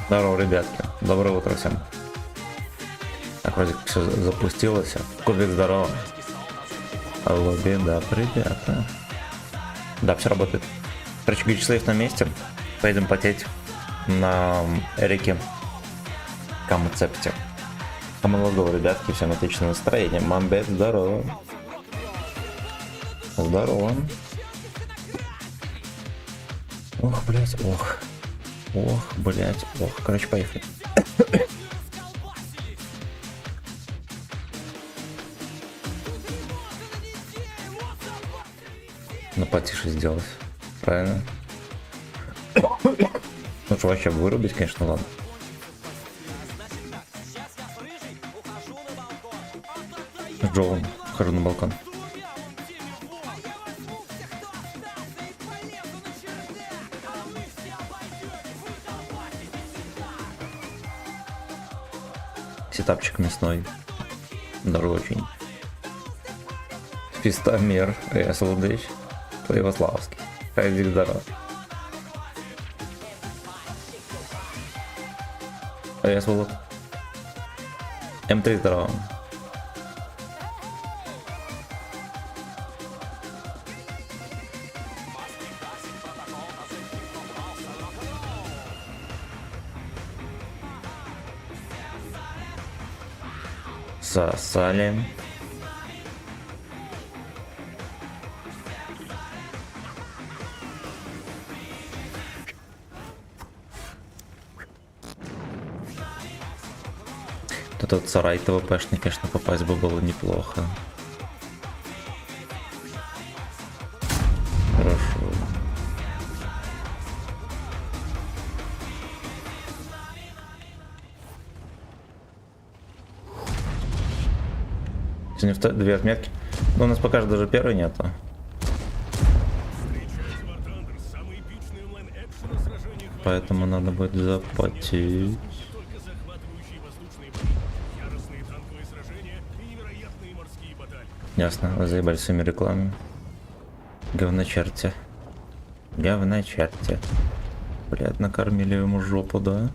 Здорово, ребятки. Доброе утро всем. Так, вроде как все запустилось. Кубик, здорово. Алло, беда, ребята. Да, все работает. Короче, Гичслейв на месте. Поедем потеть на Эрике Камцепте. Камаладо, ребятки, всем отличное настроение. Мамбет, здорово. Здорово. Ох, блять, ох. Ох, блять, ох. Короче, поехали. Ну, потише сделать. Правильно? Лучше вообще вырубить, конечно, ладно. Джоу, хожу на балкон. Сетапчик мясной. Даже очень. Пистомер, СЛД, Клейвославский. Хайдик, здоров. СВЛ. М3, здорово. Сосали. Тут сарай ТВПшный, конечно, попасть бы было неплохо. Хорошо. Сегодня две отметки. Но у нас пока же даже первой нету. Поэтому надо будет запотеть. Ясно, вы заебали своими рекламами. Говночерти. Говночерти. Блядь, накормили ему жопу, да?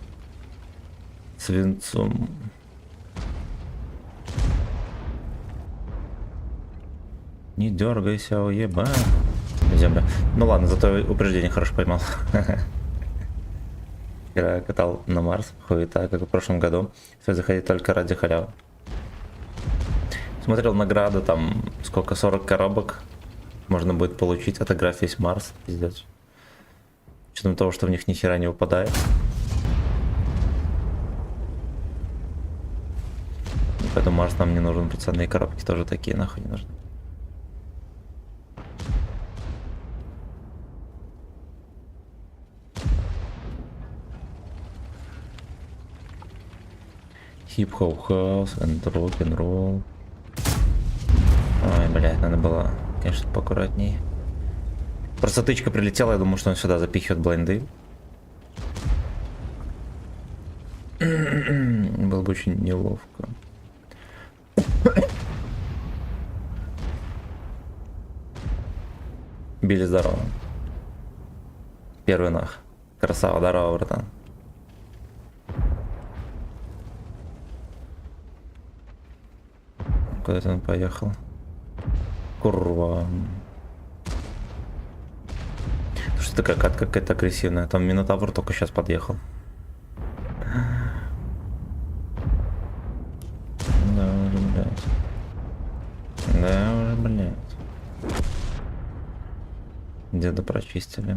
Свинцом. Не дергайся, уеба. Земля. Ну ладно, зато упреждение хорошо поймал. Я катал на Марс, хуета, как в прошлом году. Все заходить только ради халявы. Смотрел награды, там сколько, 40 коробок можно будет получить, отографь весь Марс, пиздец. С учетом того, что в них ни хера не выпадает. Поэтому Марс нам не нужен, пацаны, и коробки тоже такие нахуй не нужны. Хип-хоп хаус, and рок-н-ролл. Ой, блядь, надо было, конечно, поаккуратней. Просто тычка прилетела, я думаю, что он сюда запихивает блайнды. Было бы очень неловко. Билли, здорово. Первый нах. Красава, здорово, братан. Куда-то он поехал. Курва. Что такая катка какая-то агрессивная? Там Минотавр только сейчас подъехал. Да уже, блядь. Да уже, блядь. Деда прочистили.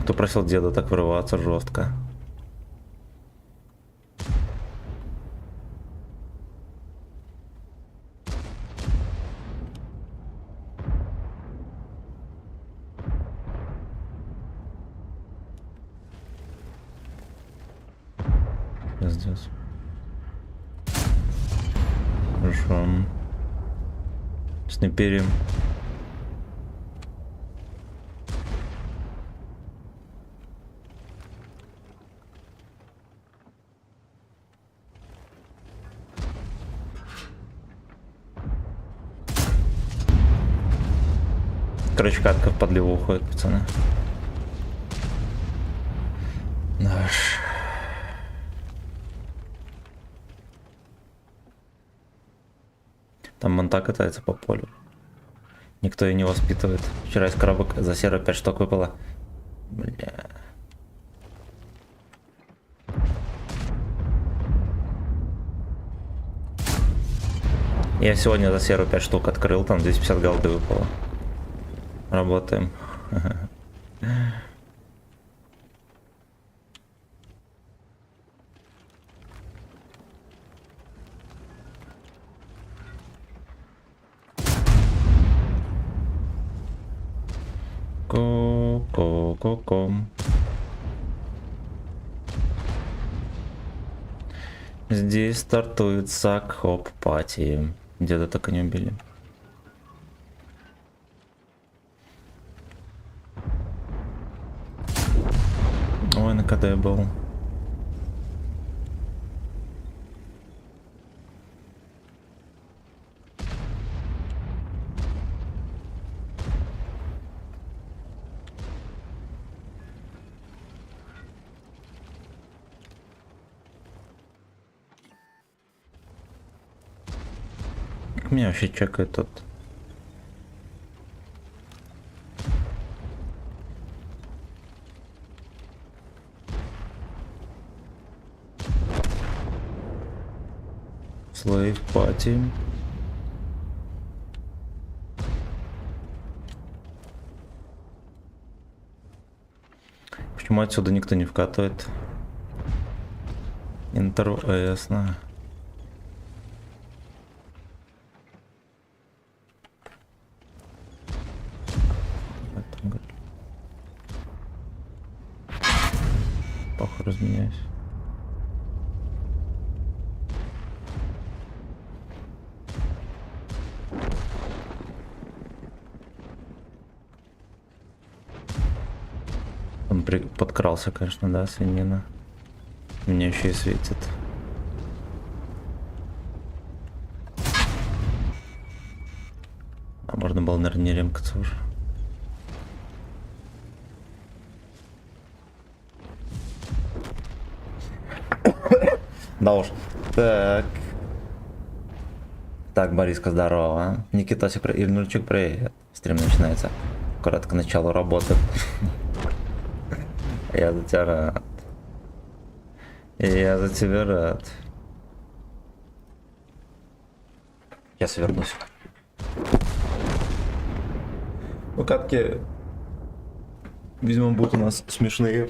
Кто просил деда так врываться жестко? Пиздец. Хорошо. Снайперим. короче, катка в подливу уходит, пацаны. Наш. Там манта катается по полю. Никто ее не воспитывает. Вчера из коробок за серо 5 штук выпало. Бля. Я сегодня за серу 5 штук открыл, там 250 голды выпало. Работаем. Ко-ко-ко-ко. Здесь стартует сак-хоп пати. Деда так и не убили. Ой, на КД был. Меня вообще чекает тут. Слейв пати. Почему отсюда никто не вкатывает? Интер, ясно. Похуй, разменяюсь. Он подкрался, конечно, да, свинина. Меня еще и светит. А можно было, наверное, не ремкаться уже. Да уж. Так. Так, Бориска, здорово. Никитосик, Ильнульчик, привет. Стрим начинается. Коротко начало работы. Я за тебя рад. Я за тебя рад. Я свернусь. Ну, катки, видимо, будут у нас смешные.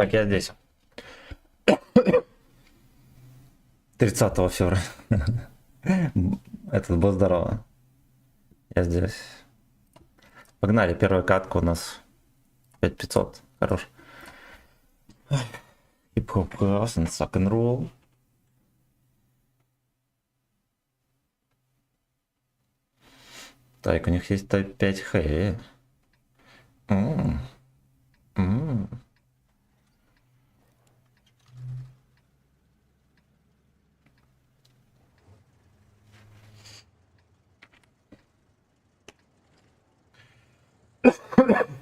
Так, я здесь. 30 февраля. Этот был здорово. Я здесь. Погнали, первая катка у нас 5500. Хорош. Хип-хоп хаус and suck and roll. Так, у них есть Type 5 Heavy.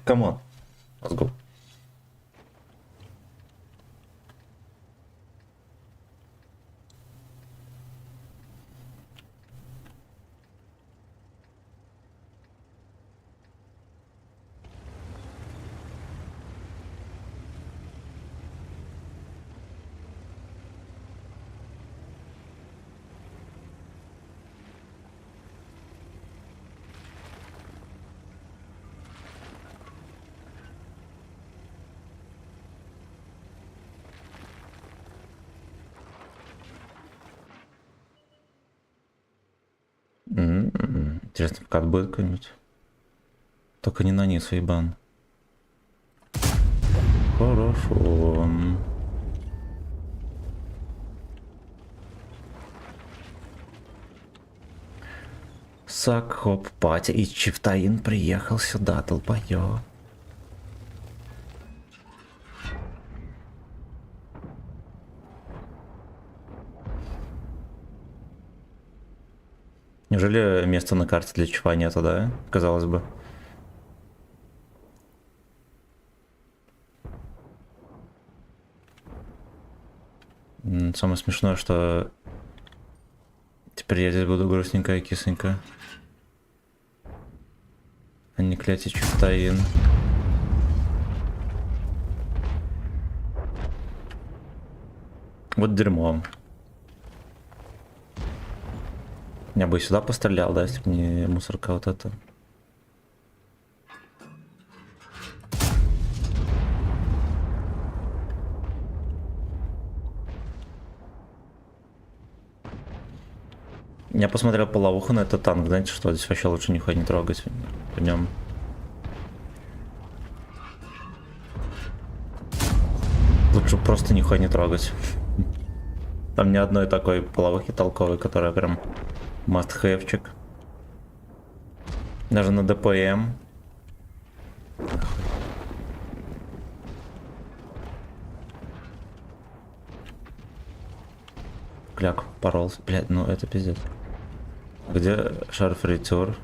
Come on. Let's go. Интересно, вкат будет какой-нибудь? Только не на низ, ебан. Хорошо. Сак, хоп, пати и Чифтаин приехал сюда, долбоёб. Неужели места на карте для чифа нету, да? Казалось бы. Самое смешное, что теперь я здесь буду грустненькая и кисленькая. А не клять и Чифтаин. Вот дерьмо. Я бы и сюда пострелял, да, если бы не мусорка вот эта. Я посмотрел по ловуху на этот танк, знаете что, здесь вообще лучше нихуя не трогать по нем. Лучше просто нихуя не трогать. Там ни одной такой половухи толковой, которая прям must-have-чик. Даже на ДПМ. Кляк поролся. Блять, ну это пиздец. Где шарфритер?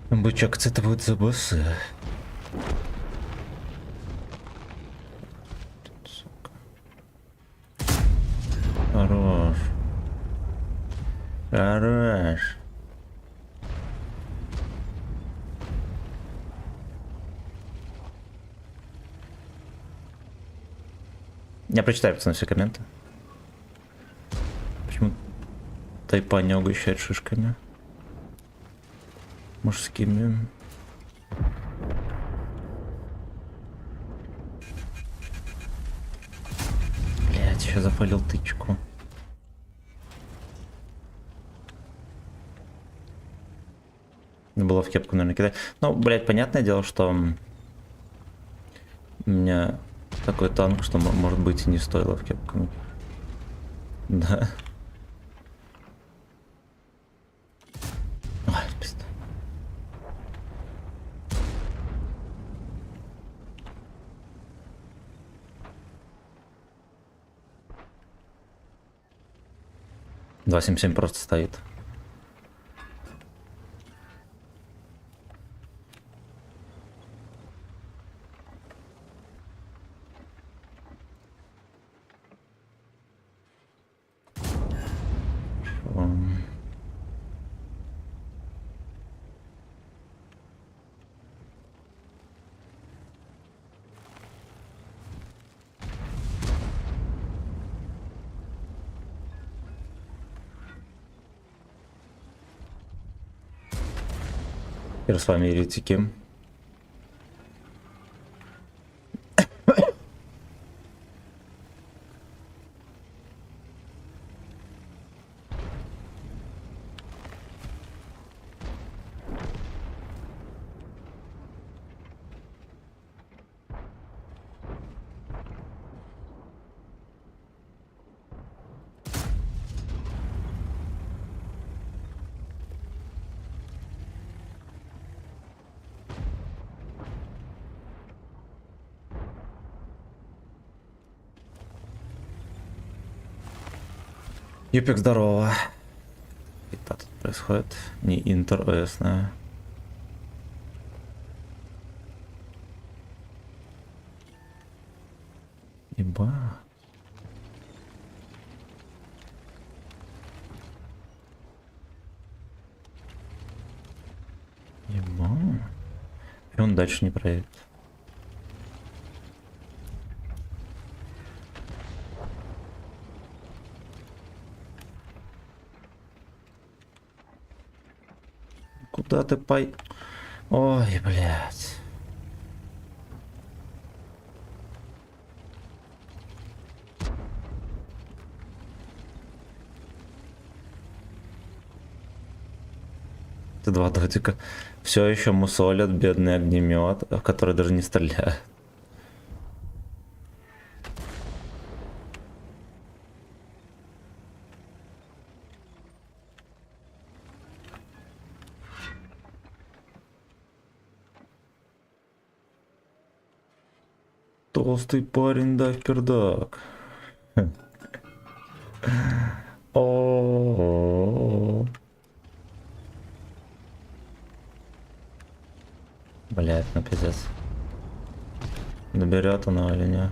Бычок, это будет за боссы. Сука. Хорош. Хорош. Я прочитаю, пацаны, все комменты. Почему тайпа не угощает шишками? Мужскими. Блять, еще запалил тычку. Надо было в кепку, наверное, кидать. Ну, блять, понятное дело, что у меня такой танк, что, может быть, и не стоило в кепку. Да. Ой, пизда. Два 7-7 просто стоит. И с вами еретики. Юпик, здорово. И что тут происходит? Не интересно. Еба. Еба. И он дальше не проедет. Куда ты пой... Ой, блядь. Это 2 додика. Все еще мусолят бедный огнемет, в который даже не стреляют. Толстый парень, да, пердак. О. Блять, ну пиздец. Доберет она или не?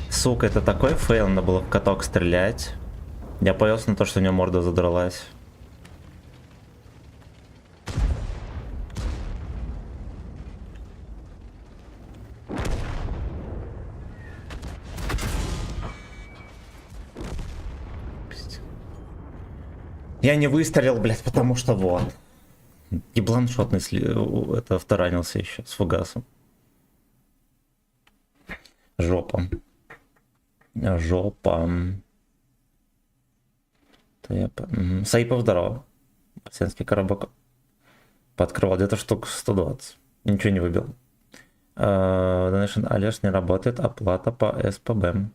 Сука, это такой фейл, надо было в каток стрелять. Я повелся на то, что у него морда задралась. Я не выстрелил, блядь, потому что вот. И бланшотный это вторанился еще с фугасом. Жопа. Жопа. Саипов, здорово. Арсенский коробок. Подкрывал где-то штук 120. Ничего не выбил. Donation Алеш не работает. Оплата по СПБ.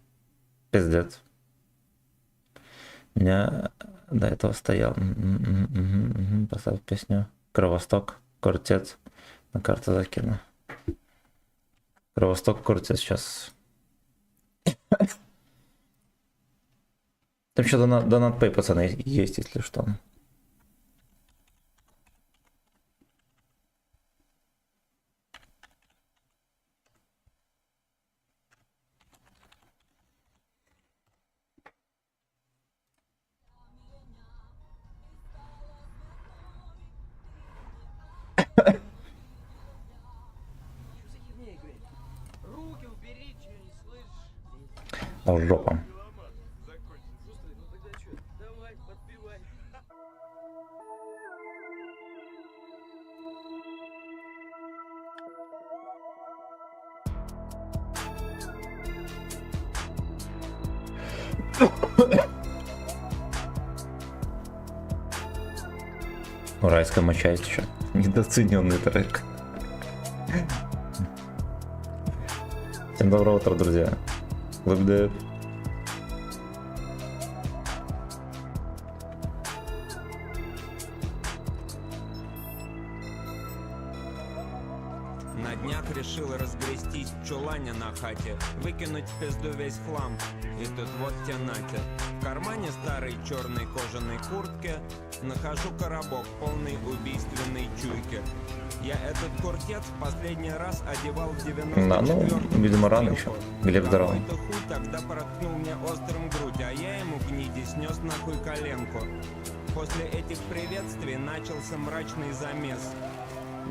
Пиздец. У меня до этого стоял. Поставь песню. Кровосток, Кортец. На карту закину. Кровосток, Кортец сейчас. Там еще донат пей, пацаны, есть, если что. А жопа. Райская моча еще. Недооцененный трек. Всем доброго утра, друзья. Лэбдэв. На днях решил разгрестись в чулане на хате, выкинуть в пизду весь хлам. И тут вот те нате. В кармане старой черной кожаной куртки нахожу коробок, полный убийственной чуйки. Я этот куртец в последний раз одевал в 94-м. Да, ну, видимо, рано еще. Глеб, здорово. Какой-то хуй тогда проткнул мне острым грудь, а я ему гниди снес нахуй коленку. После этих приветствий начался мрачный замес.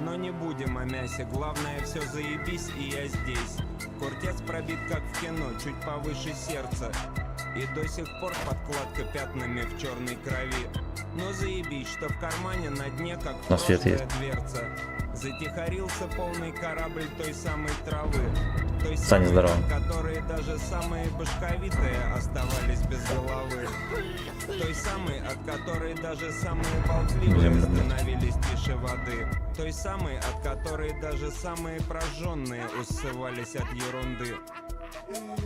Но не будем о мясе, главное все заебись, и я здесь. Куртец пробит как в кино, чуть повыше сердца. И до сих пор подкладка пятнами в черной крови. Но заебись, что в кармане на дне, как На свет прошлая дверца. Затихарился полный корабль той самой травы. Той Саня, самой, здорово. от которой даже самые башковитые оставались без головы. Той самой, от которой даже самые болтливые Земля, блядь. становились тише воды. Той самой, от которой даже самые прожженные усывались от ерунды.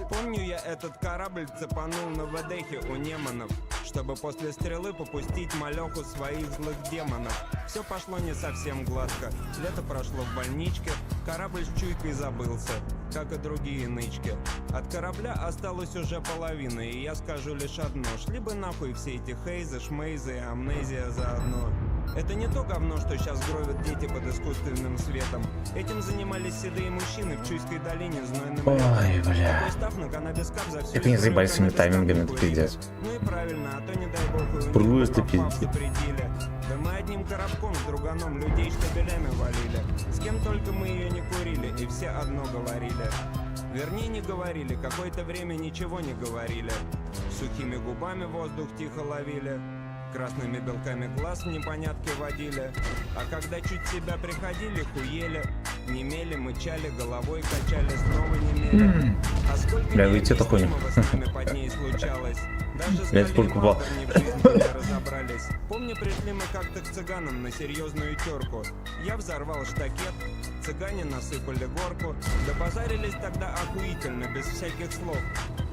Помню, я этот корабль цепанул на ВДХе у неманов, чтобы после стрелы попустить малеху своих злых демонов. Все пошло не совсем гладко. Лето прошло в больничке, корабль с чуйкой забылся, как и другие нычки. От корабля осталось уже половина, и я скажу лишь одно: шли бы нахуй все эти хейзы, шмейзы и амнезия заодно. Это не то говно, что сейчас гровят дети под искусственным светом. Этим занимались седые мужчины в Чуйской долине знойным Ой, летом. бля. Такой став на каннабис-кап за всю Это не историю заебались своими каннабис-кап таймингами, это курить. пиздец. Ну и правильно, а то не дай бог и Просто попал в пиздец. запретили. Да мы одним коробком с друганом людей штабелями валили. С кем только мы ее не курили, и все одно говорили. Вернее, не говорили, какое-то время ничего не говорили. Сухими губами воздух тихо ловили. Красными белками глаз в непонятке водили. А когда чуть в себя приходили, хуели. Немели, мычали, головой качали, снова немели. А сколько Бля, выйти это хуйня. необъяснимого с нами под ней случалось. Даже с Блядь, сколько Галиматом не в жизни не разобрались. Помню, пришли мы как-то к цыганам на серьезную терку. Я взорвал штакет, цыгане насыпали горку. Добазарились тогда охуительно, без всяких слов.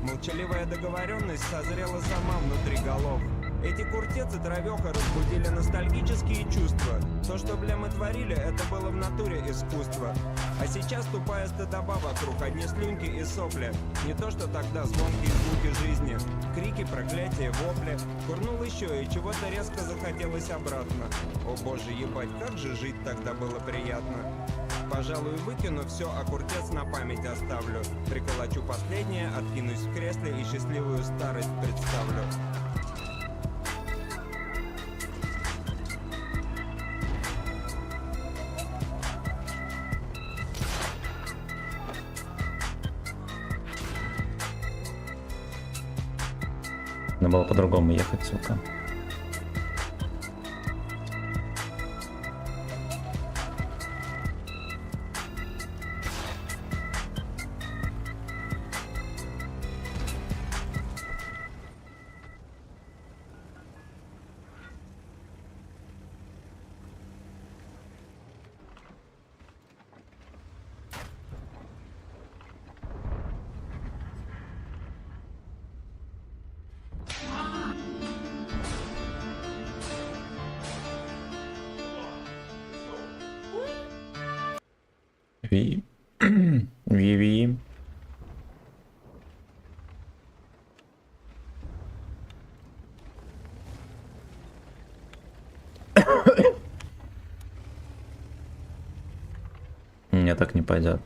Молчаливая договоренность созрела сама внутри голов. Эти куртец и травеха разбудили ностальгические чувства. То, что, бля, мы творили, это было в натуре искусство. А сейчас тупая стыдоба вокруг, одни слюнки и сопли. Не то, что тогда звонкие звуки жизни, крики, проклятия, вопли. Курнул еще, и чего-то резко захотелось обратно. О боже, ебать, как же жить тогда было приятно. Пожалуй, выкину все, а куртец на память оставлю. Приколочу последнее, откинусь в кресле и счастливую старость представлю. Надо было по-другому ехать, сука. Ви. Ви. Мне так не пойдет.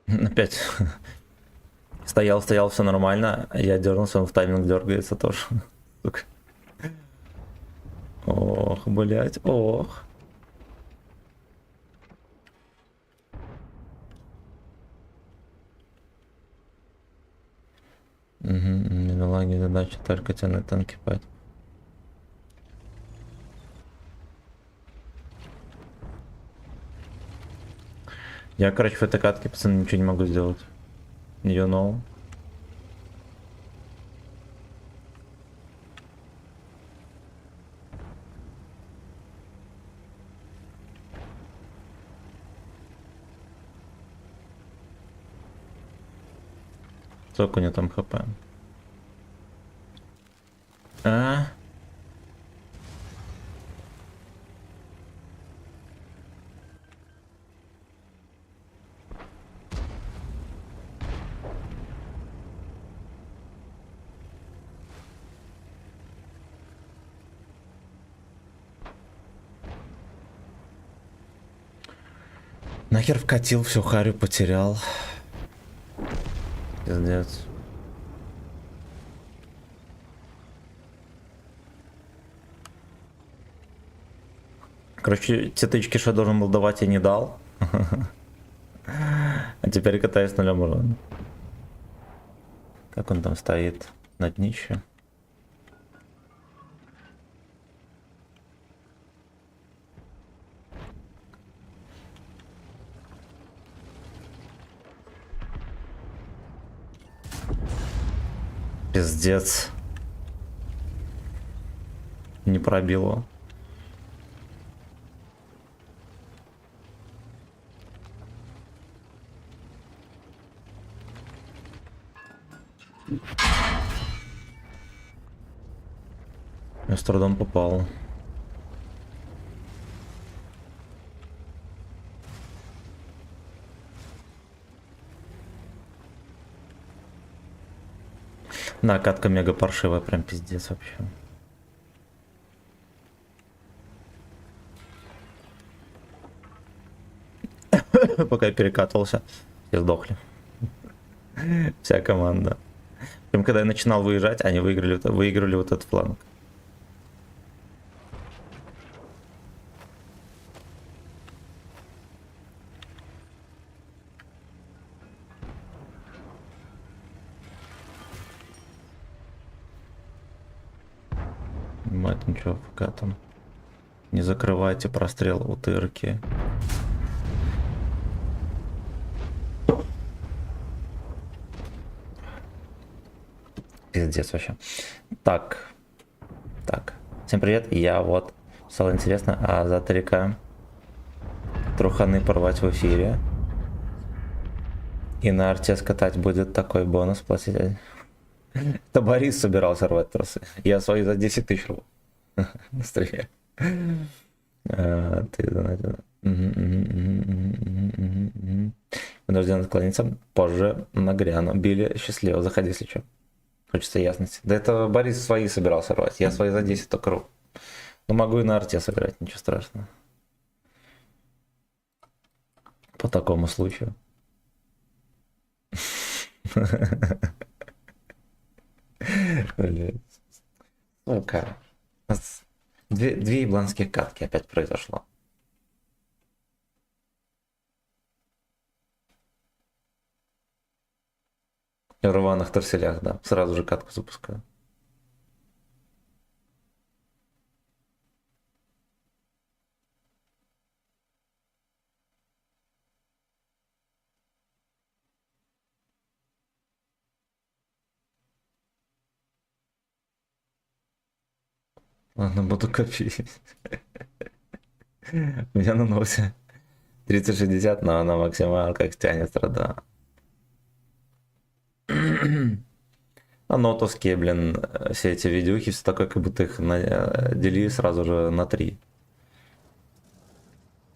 Опять стоял, все нормально, я дернулся, он в тайминг дергается тоже. Сука. Ох, блять, ох. Минулаги задача только тянуть танки пать. Я, короче, в этой катке, пацаны, ничего не могу сделать. You know. Сколько у него там хп? А? Нахер вкатил, всю харю потерял. Пиздец. Короче, те тычки, что я должен был давать, я не дал. А теперь катаюсь с нулем урона. Как он там стоит? На днище? Пиздец. Не пробило. Я с трудом попал. Да, катка мега паршивая, прям пиздец вообще. Пока я перекатывался, все сдохли. Вся команда. Прям когда я начинал выезжать, они выиграли вот этот фланг. Мать, ничего, пока там. Не закрывайте прострел утырки. Пиздец вообще. Так. Всем привет. Я вот стало интересно, а за 3К труханы порвать в эфире. И на арте скатать будет такой бонус платить. Это Борис собирался рвать трусы. Я свои за 10 тысяч рву. На стриме. Ты донатил. Вынужден отклониться. Позже нагряну. Билли, счастливо. Заходи, если что. Хочется ясности. Да это Борис свои собирался рвать. Я свои за 10 только рву. Но могу и на арте сыграть, ничего страшного. По такому случаю. Блин. Сука. Две ебланские катки опять произошло. В рваных торселях, да. Сразу же катку запускаю. Ладно, буду копить. У меня на носе 3060, но на максималках тянется, да. А нотовские, блин, все эти видюхи, все такое, как будто их делили сразу же на 3.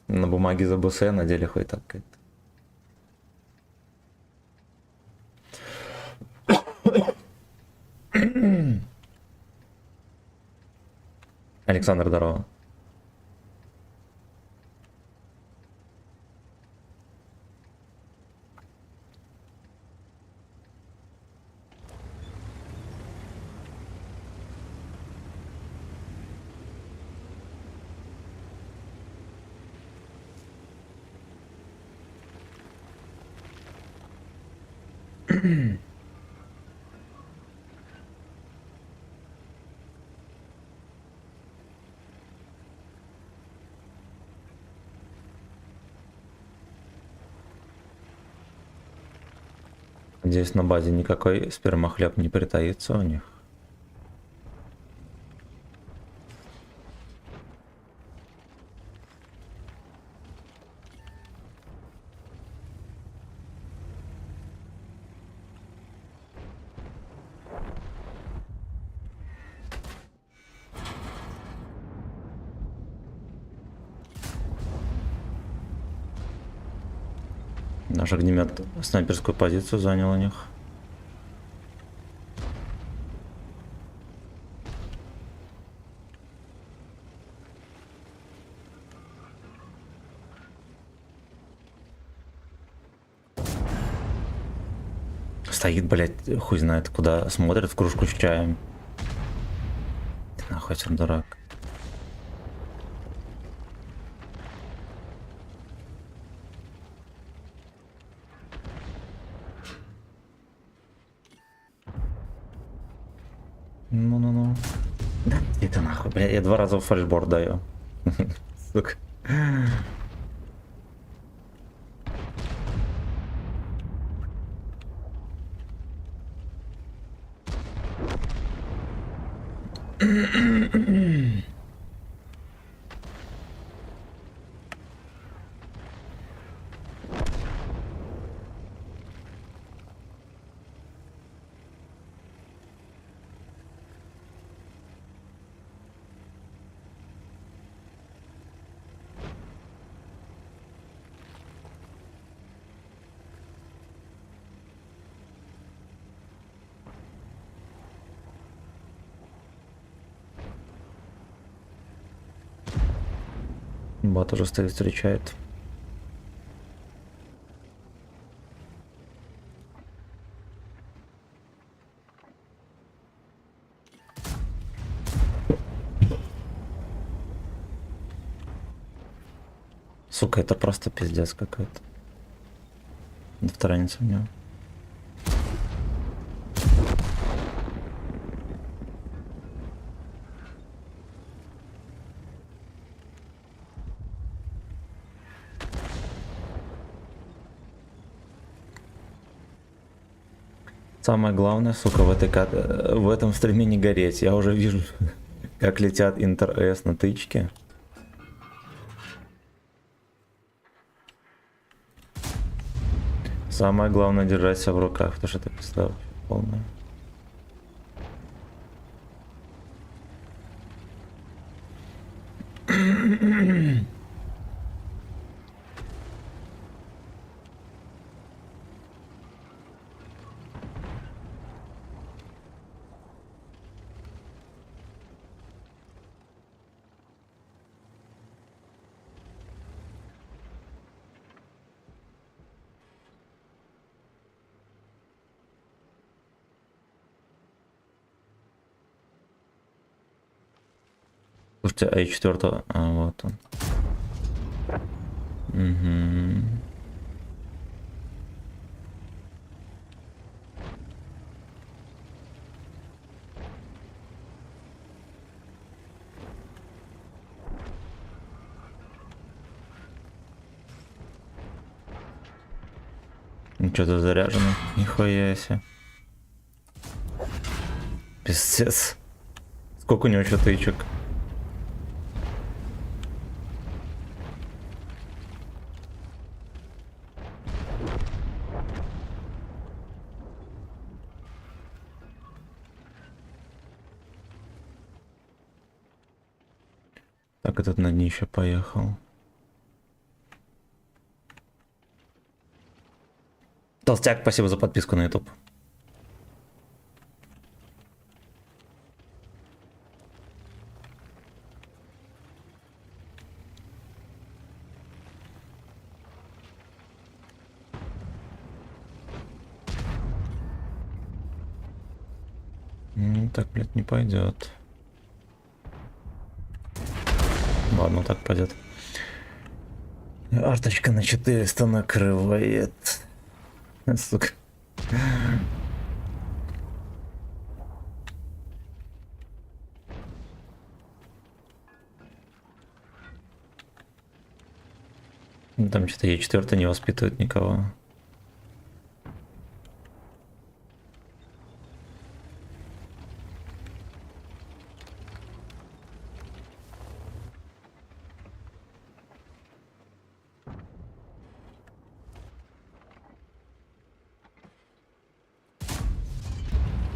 На бумаге за БС, на деле хоть так как-то. Александр, здорово. Надеюсь, на базе никакой спермохлеб не притаится у них. Наш огнемет снайперскую позицию занял у них. Стоит, блядь, хуй знает куда, смотрит в кружку с чаем. Ты нахуй, дурак. Ну-ну-ну. Да иди ты нахуй, бля, я 2 раза в фальшборд даю. Сука. Бот уже стоит, встречает. Сука, это просто пиздец какой-то. Вторая у него. Самое главное, сука, в этом стриме не гореть. Я уже вижу, как летят интер-эс на тычке. Самое главное держать себя в руках, потому что это пизда полная. Слушайте, а четвертого, вот он. Угу. Что-то заряжено, нихуя себе. Пиздец. Сколько у него еще тычек? Так, этот на днище поехал. Толстяк, спасибо за подписку на YouTube. Так, блядь, не пойдет. Ладно, так пойдет. Арточка на 400 накрывает. Сука. Там что-то Е4 не воспитывает никого.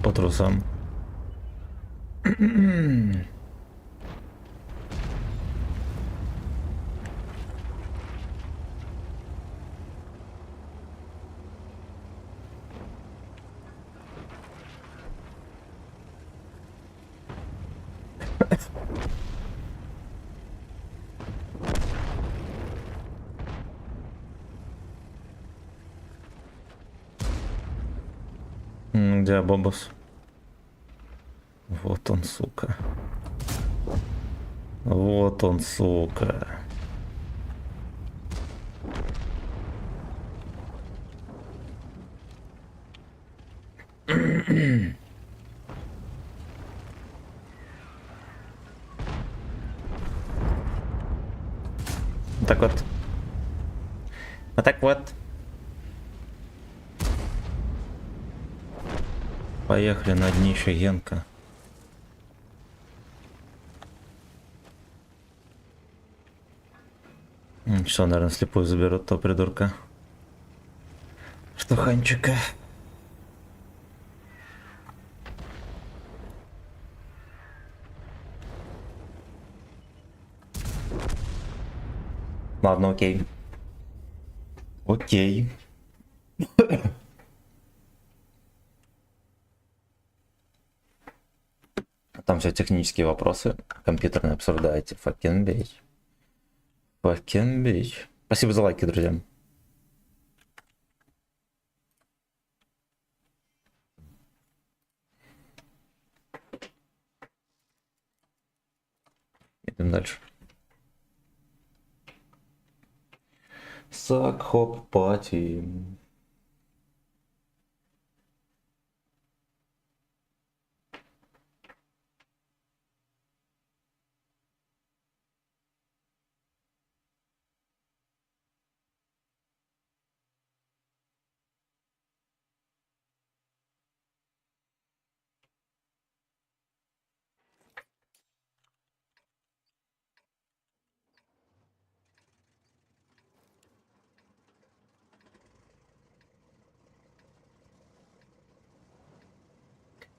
По трусам. Где Бобос? Вот он, сука. Вот он, сука. Так вот. Вот так вот. Поехали на днище Генка. Что, наверное, слепую заберут то придурка. Что Ханчика? Ладно, окей. Окей. Там все технические вопросы. Компьютерные обсуждаете. Fucking bitch. Fucking bitch. Спасибо за лайки, друзья. Идем дальше. Сак, хоп, пати.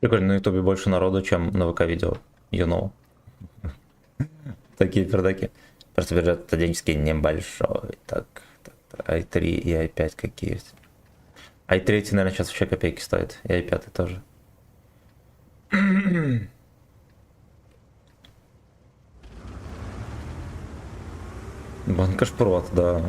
Прикольно, на ютубе больше народу, чем на ВК видео. You know. Такие пердаки. Просто бюджет студенческий небольшой. Так, i3 и i5 какие есть. i3, наверное, сейчас вообще копейки стоит. И i5 тоже. Банкошпрот, да.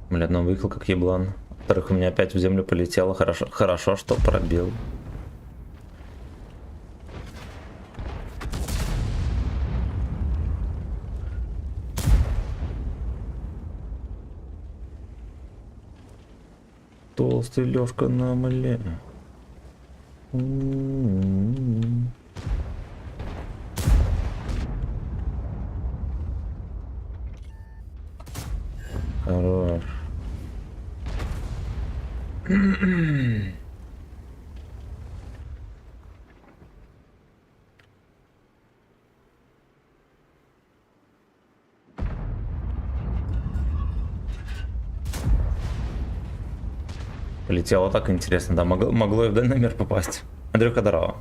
Бля, ну выехал как еблан. Во-вторых, у меня опять в землю полетело. Хорошо, что пробил. Толстый Лёшка на мле. Хорош. Полетело так интересно, да, могло и в данный мир попасть. Андрюха, здорово.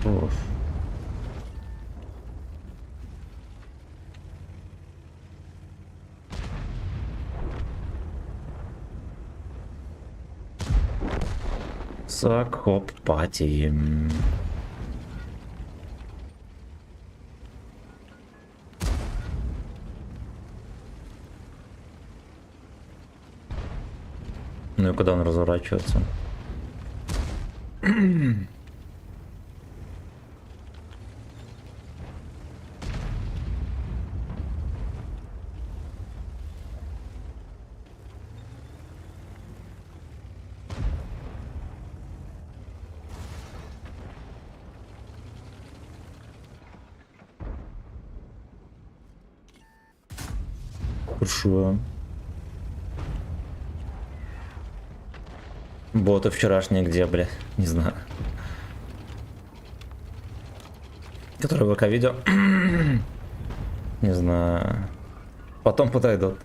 Уф. Сак, хоп, пати. Ну и куда он разворачивается? Хорошо. Боты вчерашние где, бля? Не знаю. Который ВК видео? Не знаю. Потом подойдут.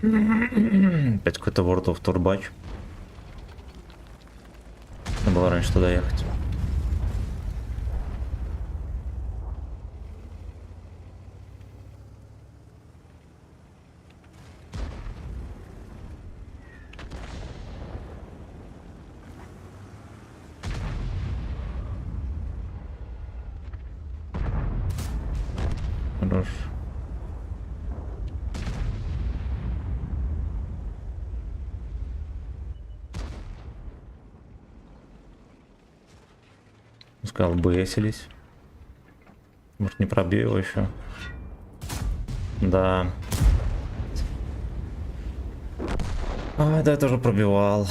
Опять какой-то World of Турбач. Надо было раньше туда ехать. Хорош. Сказал, бесились. Может, не пробью его еще? Да. А, да, я тоже пробивал.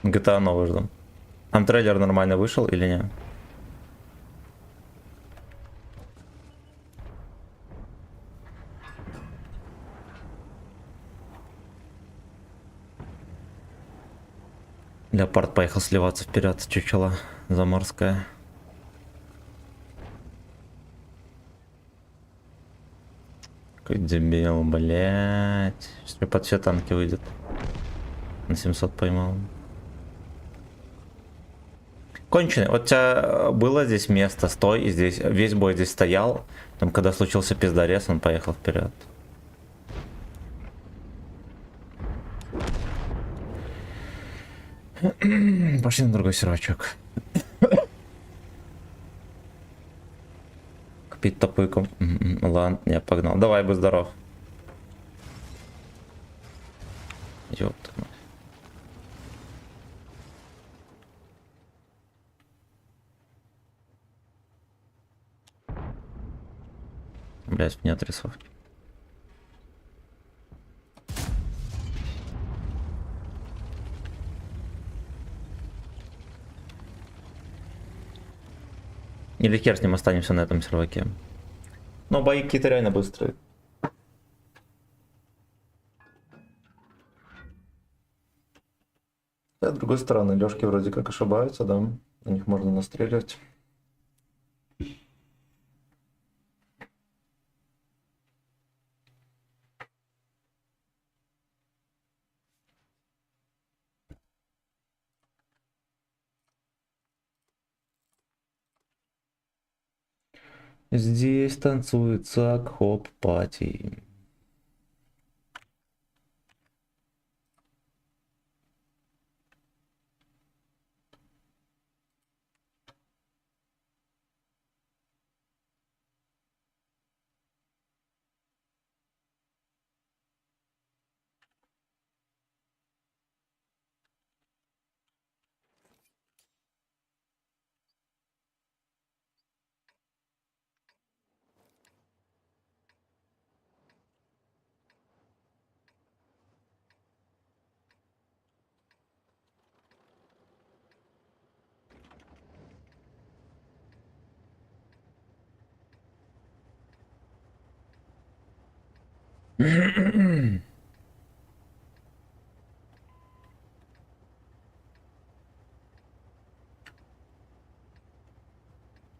GTA новый ждем. Там трейлер нормально вышел или нет? Леопард поехал сливаться вперед, чучело заморское. Какой дебил, блять. Сейчас под все танки выйдет. На 700 поймал. Конченый. Вот у тебя было здесь место, стой, и здесь весь бой здесь стоял. Там, когда случился пиздорез, он поехал вперед. Пошли на другой сервачок. Купить топыку. Ладно, я погнал. Давай, будь здоров. Ёпта. Блять, мне отрисовки. Или хер с ним останемся на этом серваке. Но бои какие-то реально быстрые. С другой стороны, лёжки вроде как ошибаются, да? На них можно настреливать. Здесь танцуется хоп-пати.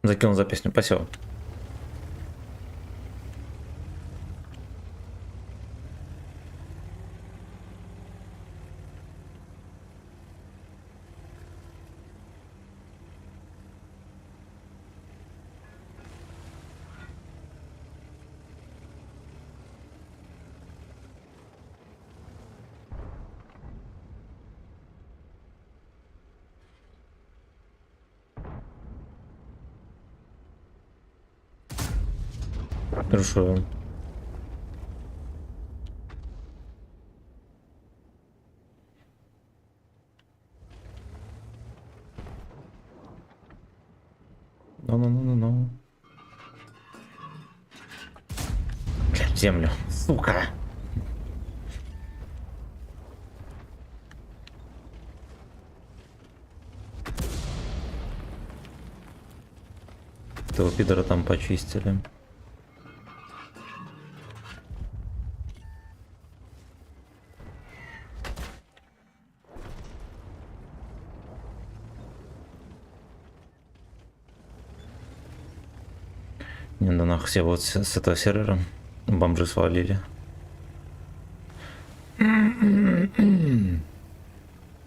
Закинул за песню, спасибо. Хорошо. Ну. Блядь, в землю. Сука. Этого пидора там почистили. Не, да нахуй все вот с этого сервера бомжи свалили.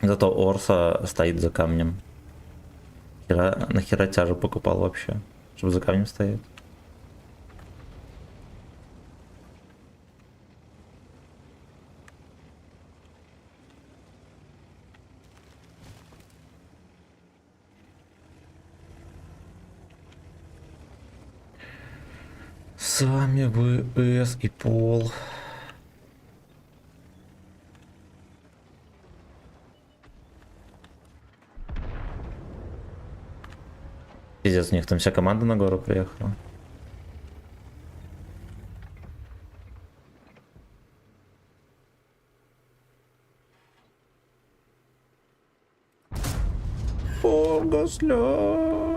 Зато Орса стоит за камнем. Нахера тяжу покупал вообще, чтобы за камнем стоять. С вами ВС и Пол. Пиздец, у них там вся команда на гору приехала. Погасля.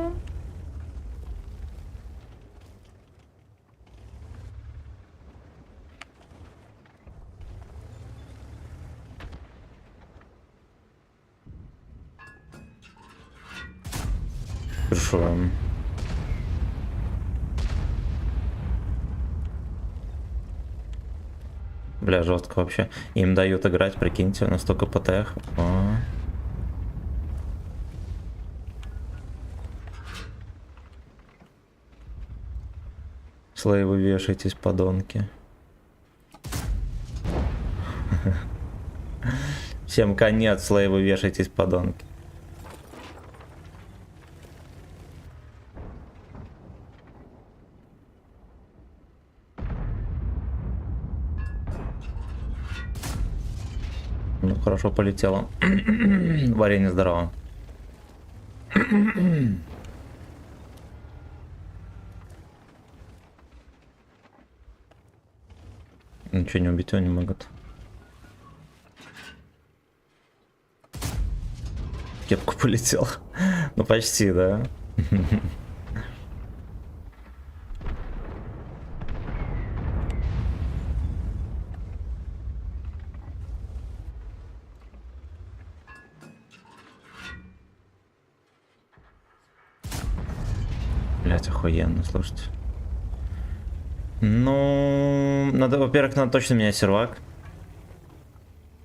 Хорошо. Бля, жестко вообще. Им дают играть, прикиньте, настолько ПТХ. Слейвы вешайтесь, подонки. Всем конец, слейвы вешайтесь, подонки. Ну, хорошо полетело. Варенье здорово. Ничего не убить его не могут. Кепку полетел. Ну почти, да. Блять, охуенно, слушайте. Ну, надо, во-первых, надо точно менять сервак.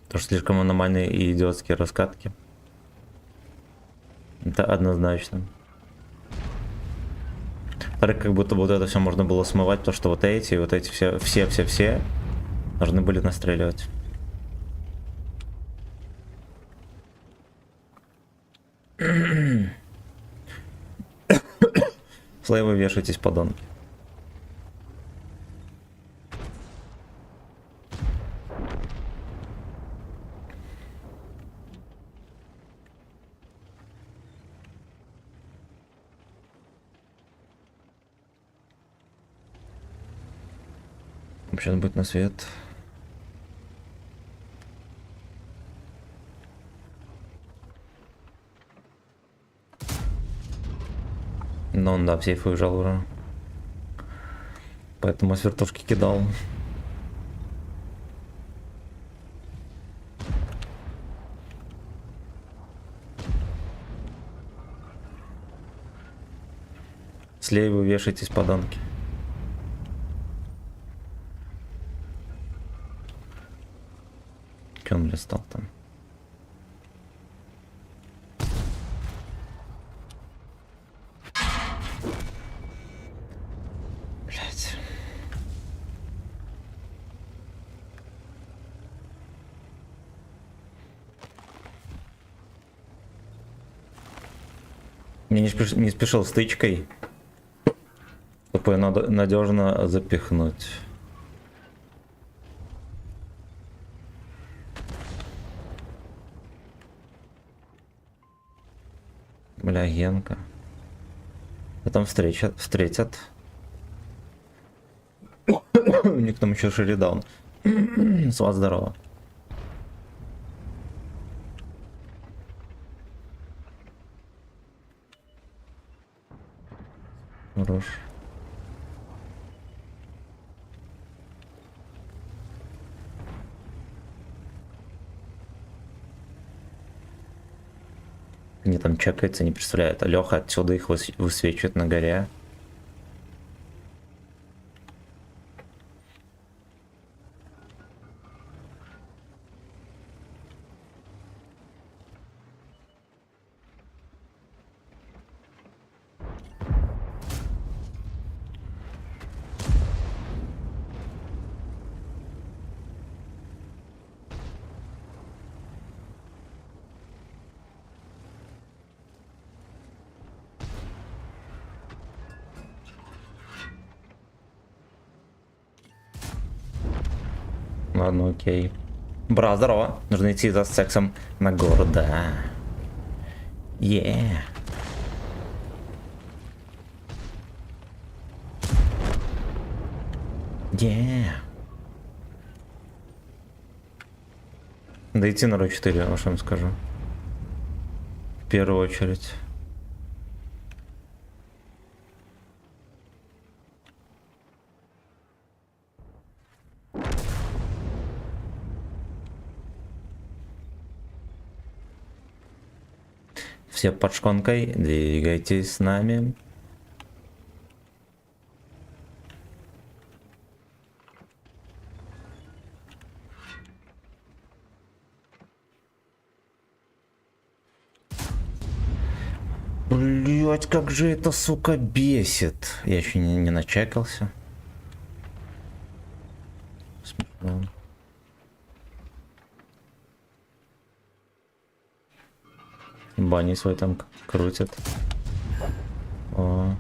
Потому что слишком аномальные и идиотские раскатки. Это однозначно. Во-вторых, как будто бы вот это все можно было смывать, то что вот эти все должны были настреливать. Слейвы вешайтесь, подонки. Сейчас будет на свет. Но он, да, в сейф уезжал уже. Поэтому с вертушки кидал. Слева вешайтесь, подонки. Че он листал там? Блять. Я не спешил с тычкой. Тупо надо надежно запихнуть. Бля, Генка. Потом встретят. У них там еще шеридаун. С вас здорово. Хорош. Они там чекаются, не представляют. А Леха отсюда их высвечивает на горе. Ладно, окей. Бра, здорово. Нужно идти за сексом на гору, да. Е. Е. Да идти на Ро-4, вот что я вам скажу. В первую очередь. Все под шконкой, двигайтесь с нами. Блять, как же это, сука, бесит. Я еще не начекался. Смешно. Бани свой там крутят. О.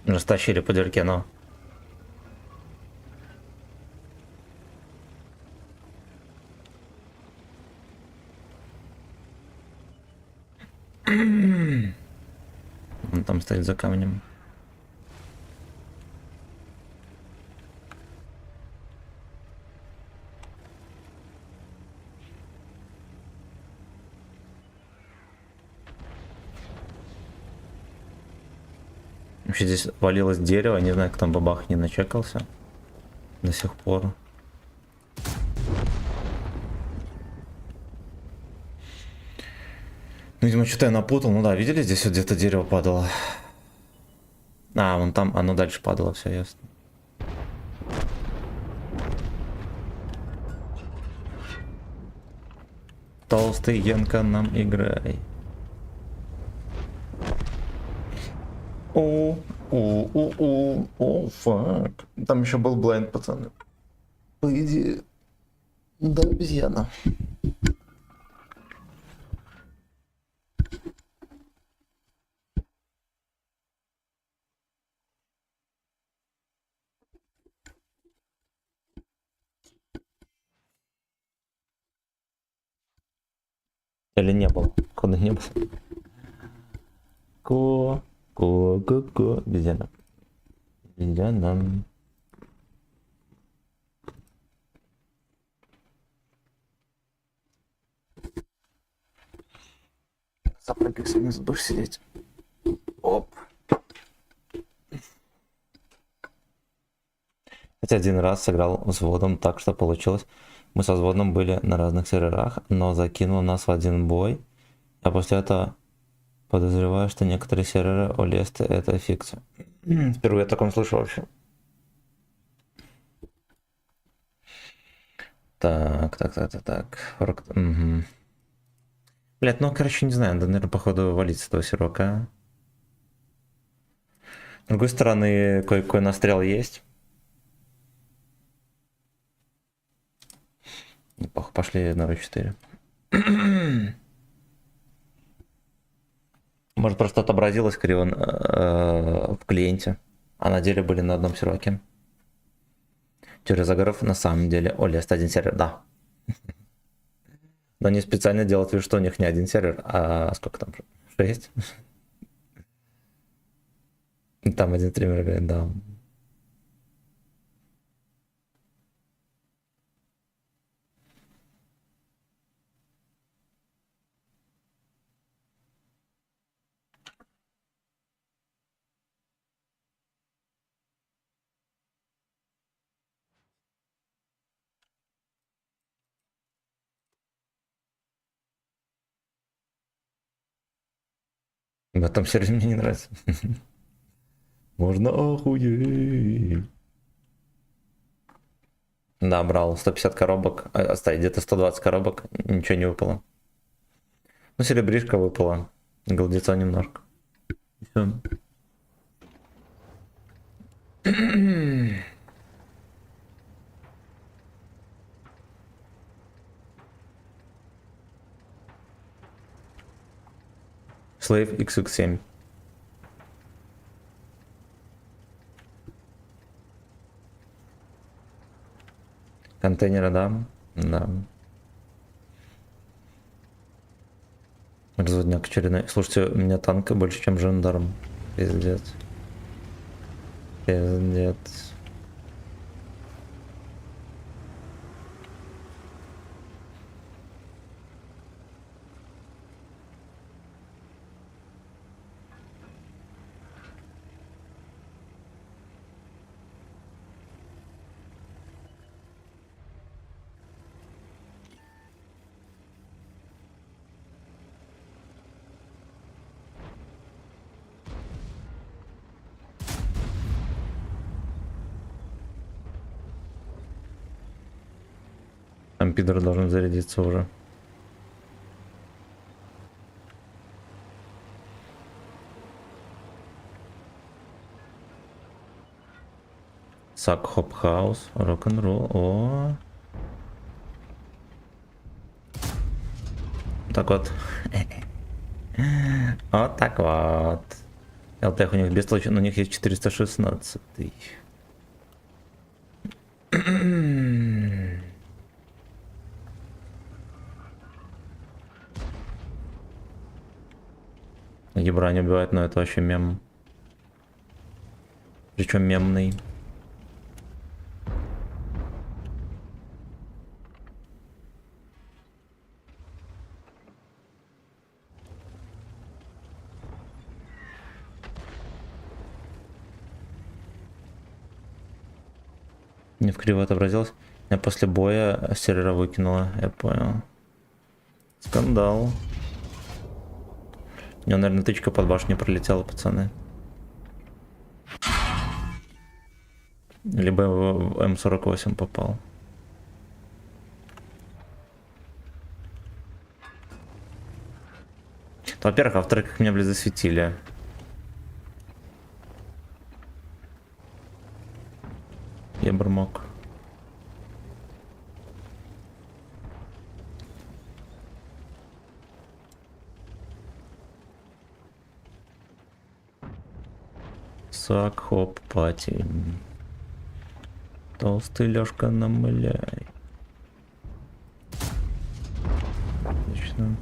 Растащили по дырке, но. Он там стоит за камнем. Вообще здесь валилось дерево, не знаю, как там бабах не начекался до сих пор. Ну, видимо, что-то я напутал. Ну да, видели, здесь вот где-то дерево падало. А, вон там, оно дальше падало, все ясно. Толстый Янка, нам играй. О, фак. Там еще был блайнд, пацаны. По идее, да, обезьяна. Или не было? Куда не было? Ко, обезьяна. Обезьяна. Запрыгайся, не будешь сидеть. Оп. Хотя один раз сыграл с взводом так, что получилось. Мы со взводом были на разных серверах, но закинул нас в один бой. А после этого подозреваю, что некоторые серверы Олесты это фикция. Впервые я о таком слышал вообще. Так. Угу. Блять, ну, короче, не знаю, надо, наверное, походу валить с этого сервака. С другой стороны, кое-какой настрел есть. Пошли на R4. Может, просто отобразилось криво в клиенте, а на деле были на одном серваке. Теория заговоров на самом деле. О, есть один сервер, да. Но они специально делают вид, что у них не один сервер, а сколько там? 6? Там один стример говорит, да. В этом сервере мне не нравится. Можно охуеть. Да, брал 150 коробок, оставить где-то 120 коробок, ничего не выпало. Ну, серебришка выпала, голдеца немножко. Все. Slave XX7. Контейнеры, да. Да. Разводняк очередной. Слушайте, у меня танка больше, чем жандарм. Пиздец. Пиздец. Там пидор должен зарядиться уже. Сак хоп хаус, рок-н-ролл. О. Так вот. Вот так вот. ЛТХ у них бестолочно, но у них есть 416. Ебра не убивает, но это вообще мем. Причем мемный. Не в криво отобразилось. Я после боя сервера выкинула, я понял. Скандал. У него, наверное, тычка под башню пролетела, пацаны. Либо в М48 попал. Во-первых, а во-вторых, как меня, блядь, засветили. Я бормок. Сак, хоп, пати. Толстый Лёшка намыляй. Отлично.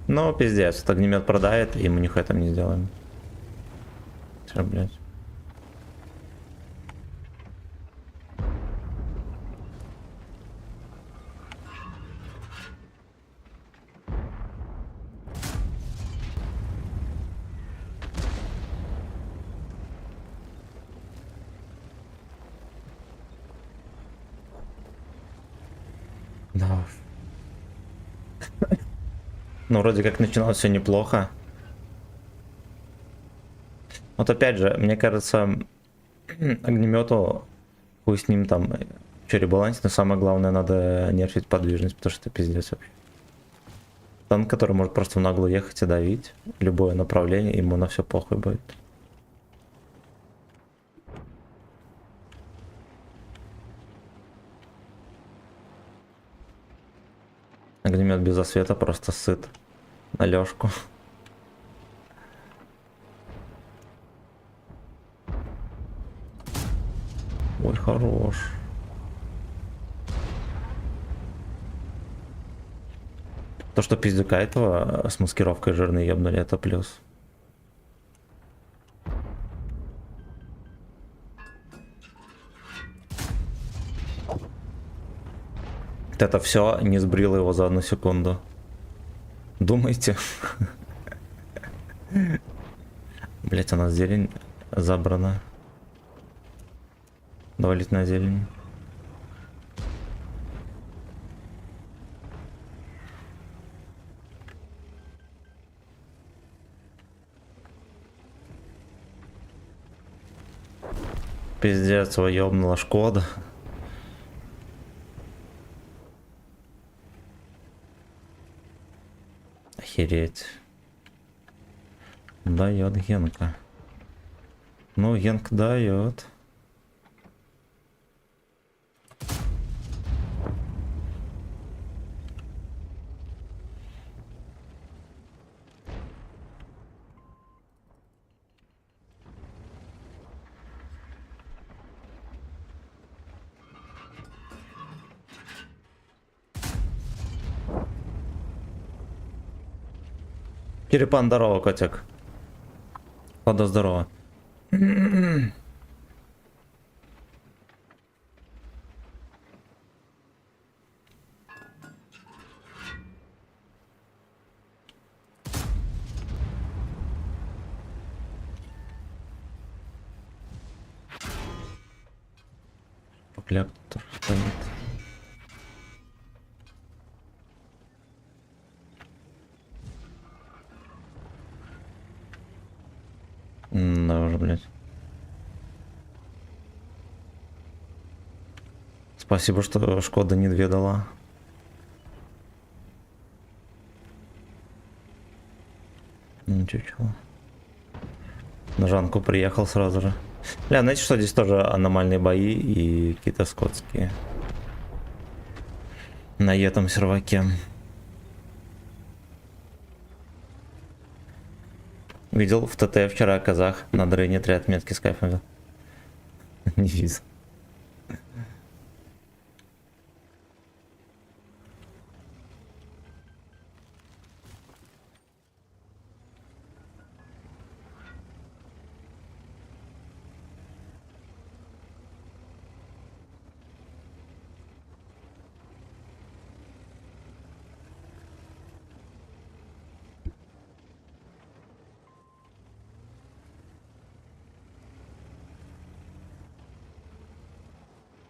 Ну, пиздец, вот огнемет продает, и мы нихуя там не сделаем. Всё, блядь. Да. Ну, вроде как начиналось все неплохо. Вот опять же, мне кажется, огнемету, хуй с ним там, Че, ребалансить, но самое главное, надо нерфить подвижность, потому что это пиздец вообще. Танк, который может просто в наглую ехать и давить. Любое направление, ему на все похуй будет. Огнемет без освета просто сыт на лёжку. Ой, хорош. То, что пиздюка этого с маскировкой жирный ебнули, это плюс. Вот это все не сбрило его за 1 секунду. Думаете? Блять, у нас зелень забрана. Довалить на зелень. Пиздец, его ёбнула Шкода. Охереть. Дает Генка. Ну, Генк дает. Черепан, здорово, котик. Ладно, здорово. Проклятор стоит. Да уже, блядь. Спасибо, что Шкода не дведала. Ничего. На Жанку приехал сразу же. Бля, знаете, что здесь тоже аномальные бои и какие-то скотские. На этом серваке. Видел в ТТ вчера казах на дрыне 3 отметки с кайфом. Не видел.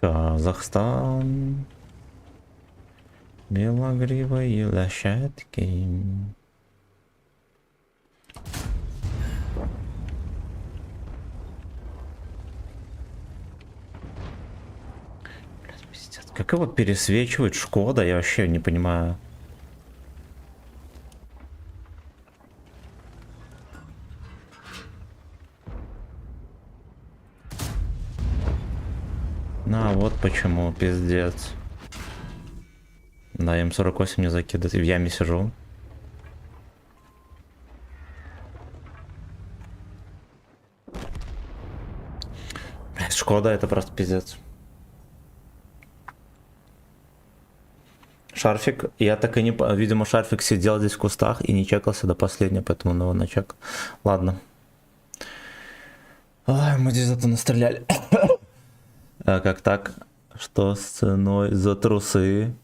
Казахстан. Белогривые лошадки. Как его пересвечивает Шкода, я вообще не понимаю. На, вот почему, пиздец. Да, М48 не закидывает, и в яме сижу. Блядь, Шкода это просто пиздец. Шарфик, я так и не... Видимо, Шарфик сидел здесь в кустах и не чекался до последнего, поэтому он его начекал. Ладно. Ой, мы здесь зато настреляли. А как так? Что с ценой за трусы?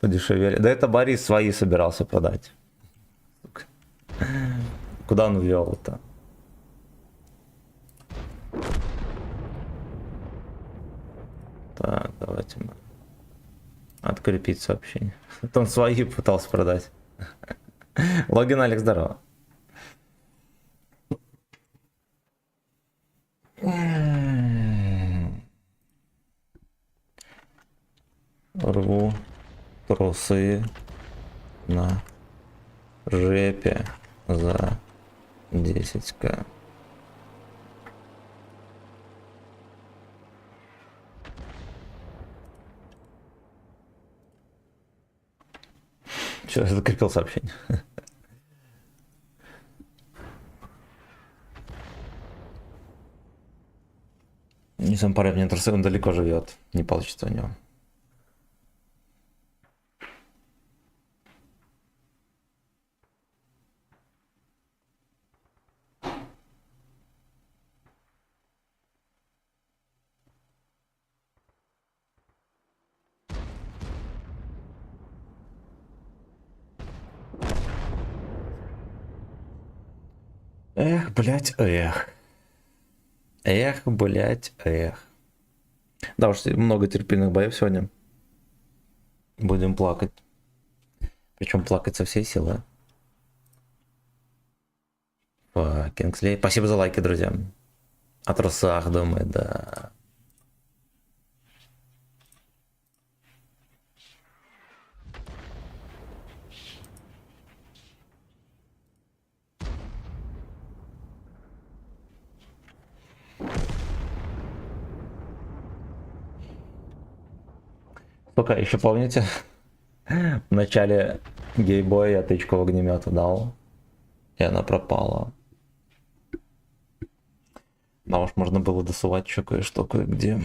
Подешевели. Да это Борис свои собирался продать. Куда он ввел это? Так, давайте мы... Открепить сообщение. Это он свои пытался продать. Логин, Алекс, здорово. рву трусы на жепе за 10к. Все, я закрепил сообщение. Не сам парень, мне трусы, он далеко живет. Не получится у него. Эх, блять, эх. Эх, блять, эх. Да уж, много терпильных боев сегодня. Будем плакать. Причем плакать со всей силы. Кингслей. Спасибо за лайки, друзья. О трусах думает, да. Только еще помните, в начале гейбоя я тычку в огнемет дал, и она пропала. Да уж, можно было досувать еще кое-что кое-где.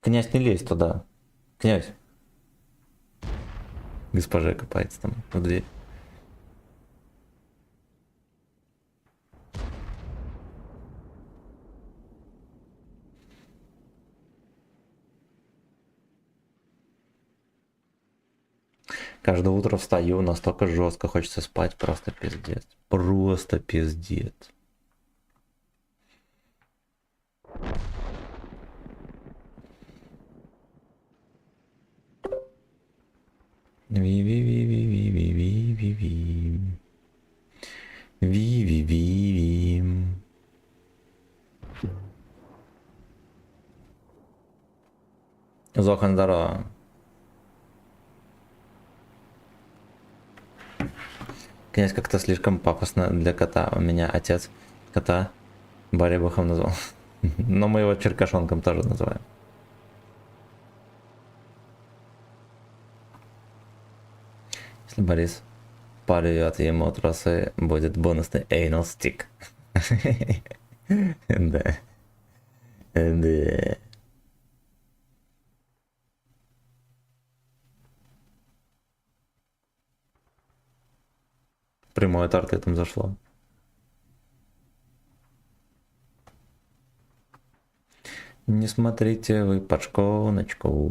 Князь, не лезь туда. Князь. Госпожа копается там в дверь. Каждое утро встаю, настолько жестко хочется спать, просто пиздец. Просто пиздец. Ви-ви-ви-ви-ви-ви-ви-ви. Ви-ви-ви-ви. Зохан, здорово. Князь, как-то слишком пафосно для кота. У меня отец кота Баребухом назвал. Но мы его черкашонком тоже называем. Если Борис порвет ему трусы, будет бонусный anal stick. Да. Да. Прямое торты там зашло. Не смотрите вы под шконочку.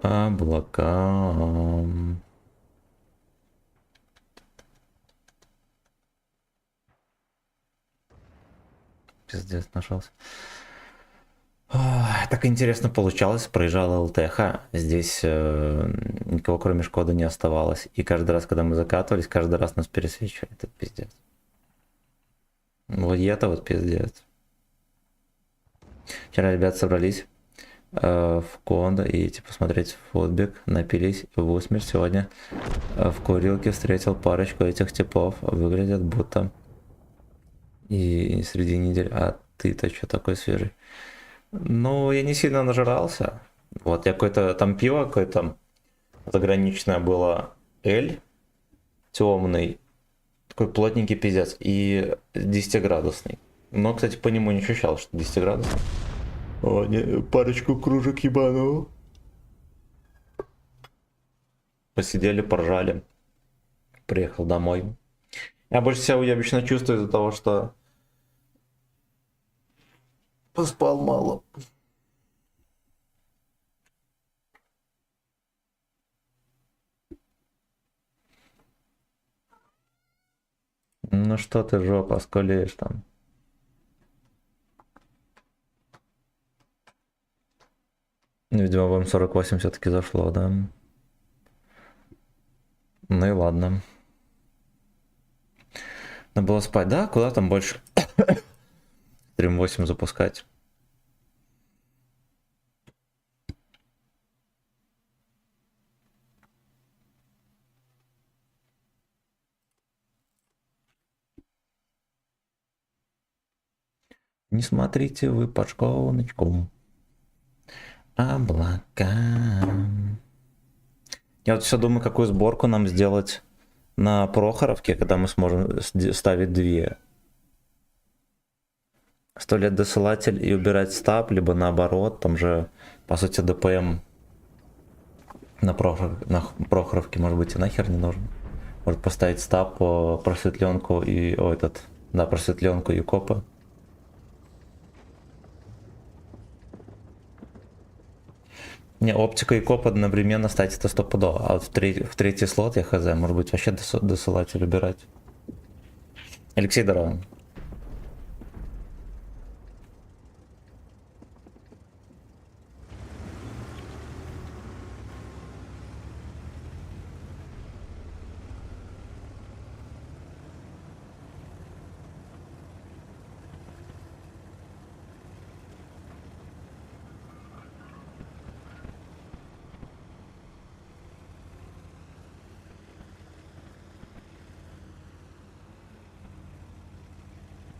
Облакам. Пиздец, нашелся. Так интересно получалось, проезжала ЛТХ, здесь никого кроме Шкоды не оставалось, и каждый раз, когда мы закатывались, каждый раз нас пересвечивали, это пиздец. Вот это вот пиздец. Вчера ребята собрались в Кондо и типа смотреть футбик, напились в усмерть. Сегодня в курилке встретил парочку этих типов, выглядят будто и среди недель, а ты-то что такой свежий? Ну, я не сильно нажрался. Вот, я какое-то там пиво какое-то заграничное было, Эль, темный, такой плотненький пиздец, и 10-градусный. Но, кстати, по нему не ощущал, что 10-градусный. О, не, парочку кружек ебанул. Посидели, поржали. Приехал домой. Я больше себя уебищно чувствую из-за того, что поспал мало. Ну что ты, жопа, сколеешь там? Видимо, в М48 все-таки зашло, да? Ну и ладно. Надо было спать, да? Куда там больше? стрим 8 запускать. Не смотрите вы под школочку. Облака. Я вот все думаю, какую сборку нам сделать на Прохоровке, когда мы сможем ставить две. 100 лет досылатель и убирать стаб, либо наоборот, там же, по сути, ДПМ на Прохоровке, может быть, и нахер не нужен. Может поставить стаб, просветленку и... О, этот... Да, просветленку и копы. Не, оптика и коп одновременно ставить это стопудово. А вот в третий слот я хз, может быть, вообще досылатель убирать. Алексей, здорово.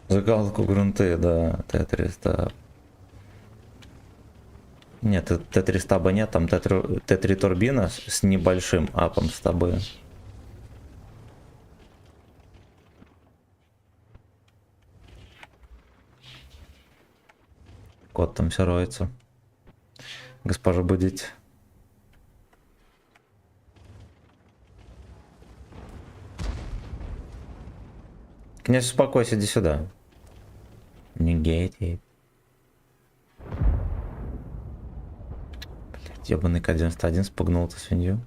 Закалку грунты, да, Т300. Нет, Т3 стаба нет, там Т3 турбина с небольшим апом стабы. Кот там все роется. Госпожа, будете. Князь, успокойся, иди сюда. Негейти. Блять, ебаный К-91 спугнул эту свинью.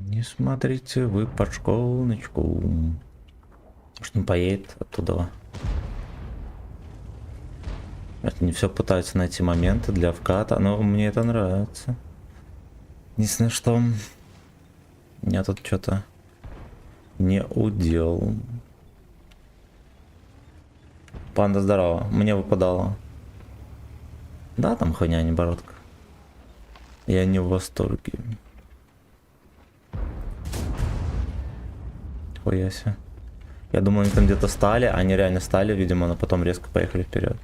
Не смотрите вы под школочку. Может, он поедет оттуда. Это не все пытаются найти моменты для вката, но мне это нравится. Единственное, что я тут что-то не удел. Панда, здорово. Мне выпадало. Да, там хуйня, не бородка. Я не в восторге. Хуя себе. Я думал, они там где-то стали, они реально стали, видимо, но потом резко поехали вперед.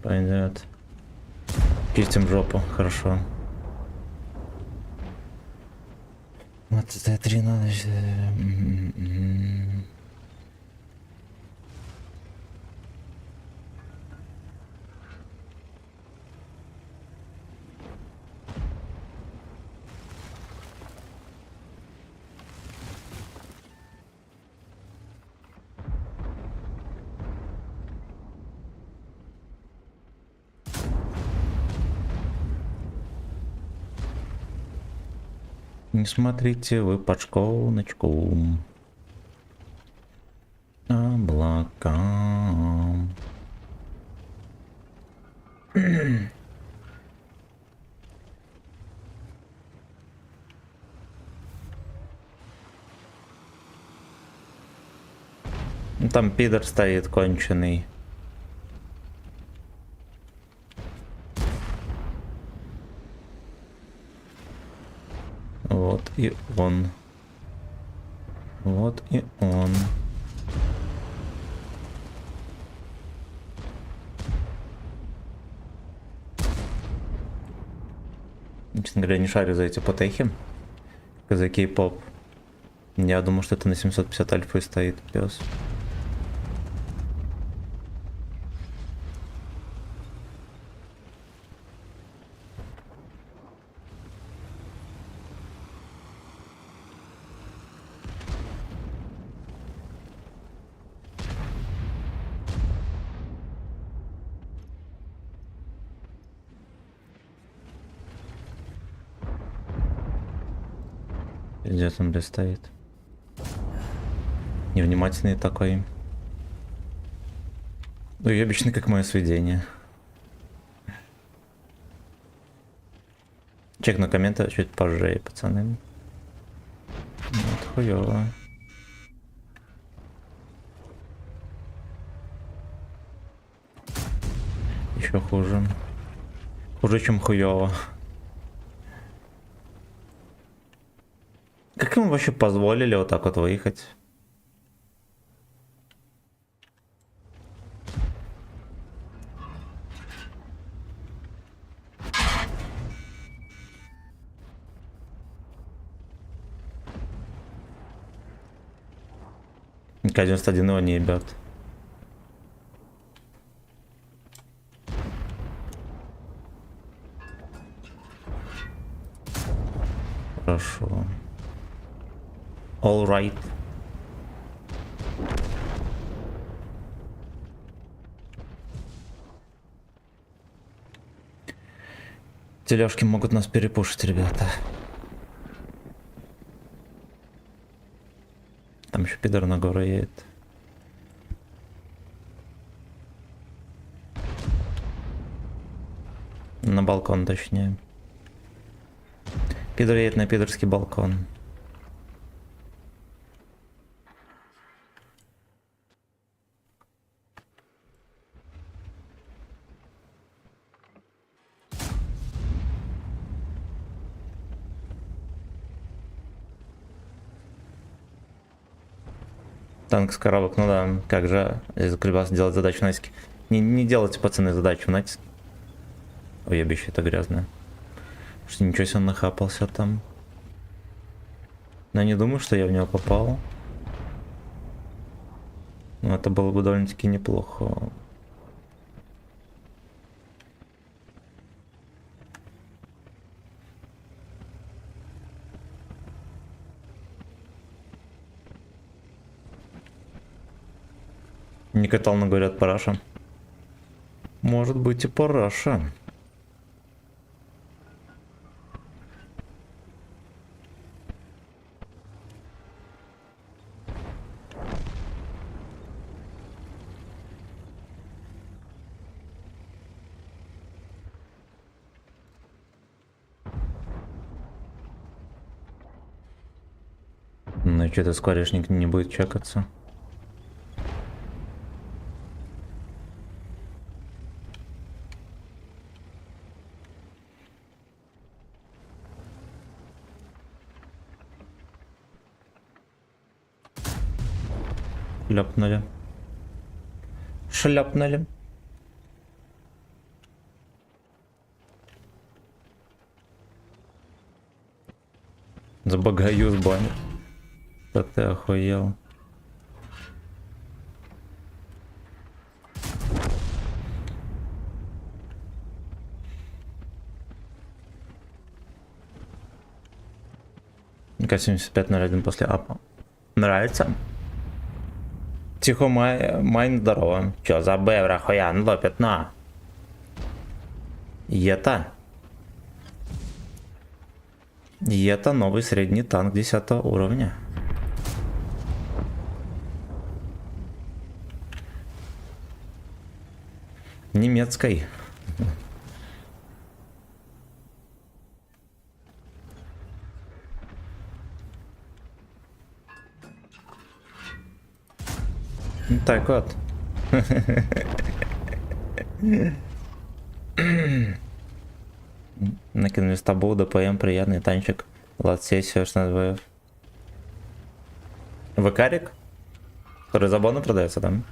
Пойдет. Чистим жопу, хорошо. Вот это 3 надо. Не смотрите вы под школочку. Облака. Там пидор стоит конченый. Вот и он. Вот и он. Честно говоря, не шарю за эти потехи. За кей-поп. Я думал, что это на 750 альфа и стоит, пес. Где он, блядь, стоит? Невнимательный такой. Уебищный, как мое сведение. Чекну комменты чуть позже, пацаны. Вот хуёво. Еще хуже. Хуже, чем хуёво. Как ему вообще позволили вот так вот выехать? К-91 его не ебет. Хорошо. All right. Тележки могут нас перепушить, ребята. Там еще пидор на гору едет. На балкон, точнее. Пидор едет на пидорский балкон. Танк с коробок, ну да, как же здесь заколебался делать задачу в натиске. Не делайте, пацаны, задачу в натиске. Ой, ебище, это грязное. Что ничего себе он нахапался там. Но я не думаю, что я в него попал. Но это было бы довольно-таки неплохо. Не катал, но говорят, параша. Может быть и параша. Ну и что-то скворечник не будет чекаться. Шляпнули. Шляпнули. Забагаю с бани. Да ты охуел. К-7501 после апа. Нравится? Тихо, майн, здорово. Чё за бевра хуян лопит на? Это новый средний танк 10 уровня. Немецкой. Так вот. Накинули с тобой ДПМ, приятный танчик. Лад-сессия 16 ВФ. ВКарик? Который за бону продается там.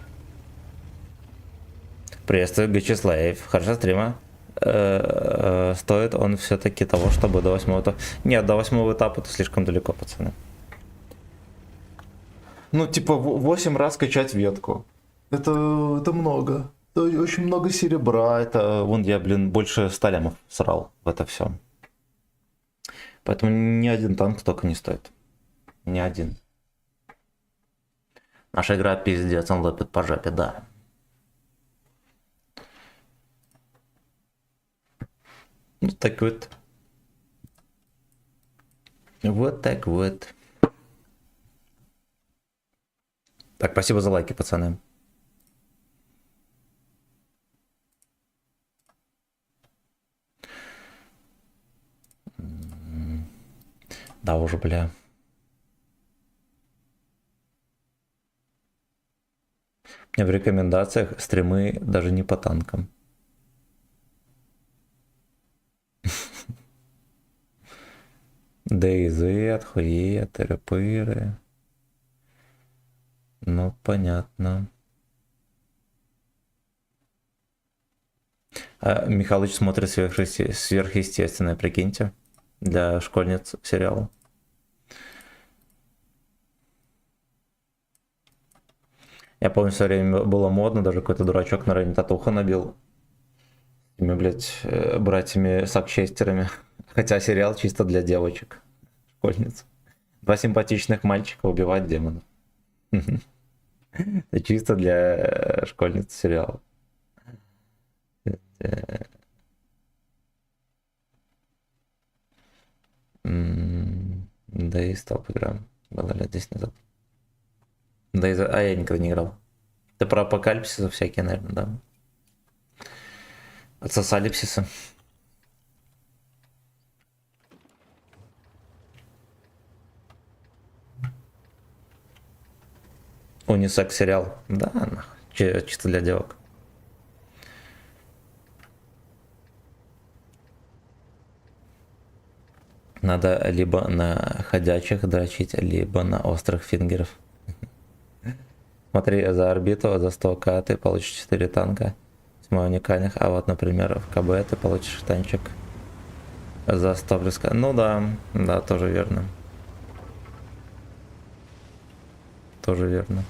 Приветствую, Гачислаев. Хорошо стрима. стоит он все-таки того, чтобы до 8 этапа... Нет, до 8 этапа это слишком далеко, пацаны. Ну, типа, 8 раз качать ветку. Это много. Это очень много серебра. Это, вон я, блин, больше 100 лямов срал в это все. Поэтому ни один танк столько не стоит. Ни один. Наша игра пиздец, он лопит по жопе, да. Ну так вот. Вот так вот. Так, спасибо за лайки, пацаны. Да уже, бля. У меня в рекомендациях стримы даже не по танкам. Дейзы, отхуи, тыры-пыры. Ну, понятно. А Михалыч смотрит сверхъестественное, прикиньте. Для школьниц сериала. Я помню, в свое время было модно, даже какой-то дурачок на районе татуха набил. Этими, блядь, братьями Сакчестерами. Хотя сериал чисто для девочек. Школьниц. Два симпатичных мальчика убивают демонов. Это чисто для школьниц сериал. Да и стоп, игра. Было лет 10 назад. Да и а я никогда не играл. Ты про апокалипсисы всякие, наверное, да? Отсосалипсисы. Унисекс сериал. Да, нахуй. Чисто для девок. Надо либо на ходячих дрочить, либо на острых фингеров. Смотри, за орбиту, за 100к ты получишь 4 танка. 7 уникальных, а вот, например, в КБ ты получишь танчик за 100 близко. Ну да, да, тоже верно. Тоже верно.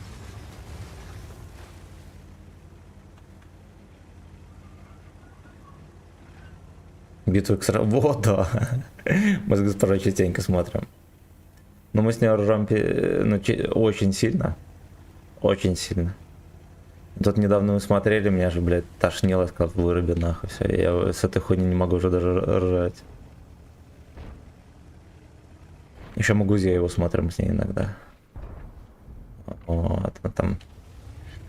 Битву X-Ray. Вот, да. Мы с госпожой частенько смотрим. Но мы с ней ржем очень сильно. Очень сильно. Тут недавно мы смотрели, меня же, блядь, тошнило, сказал, выруби нахуй все. Я с этой хуйни не могу уже даже ржать. Еще мы Гузея его смотрим с ней иногда. Вот, а там...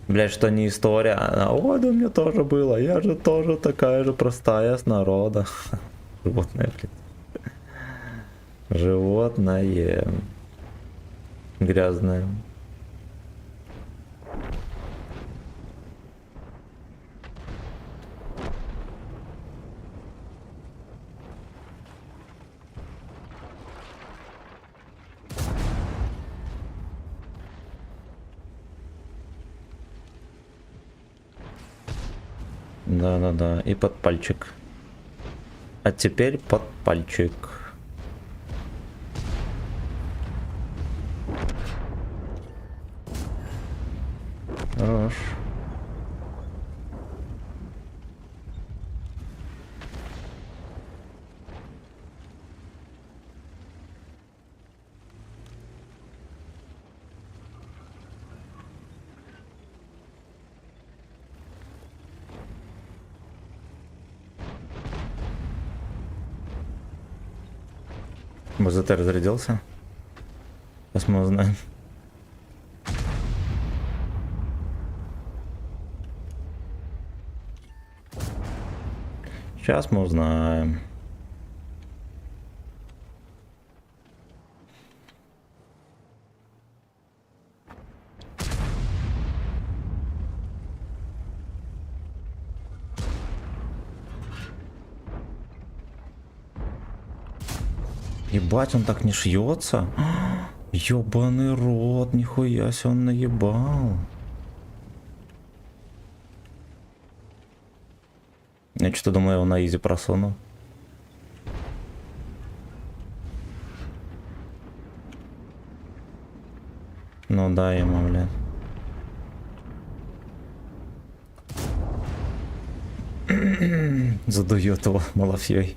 Блядь, что не история, она, ой, да у меня тоже было, я же тоже такая же простая с народа. Животное, блядь. Животное. Грязное. Да-да-да, и под пальчик. А теперь под пальчик. Хорош. БЗТ разрядился? Сейчас мы узнаем. Сейчас мы узнаем. Ебать, он так не шьется. Ёбаный рот, нихуя себе он наебал. Я что-то думаю, его на изи просуну. Ну да, ему, блядь. Задует его Малафьей.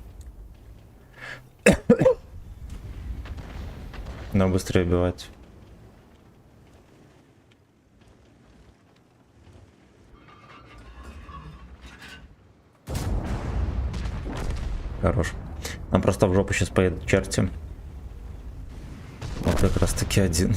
Надо быстрее убивать. Хорош. Нам просто в жопу сейчас поедут черти. Вот как раз таки один.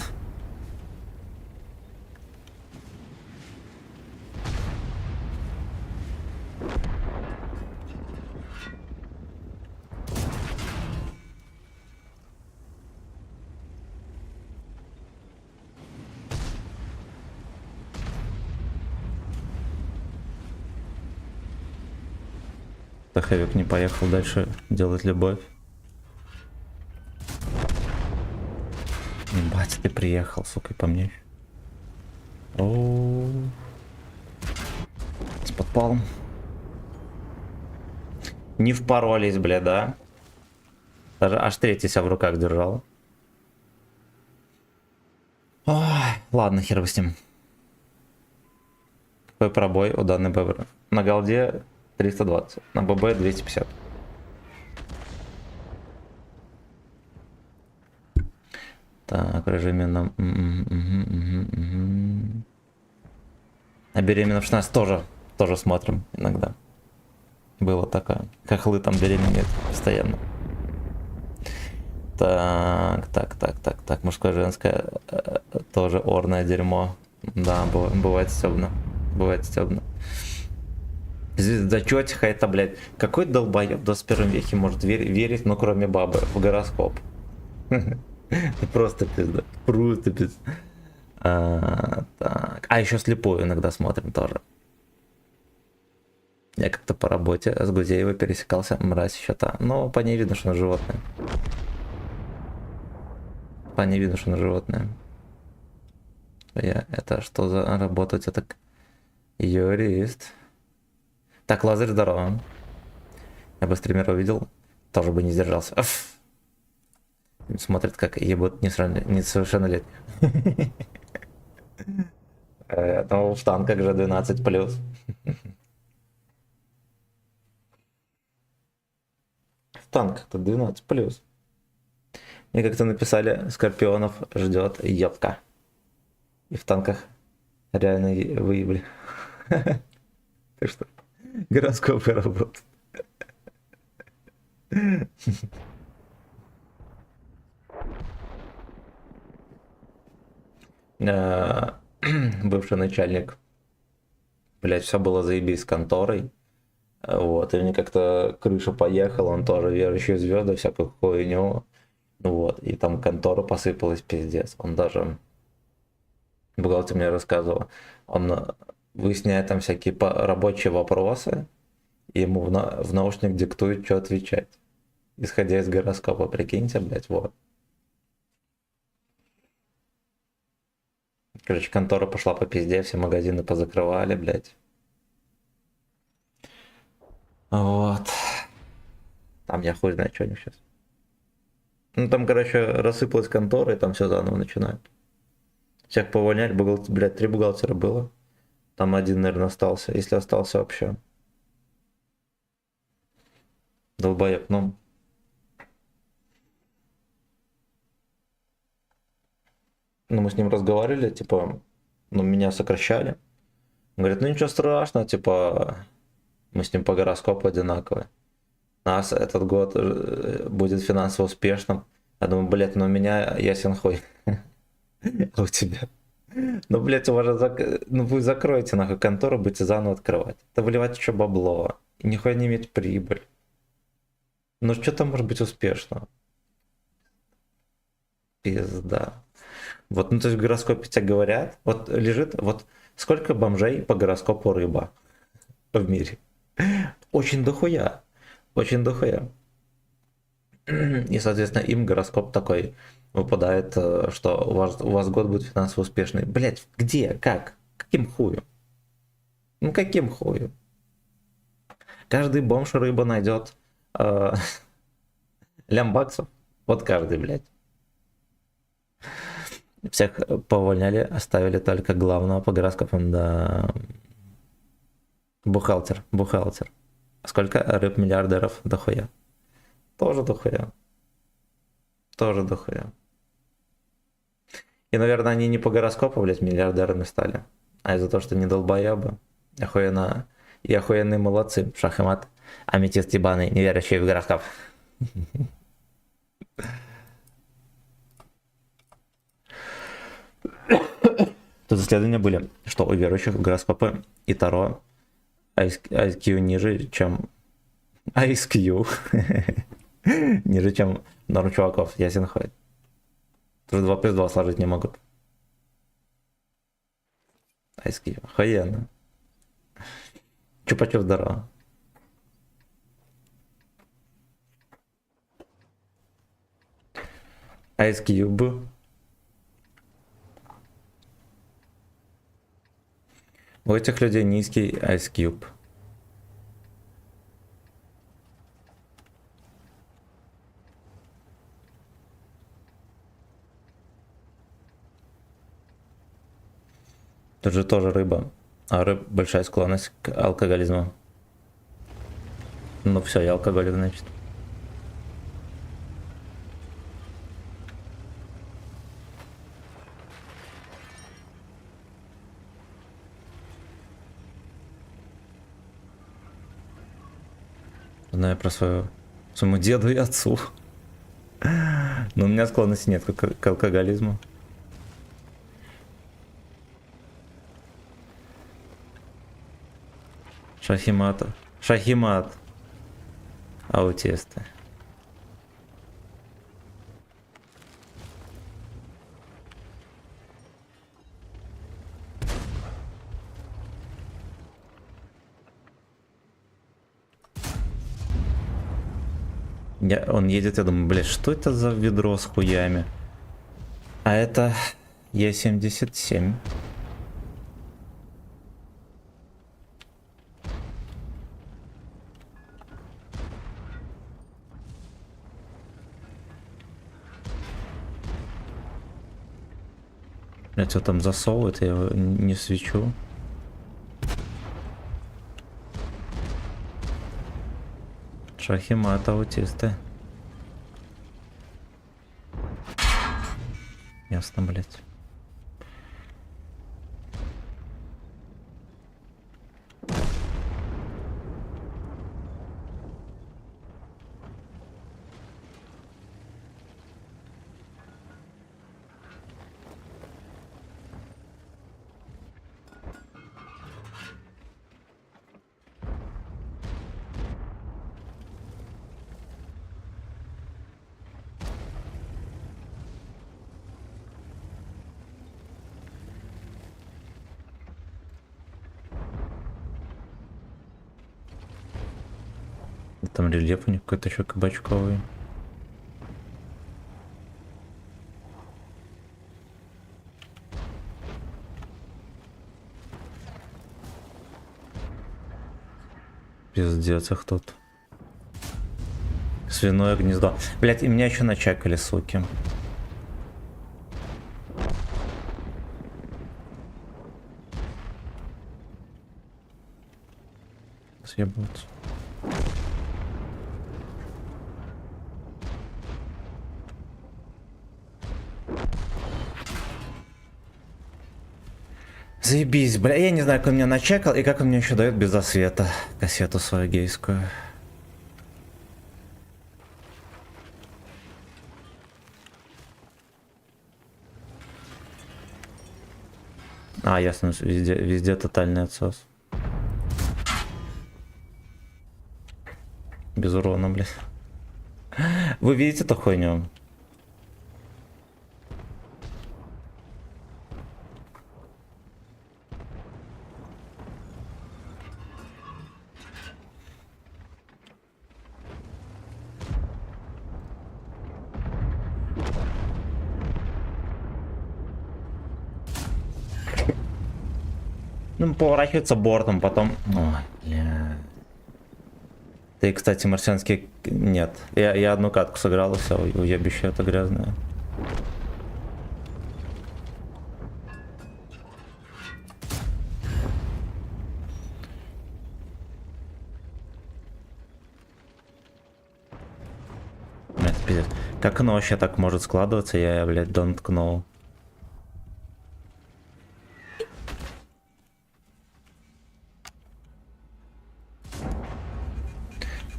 Тахевик не поехал дальше делать любовь. Батя, ты приехал, сука, и по мне. О, с подпалом. Не впоролись, бля, да? Даже аж третий себя в руках держал. Ой, ладно, хер бы с ним. Какой пробой у данной ББ? На голде 320, на ББ 250. Так, в режиме на... А беременна в 16 тоже смотрим иногда. Было такое. Хохлы там беременеют постоянно. Так, мужское, женское, тоже орное дерьмо. Да, бывает стебно. Бывает стебно. Зачете это, блядь. Какой долбоеб в 21 веке может верить, ну кроме бабы, в гороскоп? Просто пизда. Просто пизда. Так. А еще слепую иногда смотрим тоже. Я как-то по работе с Гузеевой пересекался, мразь еще та. Но по ней видно, что она животное. По ней видно, что она животное. Это что за работа у тебя так? Юрист. Так, Лазарь, здорово. Я бы стримера увидел, тоже бы не сдержался. Смотрит, как ебут несовершеннолетних. Ну, в танках же 12+. В танках-то 12+. Мне как-то написали, Скорпионов ждет ёбка. И в танках реально выебли. Ты что? Гороскопы работают. Бывший начальник. Блять, все было заебись с конторой. Вот, и мне как-то крыша поехала, он тоже верующие звезды, всякую хуйню. Вот, и там контора посыпалась, пиздец. Он даже, бухгалтер мне рассказывал, он выясняет там всякие рабочие вопросы, и ему в наушник диктует, что отвечать. Исходя из гороскопа, прикиньте, блядь, вот. Короче, контора пошла по пизде, все магазины позакрывали, блядь. Вот. Там я хуй знаю, что они сейчас. Ну, там, короче, рассыпалась контора, и там все заново начинают. Всех повольняли, блядь, 3 бухгалтера было. Там один, наверное, остался, если остался вообще. Долбоеб, ну. Ну, мы с ним разговаривали, типа, ну, меня сокращали. Он говорит, ну, ничего страшного, типа, мы с ним по гороскопу одинаковые. У нас этот год будет финансово успешным. Я думаю, блядь, ну у меня ясен хуй. А у тебя? Ну, блядь, у вас же ну вы закроете нахуй контору, будете заново открывать. Это выливать еще бабло. И нихуя не иметь прибыль. Ну что там может быть успешно? Пизда. Вот, ну то есть в гороскопе тебе говорят, вот лежит, вот сколько бомжей по гороскопу рыба в мире? Очень дохуя. Очень дохуя. И, соответственно, им гороскоп такой выпадает, что у вас год будет финансово успешный. Блять, где? Как? Каким хуем? Ну каким хуем? Каждый бомж рыба найдет лямбаксов. Вот каждый, блядь. Всех повольняли, оставили только главного по гороскопам, да. Бухгалтер. Сколько рыб миллиардеров? Дохуя. Тоже дохуя. И, наверное, они не по гороскопу, блядь, миллиардерами стали, а из-за того, что не долбоебы. Охуенно. И охуенные молодцы. Шах и мат. Аметист ебаный, не верящий в гороскоп. Тут исследования были, что у верующих гороскопы и Таро IQ ниже, чем IQ. Ниже, чем норм чуваков. Ясен хуй. Тут 2 плюс 2 сложить не могут. IQ. Охуенно. Чупа-чуп здорово. Ice Cube. У этих людей низкий Ice Cube. Тут же тоже рыба. А рыб большая склонность к алкоголизму. Ну все, я алкоголик, значит. Знаю про своему деду и отцу. Но у меня склонности нет к алкоголизму. Шахимат. Аутисты. Он едет, я думаю, блядь, что это за ведро с хуями? А это Е77. Блядь, что там засовывает, я его не свечу. Шахимат, аутисты. Ясно, блядь. Там рельеф у них какой-то еще кабачковый. Пиздец их тут. Свиное гнездо. Блять, и меня еще начекали, суки. Съебаться. Заебись, бля, я не знаю, как он меня начекал и как он мне еще дает без освета кассету свою гейскую. А, ясно, везде тотальный отсос. Без урона, блядь. Вы видите эту хуйню? Ну, поворачивается бортом, потом... Ой, бля. Ты, кстати, марсианский... Нет. Я одну катку сыграл, и все, уебище это грязное. Это пиздец. Как оно вообще так может складываться, я, блядь, don't know.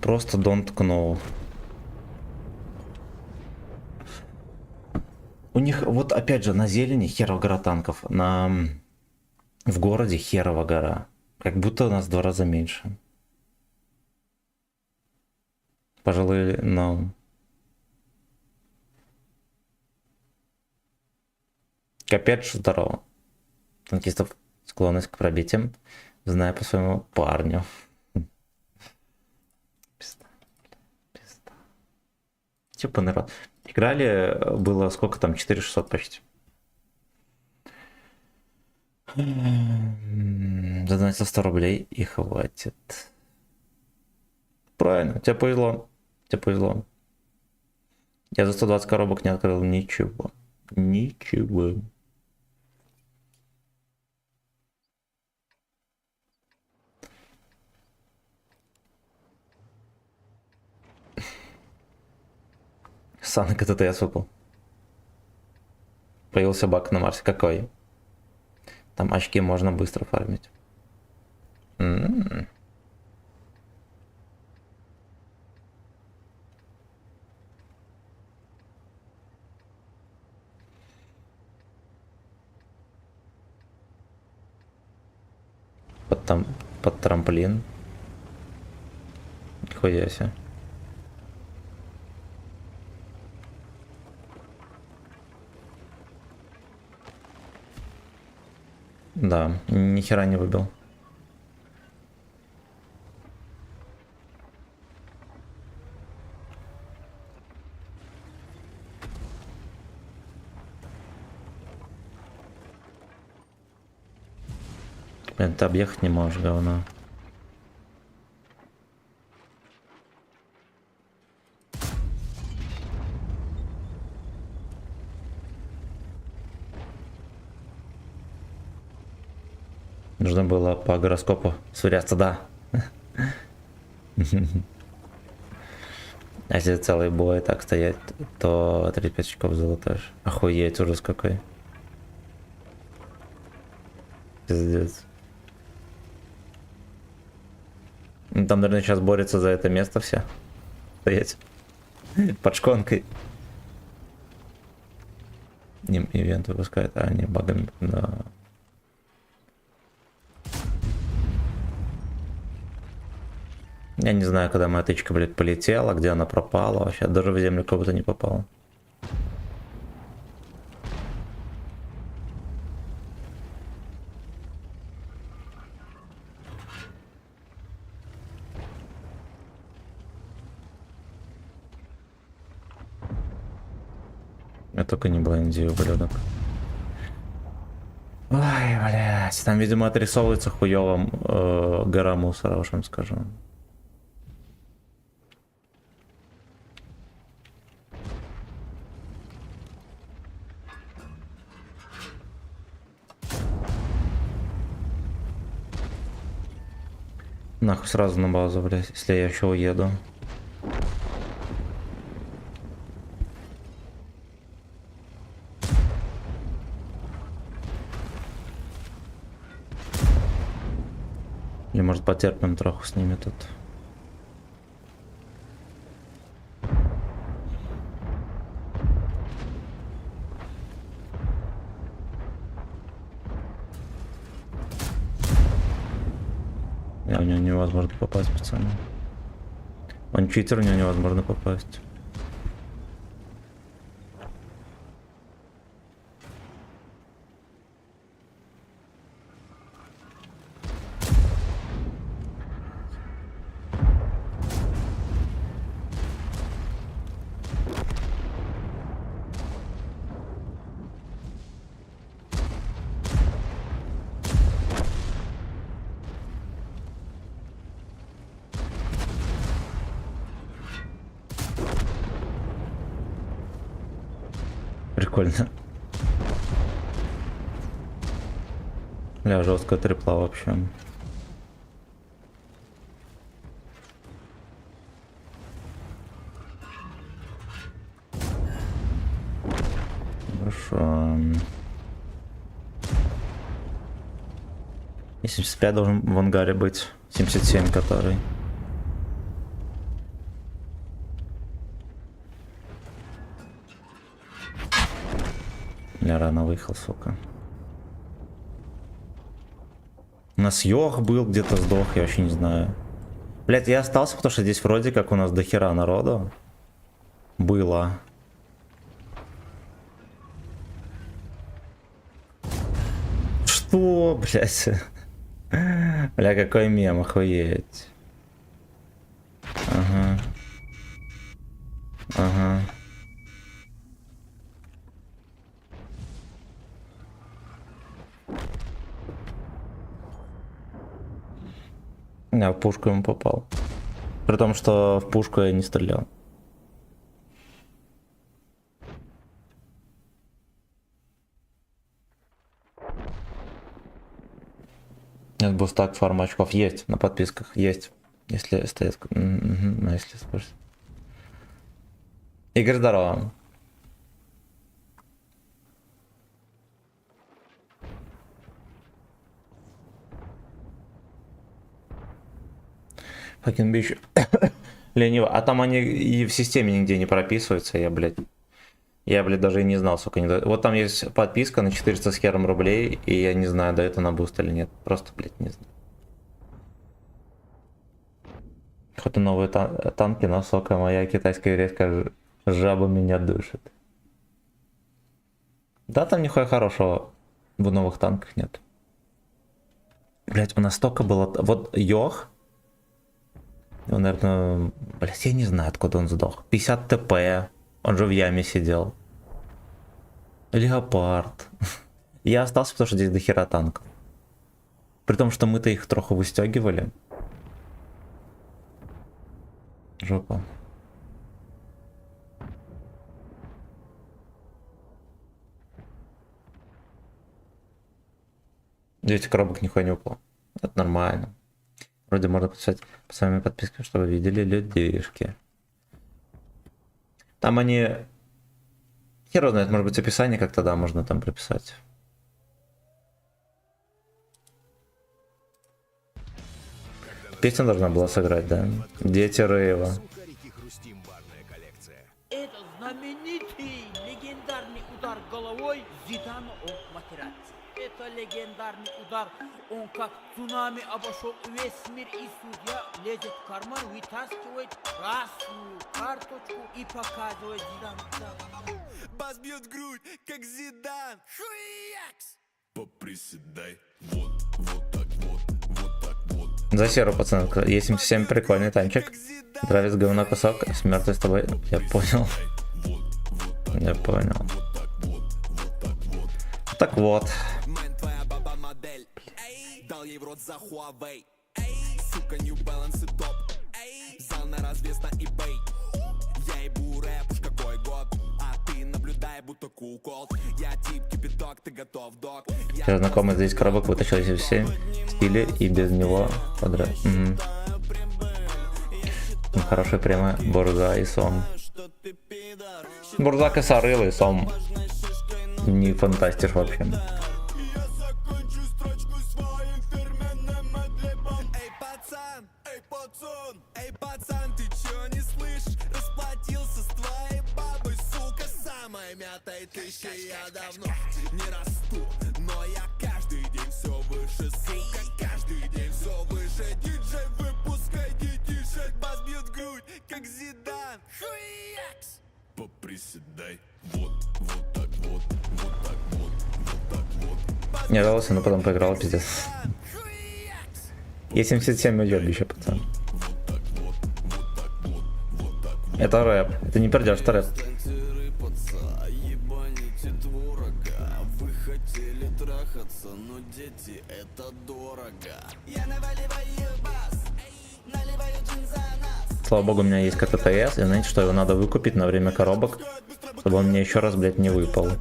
Просто don't know. У них, вот опять же, на зелени херова гора танков, в городе херова гора. Как будто у нас в 2 раза меньше. Пожалуй, но... Капец, здорово. Танкистов склонность к пробитиям, знаю по своему парню. Пизда. Пизда. Типа народ. Играли, было сколько там, 4600 почти. Задонатил 100 рублей и хватит. Правильно, тебе повезло. Тебе повезло. Я за 120 коробок не открыл ничего. Ничего. Сан КТТС выпал. Появился баг на Марсе. Какой? Там очки можно быстро фармить. Под трамплин. Нихуя себе. Да, ни хера не выбил. Блин, ты объехать не можешь, говно. Нужно было по гороскопу сверяться, да. А если целый бой так стоять, то 35 очков золотаешь. Охуеть, ужас какой. Пиздец. Ну, там, наверное, сейчас борются за это место все. Стоять. Под шконкой. Не ивент выпускает, а не багами. Да. Я не знаю, когда моя тычка, блядь, полетела, где она пропала вообще. Даже в землю как будто не попала. Я только не блондию, ублюдок. Ой, блядь. Там, видимо, отрисовывается хуёвым гора мусора, уж вам скажу. Нахуй сразу на базу, блядь, если я еще уеду. Или может потерпим троху с ними тут. В него невозможно попасть, пацаны. Он читер, у него невозможно попасть. Прикольно. Бля, жесткая трипла вообще. Хорошо. И 75 должен в ангаре быть. 77 который. Бля, рано выехал, сука. У нас Йох был, где-то сдох, я вообще не знаю. Блять, я остался, потому что здесь вроде как у нас дохера народу. Было. Что, блять? Бля, какой мем, охуеть. Ага. Ага. Я в пушку ему попал. При том, что в пушку я не стрелял. Нет, бустак фарм очков есть, на подписках есть. Если стоит... Ну, если спрашивать. Игорь, здорово. Fucking bitch. Лениво. А там они и в системе нигде не прописываются, я, блядь, даже и не знал, сколько они дают. Вот там есть подписка на 400 с хером рублей, и я не знаю, дает она буст или нет. Просто, блядь, не знаю. Хоть и новые танки, но, сока, моя китайская резко жаба меня душит. Да, там нихуя хорошего в новых танках нет. Блядь, у нас столько было... Вот Йох... Он, наверное, блядь, я не знаю, откуда он сдох. 50 ТП, он же в яме сидел. Леопард. Я остался, потому что здесь дохера танков. При том, что мы-то их троху выстегивали. Жопа. 200 коробок нихуя не упало. Это нормально. Вроде можно подписать по своими подпискам, чтобы видели людишки. Там они... Хер знает, может быть, описание как-то, да, можно там прописать. Песня должна была сыграть, да? Дети Рейва. Это знаменитый легендарный удар головой Зидана от Матераци. Это легендарный удар. Он как цунами обошел весь мир, и судья лезет в карман, вытаскивает красную карточку и показывает Зидану. Бас бьет грудь, как Зидан. Хуякс! Поприседай. Вот, вот так вот, вот так вот. За серу, пацан. Е77 прикольный танчик. Травис говно кусок. С мертвой с тобой. Я понял. Я понял. Так вот. Твоя баба модель. Дал ей в рот за Huawei. Сука, New Balance и топ. Взял на развес на eBay. Я ебу рэп, уж какой год. А ты наблюдай, будто кукол. Я тип кипяток, ты готов, док. Я знакомый здесь коробок вытащил из все стили и без него подряд. Хороший прямо Бурза и Сом. Бурзак и Сарыл и Сом. Не фантастиш вообще. Эй, пацан, ты чё не слышишь? Расплатился с твоей бабой, сука, самая мятая тысяча. Я давно не расту, но я каждый день все выше, сука, каждый день все выше. Диджей, выпускай детишек, бас бьет грудь, как Зидан. Хуякс! Поприседай, вот, вот так вот, вот так вот, вот так вот. Не жаловался, но потом поиграл, пиздец. Е77 уебище, пацан. Это рэп. Это не пердеж, это рэп. Вы хотели трахаться, но дети, это дорого. Я наваливаю бас, наливаю джин за нас. Слава богу, у меня есть КТТС, и знаете, что его надо выкупить на время коробок. Чтобы он мне еще раз, блядь, не выпал. Твоя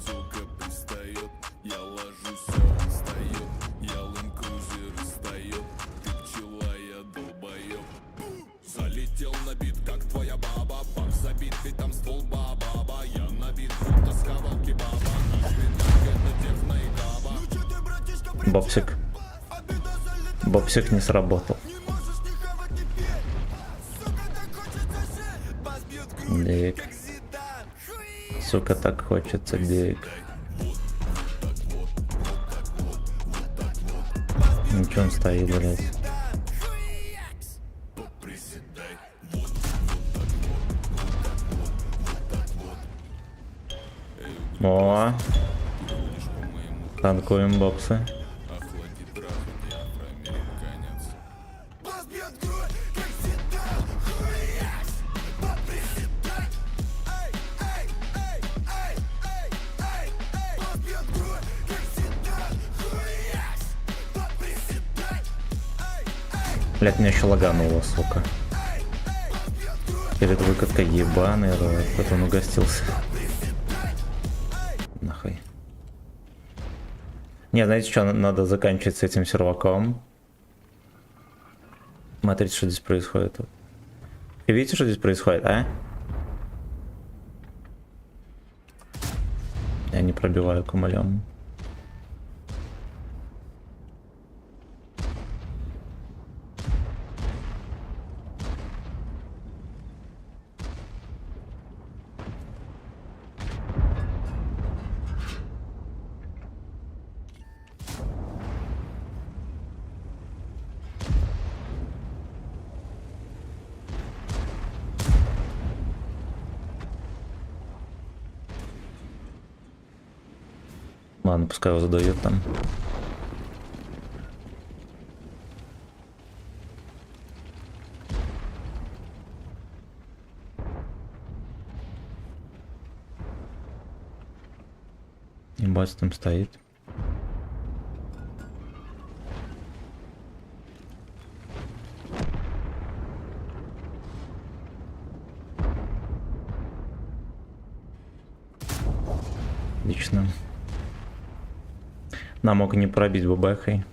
тёлка пристаёт, я ложусь, он встаёт, я ленд-крузер встаёт, ты пчела, я долбоёб. Залетел на бит, как твоя баба, бак забит, ты там ствол баба, я набит, будто схавал кебаба, нахрен так это техно и габа. Ну чё ты, братишка, Бобсик. обида залетает, Бобсик не сработал. не можешь не хавать теперь. Сука, так хочется жить, бас бьет в грудь, Дик. как Зидан. Сука, так хочется, дик. Ничего он стоит, блядь. О, танкуем боксы. Бас бьет в грудь, как Зидан. Хуясь, поприседай. Эй, эй, эй, эй, эй, эй, эй. Бас бьет в грудь, как Зидан. Хуясь, поприседай. Эй, эй, Блядь, меня еще лагануло, сука. Перед выкаткой ебаный рот, потом угостился. Нахуй. Не, знаете что, надо заканчивать с этим серваком. Смотрите, что здесь происходит. Вы видите, что здесь происходит, а? Я не пробиваю кумалем. Ладно, пускай его задают там. Ебать, там стоит. Отлично. Нам мог и не пробить бабахой.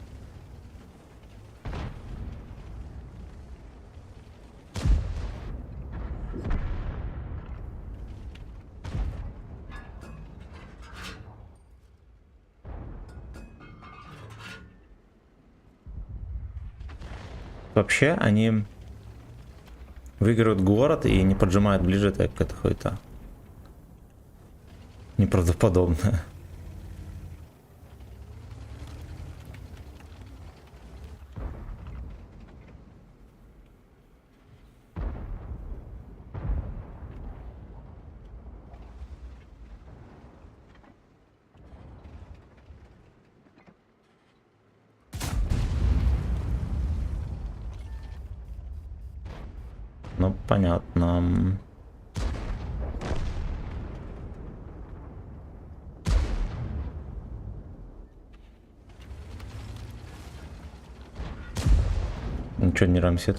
Вообще они выигрывают город и не поджимают ближе, так это какое-то неправдоподобно. Ну, понятно. Ничего не рамсит.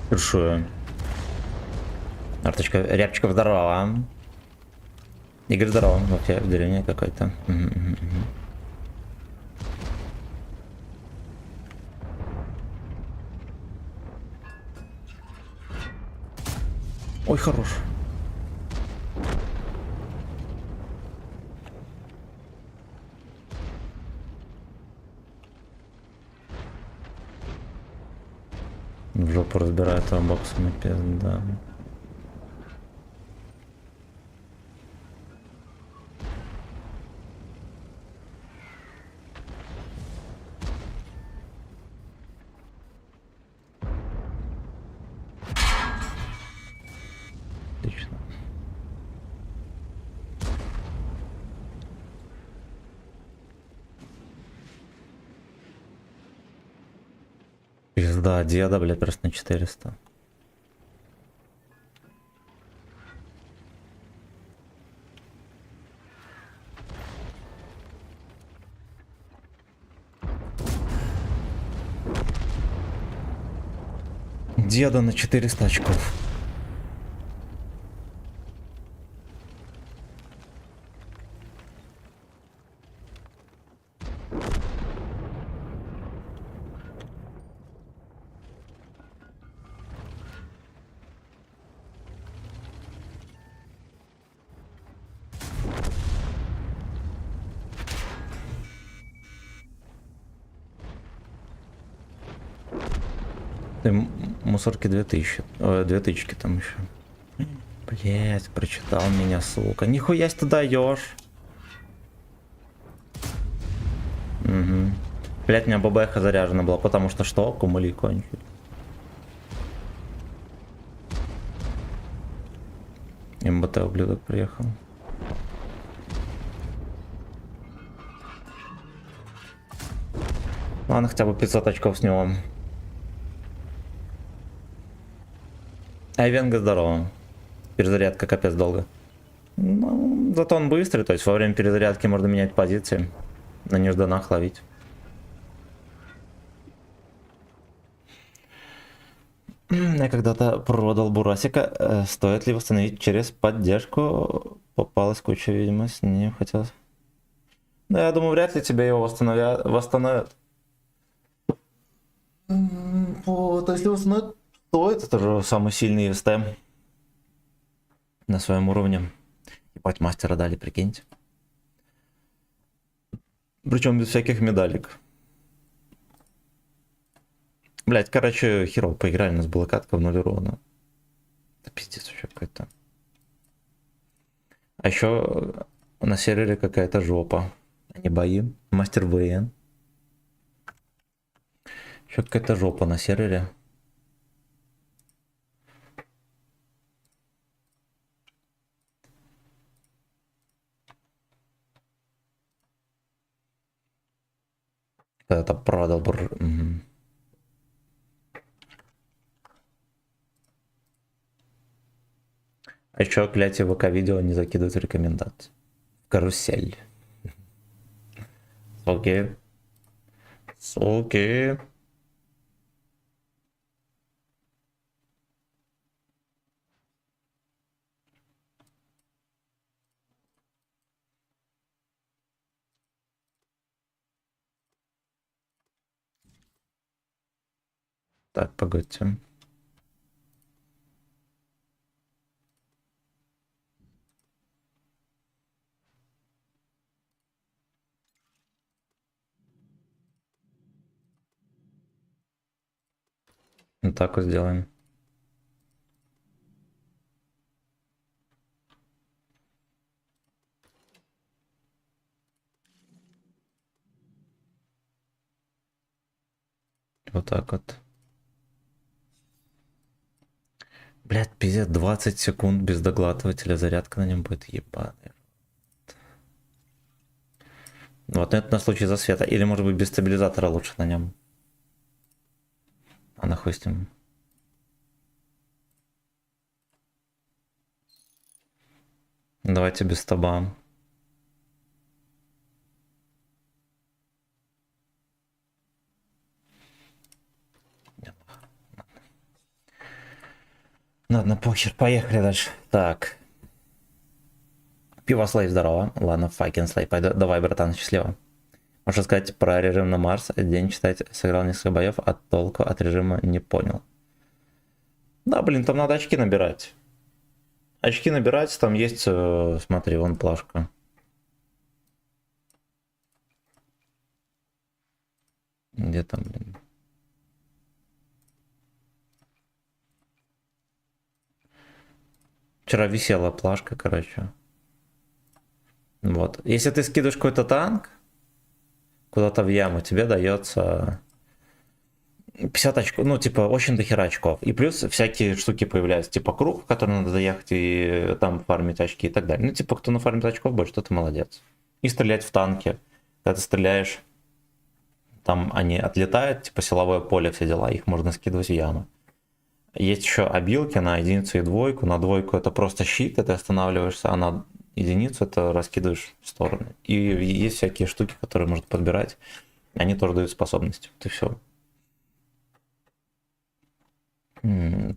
Большое. Арточка, рябчиков здорово. Игорь, здорово. Вообще в деревне какой-то. Ой, хорош. В жопу разбирает его боксами, пизда. Отлично. Пизда, деда, блядь, просто на 400. Деда на 400 очков. Ты мусорки 2000. 2000 там еще. Блять, прочитал меня, сука. Нихуя ты даешь. Угу. Блять, у меня ББХ заряжена была, потому что что? Кумули кончили. МБТ ублюдок приехал. Ладно, хотя бы 500 очков с него. Айвенга здорово. Перезарядка капец долго. Ну, зато он быстрый, то есть во время перезарядки можно менять позиции. На нежданах ловить. Я когда-то продал Бурасика. Стоит ли восстановить через поддержку? Попалась куча, видимо, с ним хотелось. Да, я думаю, вряд ли тебе его восстановят. Вот, если восстановят, стоит. Это же самый сильный СТМ на своем уровне. Ебать, мастера дали, прикиньте. Причем без всяких медалек. Блять, короче, херово поиграли, у нас была катка в 0 урона. Это пиздец вообще какой-то. А еще на сервере какая-то жопа. Они бои. Мастер ВН. Еще какая-то жопа на сервере. Когда-то продал Угу. А еще, блядь, ВК-видео не закидывают в рекомендации. Карусель. Суки. Суки. Так, погодьте. Вот так вот сделаем. Вот так вот. Блядь, пиздец, 20 секунд без доглатывателя, зарядка на нем будет ебаный. Вот это на случай засвета. Или может быть без стабилизатора лучше на нем. А нахуй с ним. Давайте без стаба. Ладно, похер, поехали дальше. Так. Пиво Слейв, здорово. Ладно, факин Слейв. Давай, братан, счастливо. Можно сказать про режим на Марс. День читать, сыграл несколько боев, а толку от режима не понял. Да, блин, там надо очки набирать. Очки набирать, там есть, смотри, вон плашка. Где там, блин? Вчера висела плашка, короче. Вот. Если ты скидываешь какой-то танк куда-то в яму, тебе дается 50 очков, ну, типа, очень дохера очков. И плюс всякие штуки появляются, типа круг, в который надо заехать и там фармить очки и так далее. Ну, типа, кто нафармит очков больше, тот и молодец. И стрелять в танки. Когда ты стреляешь, там они отлетают, типа силовое поле, все дела, их можно скидывать в ямы. Есть еще обилки на единицу и двойку. На двойку это просто щит, ты останавливаешься, а на единицу это раскидываешь в стороны. И есть всякие штуки, которые можно подбирать. Они тоже дают способности. Вот и все.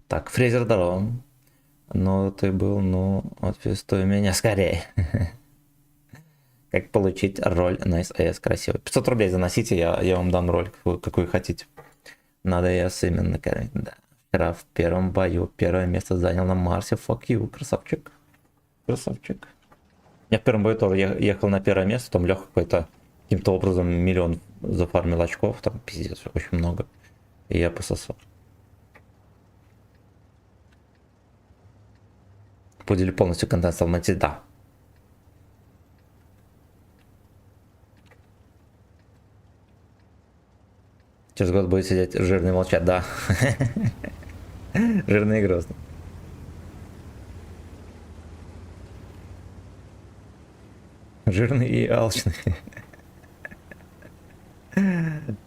Так, Фрезер, здорово. Ну, ты был, ну, отписывай меня скорее. Как получить роль на САС красивый. 500 рублей заносите, я вам дам роль, какую хотите. Надо САС именно, да. Вчера в первом бою первое место занял на Марсе. Fuck you, красавчик. Красавчик. Я в первом бою тоже ехал на первое место, там Леха каким-то образом миллион зафармил очков, там пиздец, очень много. И я пососал. Подели полностью контент стал монетизировать. Да. Через год будет сидеть жирный и молчать, да. Жирный и грозный. Жирный и алчный.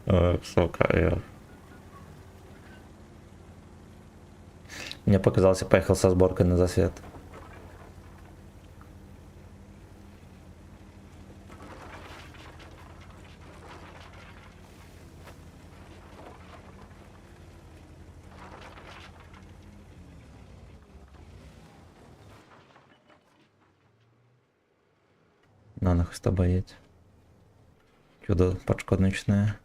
Ой, сука, мне показалось, я поехал со сборкой на засвет. На нахуй с тобой едь. Чудо подшкодничное.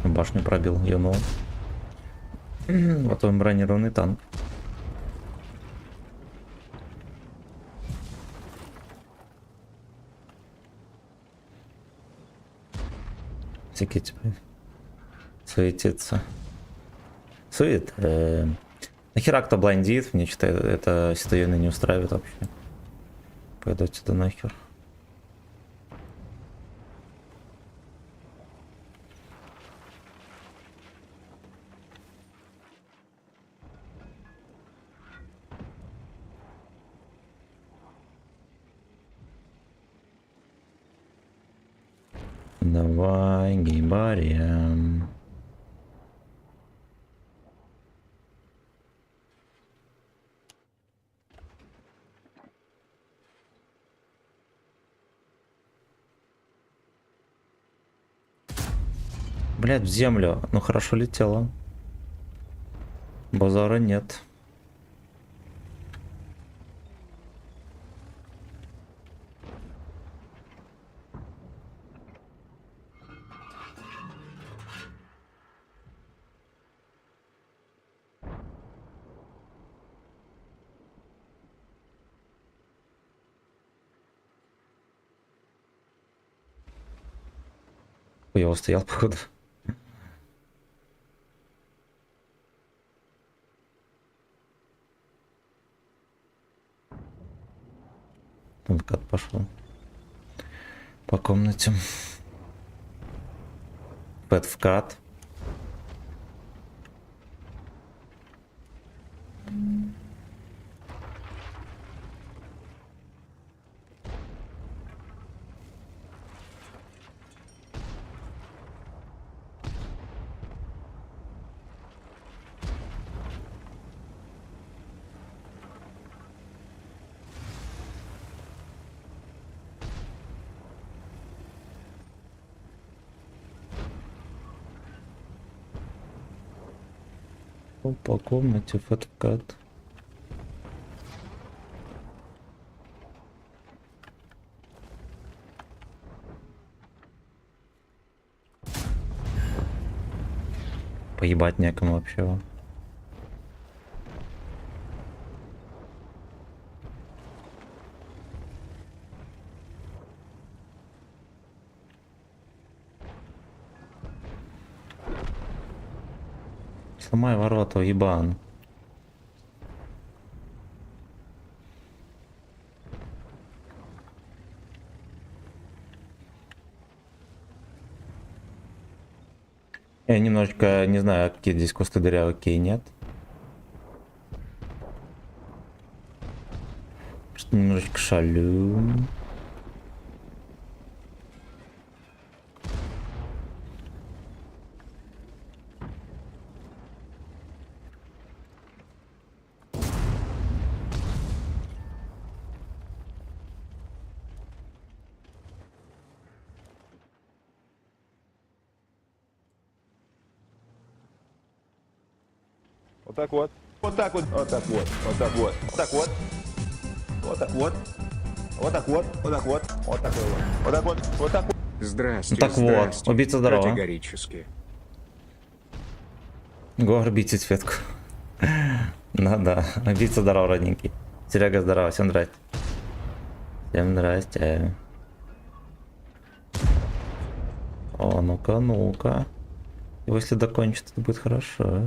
Башню пробил, юнул. Потом бронированный танк. Всякие типа суетится. Сует. Нахера кто блондит? Мне что-то это ситуация не устраивает вообще. Пойду отсюда нахер. Давай, геймбарем. Блять, в землю. Ну хорошо летело. Базара нет. Я стоял, походу. Там кат пошел по комнате. Пэт в кат. По комнате Пэт в кат. Поебать некому вообще. Сломай ворота, ебан. Я немножечко не знаю, какие здесь кусты дырявые, какие нет. Что немножечко шалю. Вот так вот. Вот так вот. Вот так вот. Вот так вот. Вот так вот. Вот так вот. Вот так вот. Вот так вот. Вот так вот. Вот так вот. Вот так вот. Здрасте, Так вот, здрасте. убийца здорово. Категорически. Гор, бейте Светку. Да, убийца здорово, родненький. Серега здорово, всем здрасте. Всем здрасте. О, ну-ка, ну-ка. Его если докончит, это будет хорошо.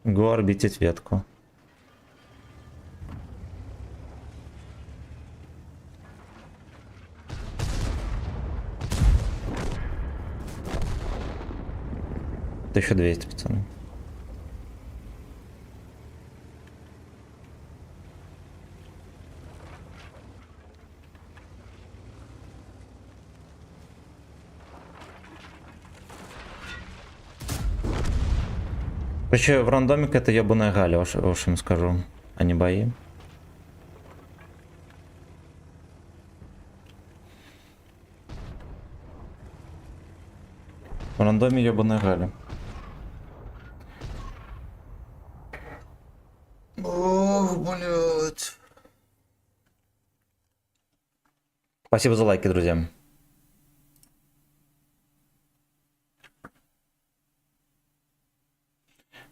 Гор, бейте Светку. Это еще 200, пацаны. Короче, в рандомик это ебаная Галя, уж им скажу, а не бои. В рандоме ебаная Галя. Ох, блядь. Спасибо за лайки, друзья.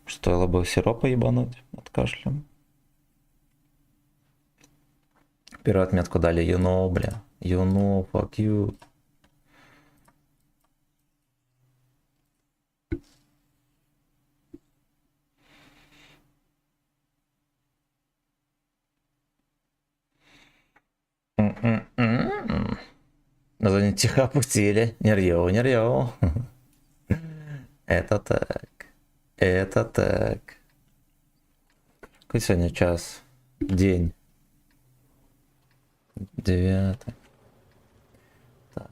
Стоило бы сиропа ебануть от кашля. Первую отметку дали Юно, бля. Юно, fuck you. Название тихо опустили. Не рьёу, не рьёу. Это так. Это так. Какой сегодня час? День. 9. Так.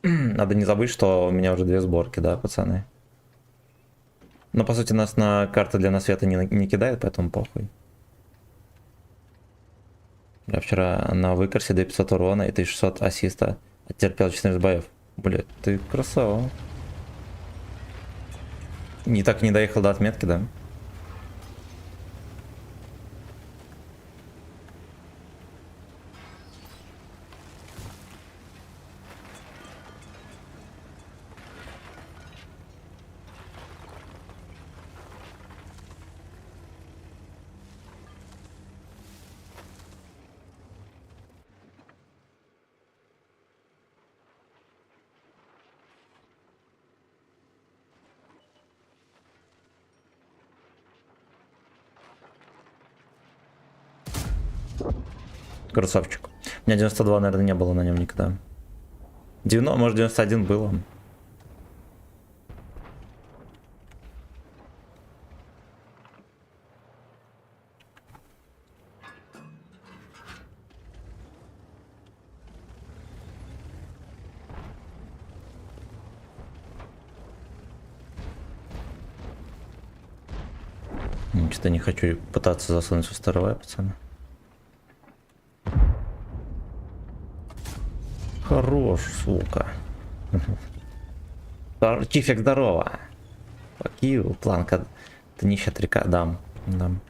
Надо не забыть, что у меня уже 2 сборки, да, пацаны? Но по сути нас на карты для насвета не кидает, поэтому похуй. Я вчера на выкорсе до 500 урона и 1600 ассиста оттерпел 14 боев. Блять, ты красава. Не так не доехал до отметки, да? Красавчик. У меня 92, наверное, не было на нем никогда. 90, может 91 было. Что-то не хочу пытаться засунуть со второго, пацаны. Хорош, сука. Чифик, здорово. Факью, планка. Ты нищая трека, дам. Дам.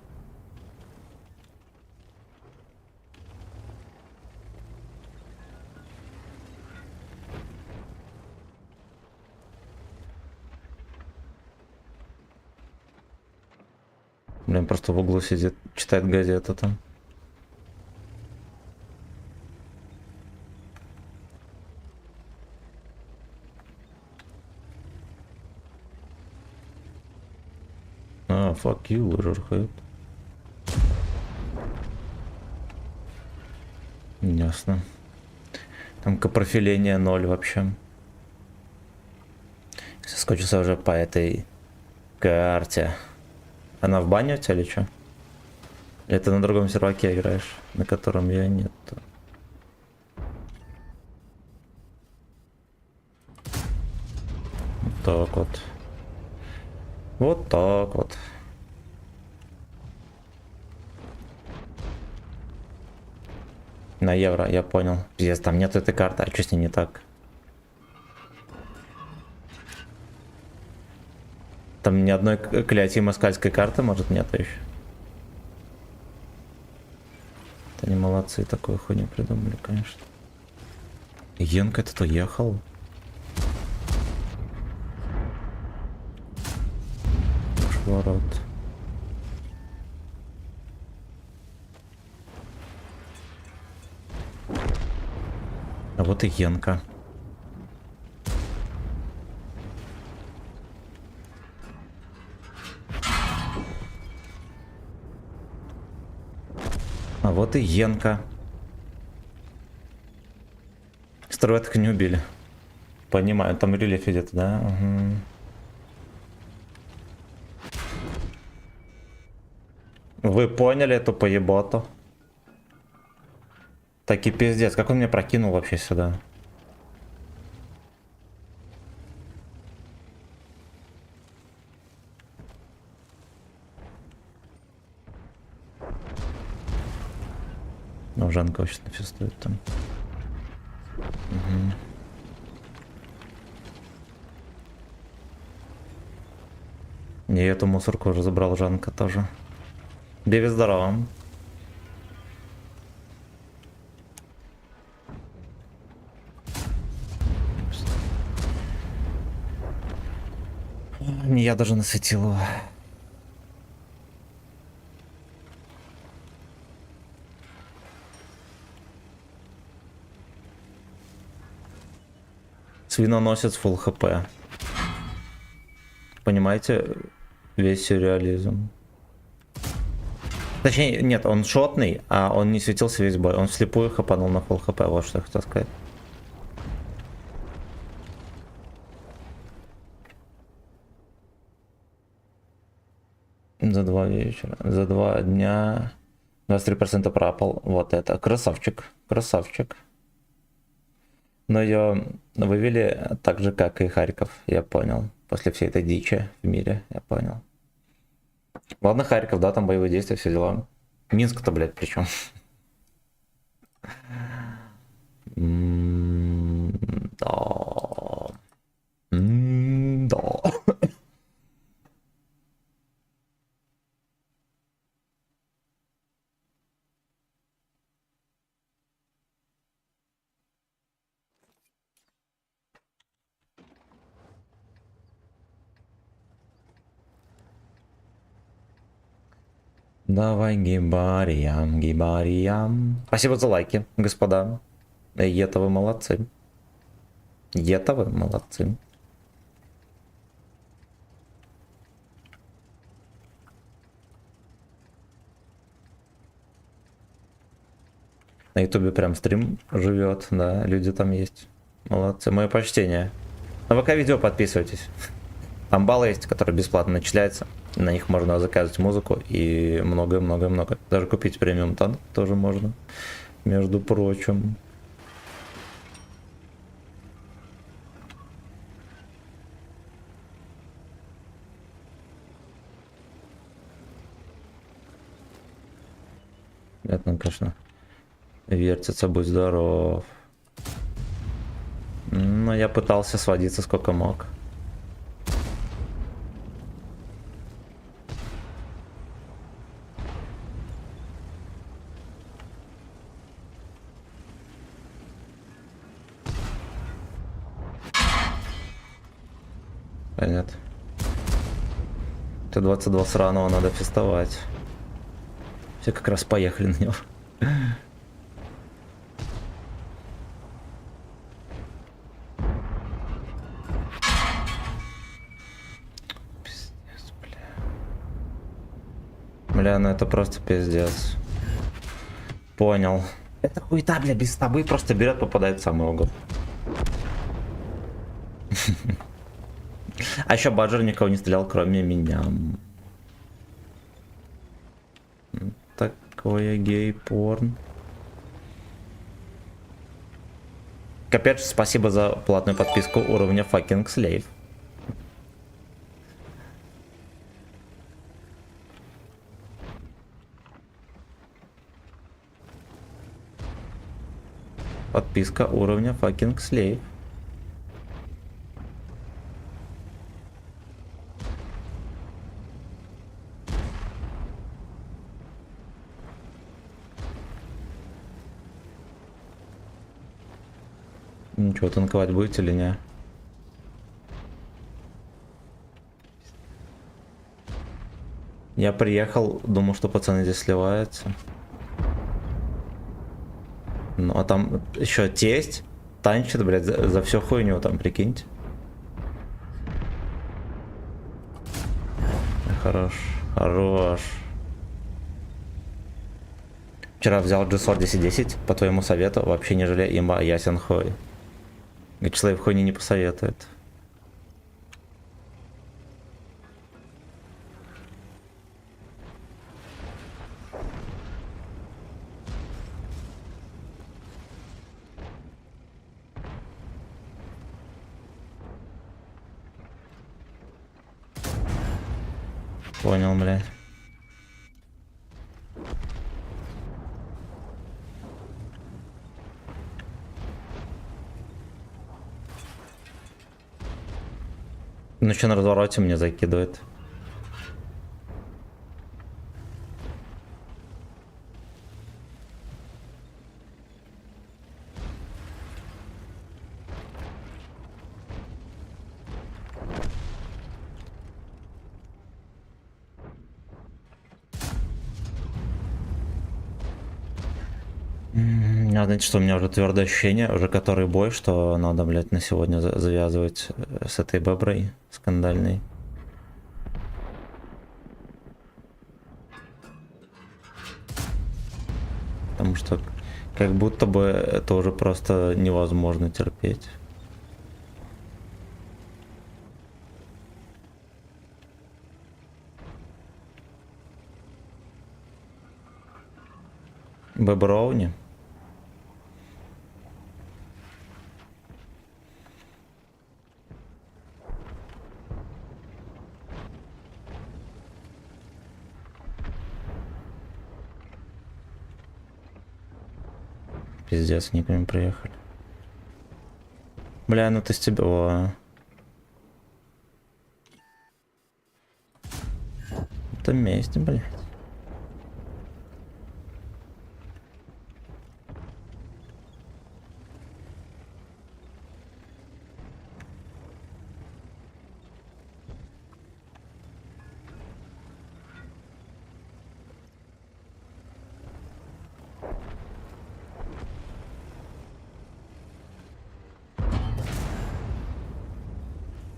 Блин, просто в углу сидит, читает газету там. fuck you, Lurerhead. Ясно. Там капрофиление 0 вообще. Соскочился уже по этой карте. Она в бане у тебя или что? Или ты на другом серваке играешь, на котором я нет? Вот так вот. Вот так вот. На евро, я понял. Пиздец, там нет этой карты, а что с ней не так? Там ни одной клятии москальской карты, может, нет еще. Это они молодцы, такую хуйню придумали, конечно. Йенка этот уехал. Ворот. А вот и Йенка. А вот и Йенка. Строяток не убили. Понимаю, там рельеф идет, да? Угу. Вы поняли эту поеботу? Так и пиздец, как он меня прокинул вообще сюда? Ну, Жанка вообще нафистует там. Угу. И эту мусорку уже забрал Жанка тоже. Беви здорово. Не я даже насветил его. Свиноносец фулл хп. Понимаете весь сюрреализм? Точнее, нет, он шотный, а он не светился весь бой. Он вслепую хапанул на фулл хп, вот что я хотел сказать. За 2 вечера, за 2 дня 23% пропал. Вот это. Красавчик, красавчик. Но ее вывели так же, как и Харьков, я понял. После всей этой дичи в мире, я понял. Ладно, Харьков, да, там боевые действия, все дела. Минск-то, блядь, причем. Да. Да. Давай гибариям, гибариям. Спасибо за лайки, господа. Это вы молодцы. Это вы молодцы. На ютубе прям стрим живет, да, люди там есть. Молодцы, мое почтение. На ВК видео подписывайтесь. Там баллы есть, которые бесплатно начисляются. На них можно заказывать музыку и много-много-много. Даже купить премиум танк тоже можно, между прочим. Это, ну, конечно, вертится, будь здоров. Но я пытался сводиться сколько мог. Понятно. Т-22 сраного надо фестовать. Все как раз поехали на него. Пиздец, бля. Бля, ну это просто пиздец. Понял. Это хуета, бля, без тобы просто берет, попадает в самый угол. А еще Баджер никого не стрелял, кроме меня. Такое гей-порн. Капец, спасибо за платную подписку уровня fucking slave. Подписка уровня fucking slave. Ничего, танковать будете или не? Я приехал, думал, что пацаны здесь сливаются. Ну а там еще тесть танчит, блядь, за всю хуйню там, прикиньте. Хорош, хорош. Вчера взял GeForce 1010 по твоему совету, вообще не жалею, имба, ясен хуй. Человек хуйни не посоветует. Понял, блядь. Ну что, на развороте мне закидывает. Знаете, что у меня уже твердое ощущение, уже который бой, что надо, блядь, на сегодня завязывать с этой боброй скандальной. Потому что как будто бы это уже просто невозможно терпеть. Боброуни. Пиздец, они к ним приехали. Бля, ну ты с тебя... О. Это месть, блядь.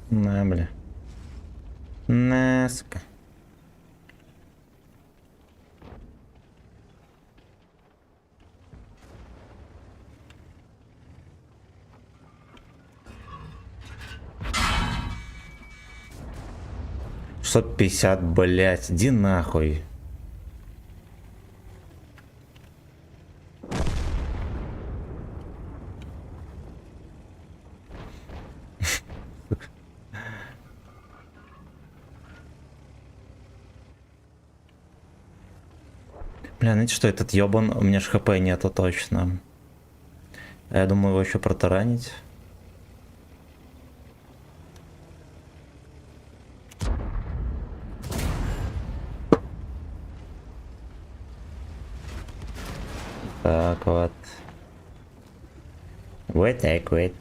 На, бля. На, сука. $650, блять, иди нахуй. Бля, знаете что, этот ёбан, у меня ж хп нету точно. Я думаю его еще протаранить. Так вот. Вот так вот.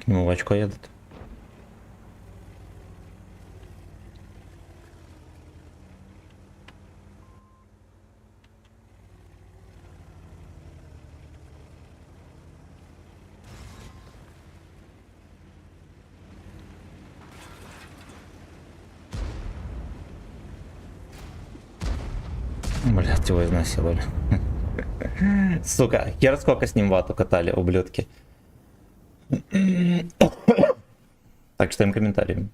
К нему в очко едут. Блядь, его изнасиловали. Сука, хер сколько с ним вату катали, ублюдки. Так, читаем комментарии.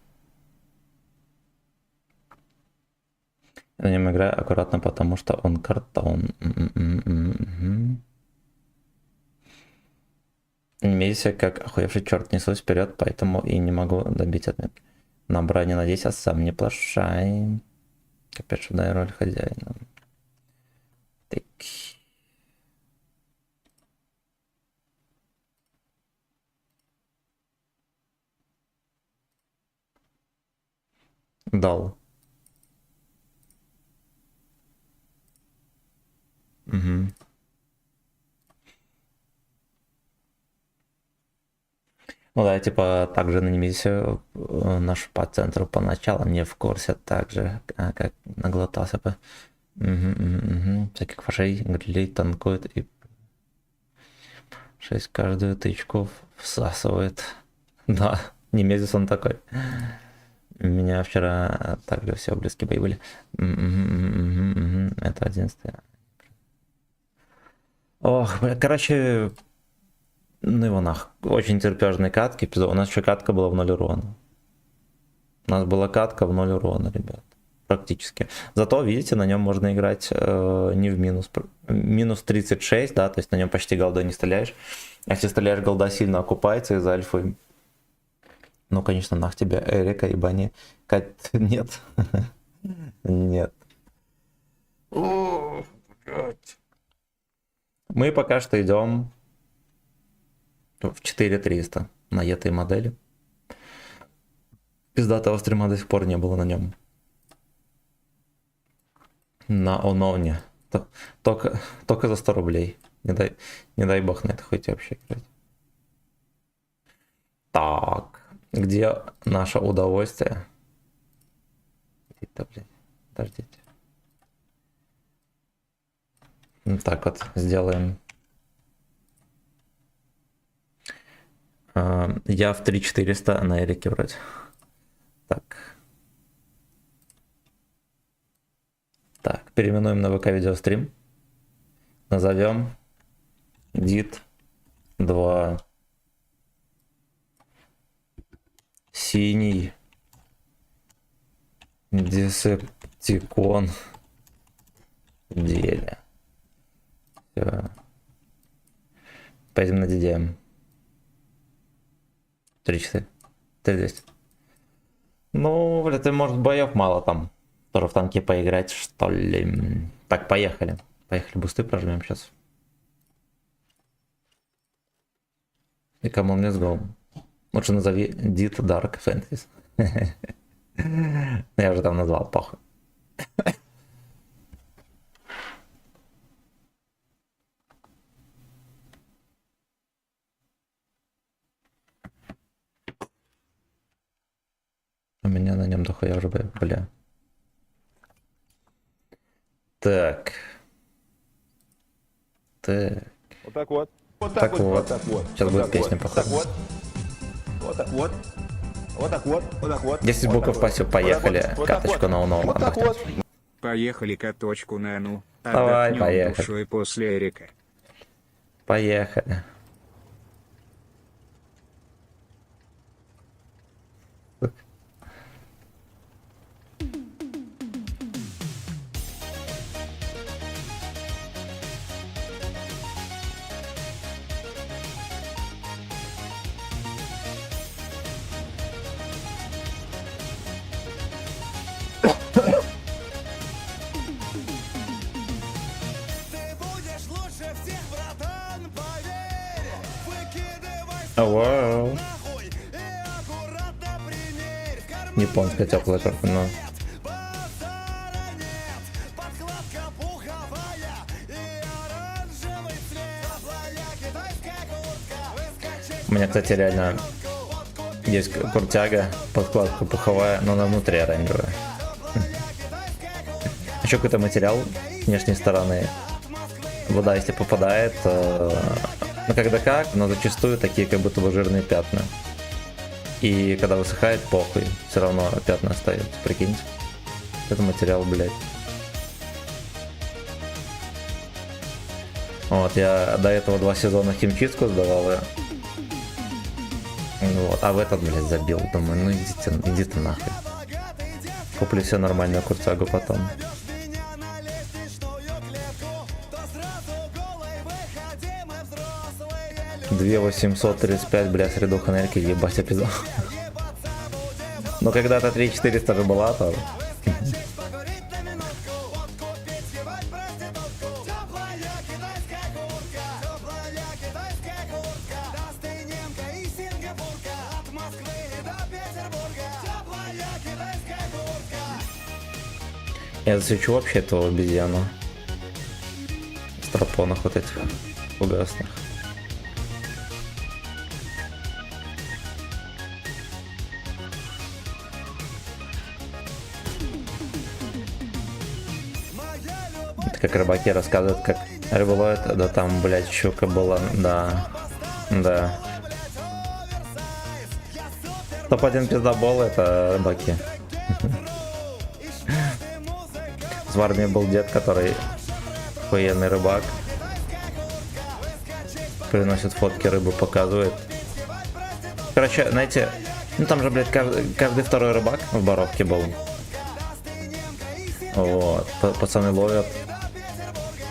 На нем играю аккуратно, потому что он картон. Немедийся, как охуевший черт, несусь вперед, поэтому и не могу добить отметки. На броне надеюсь, а сам не плашай. Опять что дай роль хозяина. Так. Дал. Угу. Ну да, типа также на Немесе наш по центру поначалу не в курсе также, как наглотался бы. Всяких фашей, грилей танкует и 6 каждую тычку всасывает. Да, Немезис он такой. У меня вчера также все близкие бои были. Это 11-е. Ох, бля, короче, ну его нах. Очень терпежные катки. У нас еще катка была в 0 урона. У нас была катка в 0 урона, ребят. Практически. Зато, видите, на нем можно играть не в минус. Минус 36, да, то есть на нем почти голдой не стреляешь. А если стреляешь, голда сильно окупается из-за альфы. Ну, конечно, нах тебе Эрика, ибо они... Нет. Нет. Мы пока что идем в 4300 на этой модели. Пиздатого стрима до сих пор не было на нем. На Оновне. Только за 100 рублей. Не дай бог на это хоть вообще играть. Так. Где наше удовольствие? Подождите. Так вот, сделаем. Я в 3400 на Эрике вроде. Так. Так, переименуем на ВК видеострим. Назовем Дит 2. Синий Десептикон в деле. Все. Пойдем на DDM. 3 часа. 3200. Ну, блядь, ты, может, боев мало там. Тоже в танке поиграть, что ли. Так, поехали. Поехали, бусты прожмем сейчас. И come on, let's go. Лучше назови Dit Dark Fantasy. Я уже там назвал, похуй. У меня на нем дохуя уже, бля. Так. Вот так вот. Вот Так вот. Вот так вот. Сейчас вот будет так песня, вот. походу. Вот так вот. Вот так вот. Вот так вот. Вот так вот. 10 букв пассив, поехали. Каточку на уном. Вот так вот. Поехали каточку на ну. Давай, Отдохнем поехали. душой после Эрика. Поехали. Ты будешь лучше всех, братан, поверь. Выкидывай Вау. нахуй и аккуратно примерь. В кармане Японская теплая картина. базара нет. Подкладка пуховая и оранжевый цвет. Твоя китайская куртка. Выскочить У меня, кстати, реально есть куртяга, подкладка пуховая, но она внутри оранжевая. Еще какой-то материал с внешней стороны. Вода, если попадает, ну когда как, но зачастую такие как будто бы жирные пятна. И когда высыхает, похуй, все равно пятна остаются, прикиньте. Это материал, блядь. Вот, я до этого 2 сезона химчистку сдавал. Вот, а в этот, блядь, забил. Думаю, ну иди ты нахуй. Куплю себе нормальную курцагу потом. 2835, бля, средуха энергии, ебать, опизал. Но когда-то 3400 же была, то... Я засвечу вообще этого обезьяну. Стропонах вот этих фугасных. Это как рыбаки рассказывают, как рыбу ловят, да там, блядь, щука была, да. Топ-1 пиздобол — это рыбаки. В армии был дед, который военный рыбак. Приносит фотки рыбы, показывает. Короче, знаете, ну там же, блядь, каждый второй рыбак в Боровке был. Вот, пацаны ловят.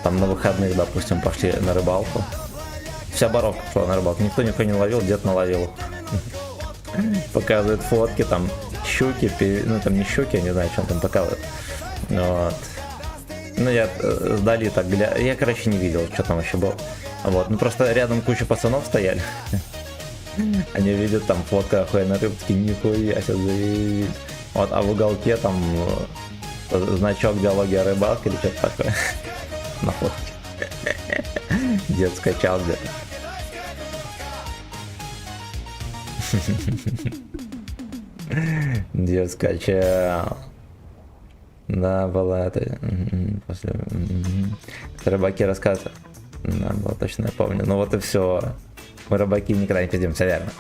Там на выходных, допустим, пошли на рыбалку. Вся Боровка пошла на рыбалку. Никто ничего не ловил, дед наловил. Показывает фотки, там щуки, ну там не щуки, я не знаю, что он там показывает. Вот. Ну я сдали так, я, короче, не видел, что там еще было. Вот, ну просто рядом куча пацанов стояли. Они видят, там фотка охуенной рыбки, нихуя себе. Вот, а в уголке там значок диалоги о рыбалке или что-то такое. На фотке. Дед скачал где-то. Дед скачал. Да, была это. После. Рыбаки рассказывают. Да, было точно, я помню. Ну вот и все. Мы рыбаки никогда не пиздимся, реально.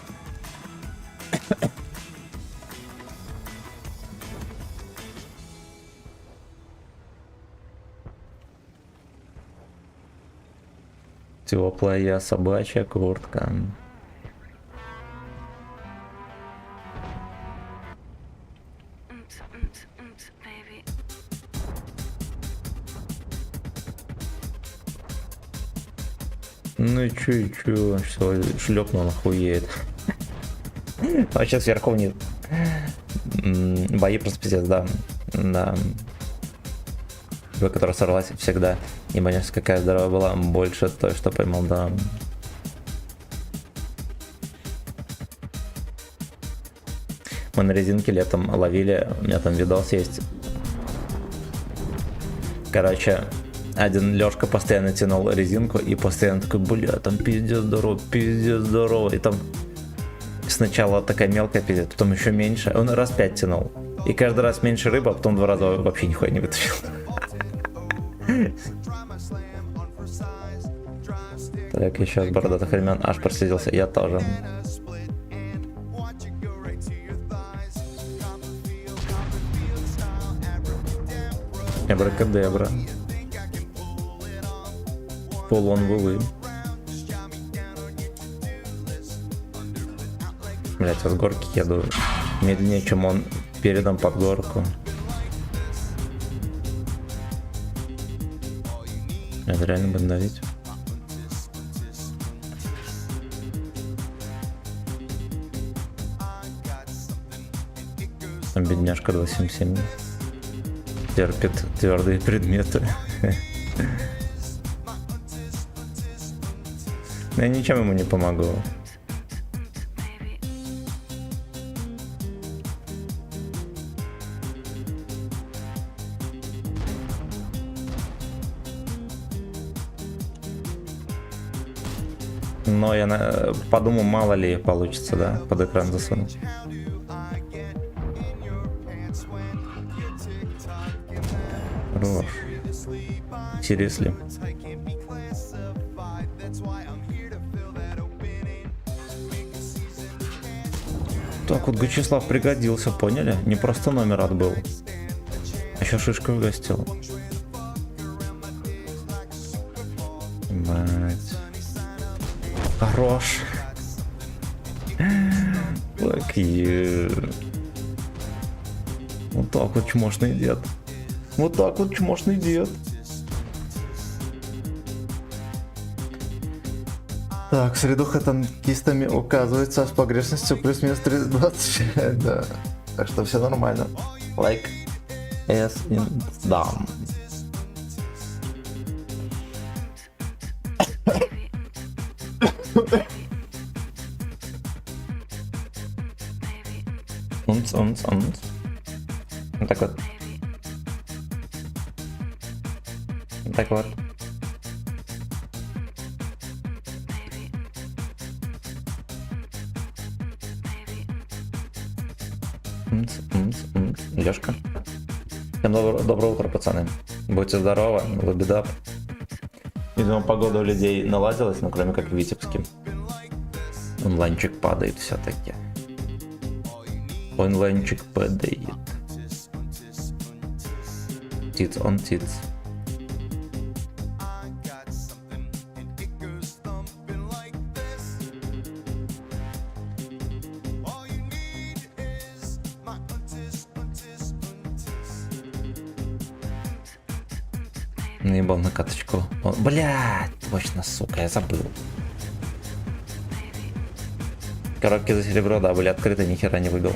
Теплая собачья куртка. Ну и чё, все, шлепнул, охуеет. Вообще сверху вниз. Бои просто пиздец, да. Да. Бой, которая сорвалась всегда. И понимаешь, какая здоровая была, больше той, что поймал, да. Мы на резинке летом ловили, у меня там видос есть. Короче, один Лёшка постоянно тянул резинку и постоянно такой, бля, там пиздец здорово. И там сначала такая мелкая пиздец, потом еще меньше. Он раз 5 тянул. И каждый раз меньше рыбы, а потом 2 раза вообще нихуя не вытащил. Так, еще с бородатых времен аж проследился, я тоже. Эбракадебра. Полон вылы. Блять, я с горки еду медленнее, чем он передом под горку. Это реально будет давить. Там бедняжка 277 терпит твердые предметы. Я ничем ему не помогу. Но я подумал, мало ли получится, да, под экран засунуть. Хорош. Seriously. Так вот, Гачеслав пригодился, поняли? Не просто номер отбыл. А еще шишку угостил. Мать. Хорош. Fuck you. Вот так вот чмошный дед. Вот так вот чмошный дед. Так, средуха танкистами указывается с погрешностью плюс-минус 320. Да. Так что все нормально. Like as in dumb. Умц. Вот так вот. Вот так вот. Лёшка. Всем доброе утро, пацаны. Будьте здоровы, лабидап. Видимо, погода у людей наладилась, но кроме как в Витебске. Онлайнчик падает все-таки. Онлайнчик падает. Tits on tits. Наебал на каточку. Блядь, точно, сука, я забыл. Коробки за серебро, да, были открыты, ни хера не выбил.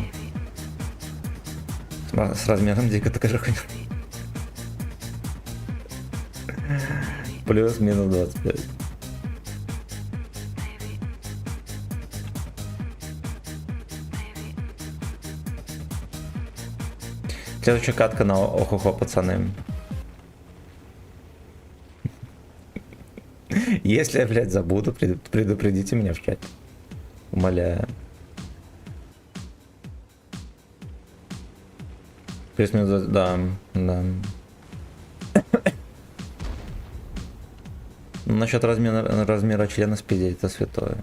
С размером дико такая же хуйня. Плюс-минус 25. Следующая катка на охохо, пацаны. Если я, блядь, забуду, предупредите меня в чате. Умоляю. Плюс-минус, да. Насчет размера члена спидей, это святое.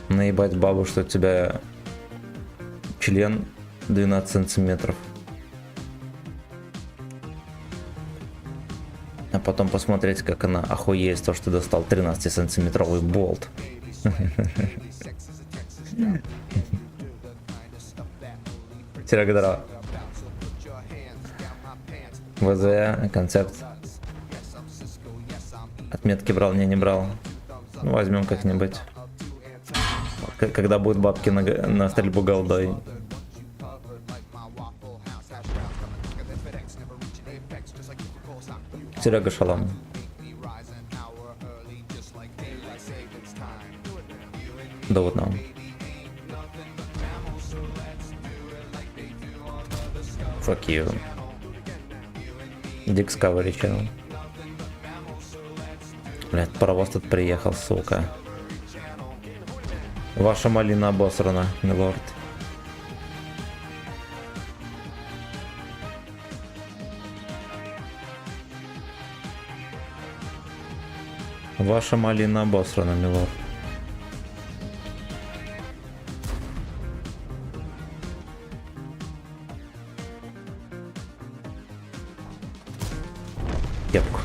Наебать бабу, что у тебя член 12 сантиметров. А потом посмотреть, как она охуеет то, что достал 13-сантиметровый болт. Серега, здорово. ВЗ, концепт. Отметки брал, не брал. Ну, возьмем как-нибудь. Когда будут бабки на стрельбу голдой. Серега, шалом. Да вот нам. Fuck you. Discovery Channel. Блять, паровоз тут приехал, сука. Ваша малина обосрана, милорд. Ваша малина обосрана, милорд. Кепку.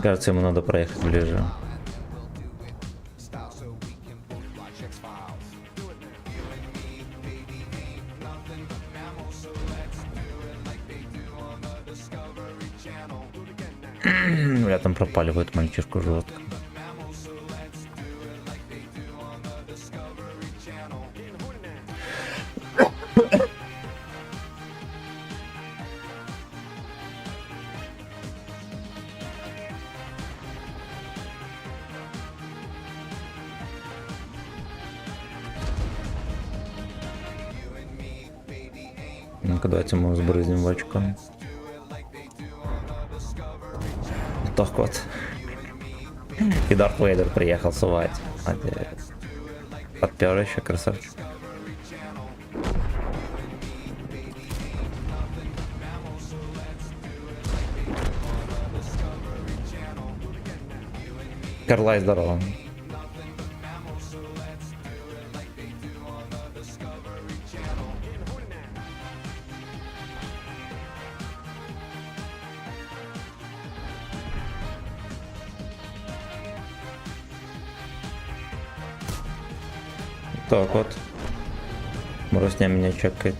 Кажется, ему надо проехать ближе. Бля, там пропаливают мальчишку жестко. Ну-ка, давайте мы сбрызнем в очко. Вот так вот. И Дарт Вейдер приехал сувать. Подпер еще, красавчик. Карлай, здорово. Так вот. Марусня меня чекает.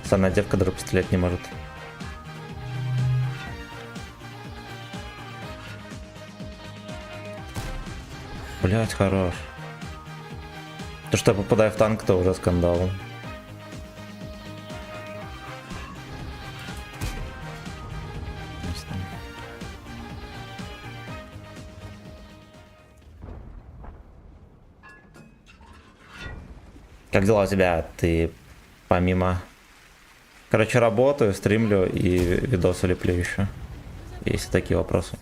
Сама девка, которая пострелять не может. Блять, хорош. То, что я попадаю в танк, то уже скандал. Как дела у тебя? Ты помимо... Короче, работаю, стримлю и видосы леплю еще. Есть такие вопросы.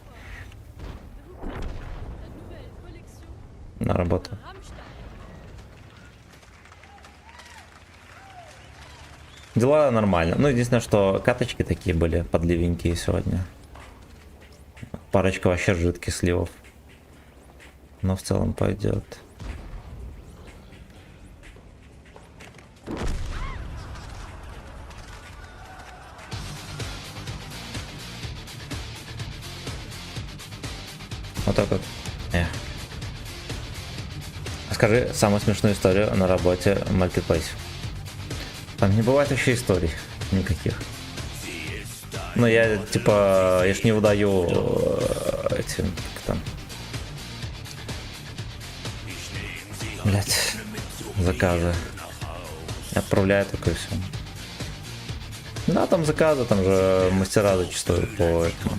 На работу. Дела нормально. Ну, единственное, что каточки такие были подливенькие сегодня. Парочка вообще жидких сливов. Но в целом пойдет. Вот так вот. Скажи самую смешную историю на работе в Marketplace. Там не бывает вообще историй никаких. Ну я типа, я ж не выдаю эти, как там, блять, заказы. Я отправляю только и все. Да, там заказы, там же мастера зачастую по этому,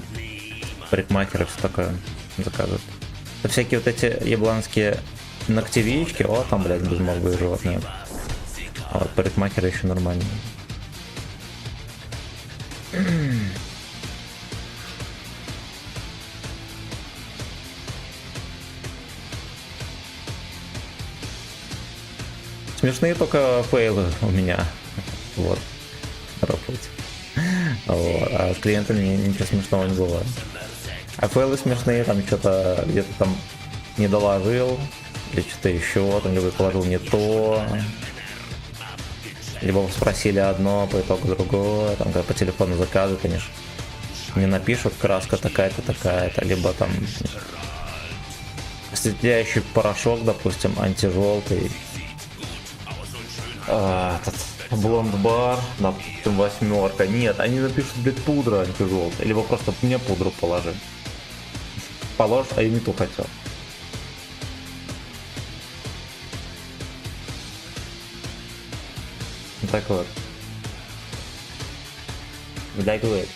парикмахеры, все такое заказывают. Это всякие вот эти ебланские ногтевички, о, там, блядь, безмозглые животные. А вот парикмахеры еще нормальные. Смешные только фейлы у меня. Вот. Работать. Вот. А с клиентами ничего смешного не бывает. А фейлы смешные, там что-то где-то там не доложил, или что-то еще, там либо положил не то, либо спросили одно, по итогу другое, там когда по телефону заказывают, конечно, не напишут краска такая-то, такая-то, либо там осветляющий порошок, допустим, антижелтый, этот блонд-бар, допустим, 8. Нет, они напишут, блядь, пудра антижелтая, либо просто мне пудру положи. Положь, а я не ту хотел. Так вот. Так вот.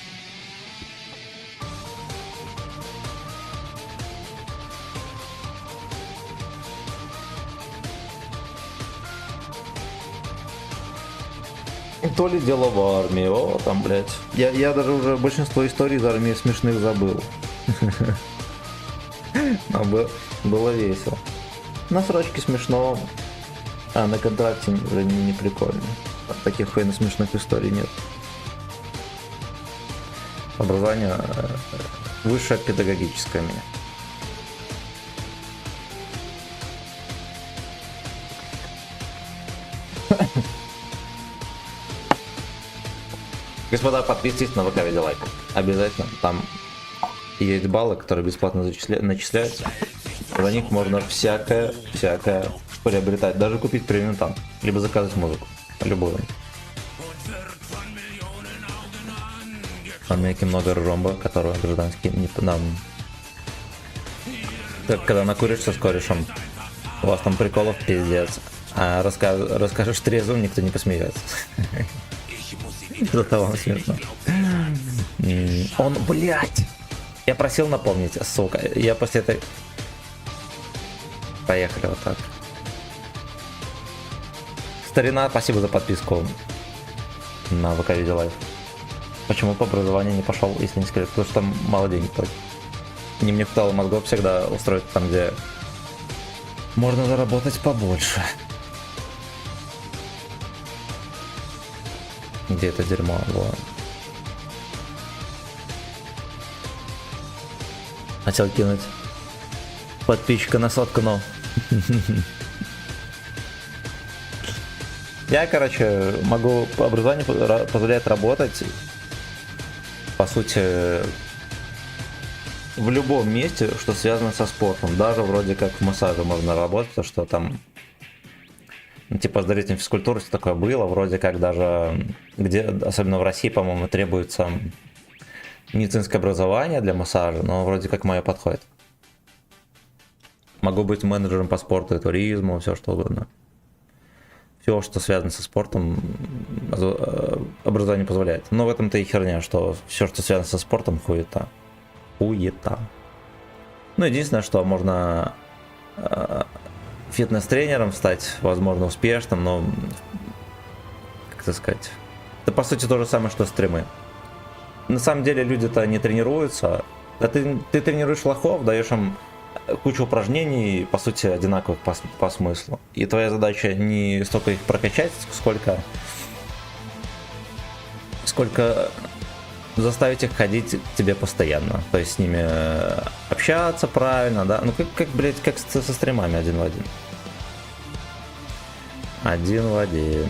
То ли дело в армии, о, там, блядь. Я даже уже большинство историй из армии смешных забыл. Но было весело. На срочке смешно, а на контракте уже не прикольно. Таких хуйно смешных историй нет. Образование высшее педагогическое у меня. Господа, подписывайтесь на ВК Видеолайк. Обязательно. Там есть баллы, которые бесплатно начисляются. За них можно всякое приобретать. Даже купить премиум танк. Либо заказать музыку. Любую. В Америке много ромба, которого гражданские не нам. Так, когда накуришься с корешем, у вас там приколов пиздец. А расскажешь трезвым, никто не посмеется. Зато вам смешно. Он, блядь! Я просил напомнить, сука. Я после этой... Поехали вот так. Старина, спасибо за подписку на ВК Видеолайв. Почему по образованию не пошел, если не скажет? Потому что там мало денег платят. Не мне хватало мозгов всегда устроить там, где можно заработать побольше. Где это дерьмо? Вот. Хотел кинуть подписчика на сотку, но... Я, короче, могу... Образование позволяет работать, по сути, в любом месте, что связано со спортом. Даже вроде как в массаже можно работать, потому что там... Ну, типа оздоровительной физкультуры такое было, вроде как даже... Где, особенно в России, по-моему, требуется медицинское образование для массажа, но вроде как мое подходит. Могу быть менеджером по спорту и туризму, все что угодно. Все, что связано со спортом, образование позволяет. Но в этом-то и херня, что все, что связано со спортом, хуета. Хуета. Ну, единственное, что можно фитнес-тренером стать, возможно, успешным, но, как это сказать, это по сути то же самое, что стримы. На самом деле люди-то не тренируются. Да ты тренируешь лохов, даешь им кучу упражнений, по сути, одинаковых по смыслу. И твоя задача не столько их прокачать, сколько заставить их ходить к тебе постоянно. То есть с ними общаться правильно, да? Ну блядь, как со стримами один в один. Один в один.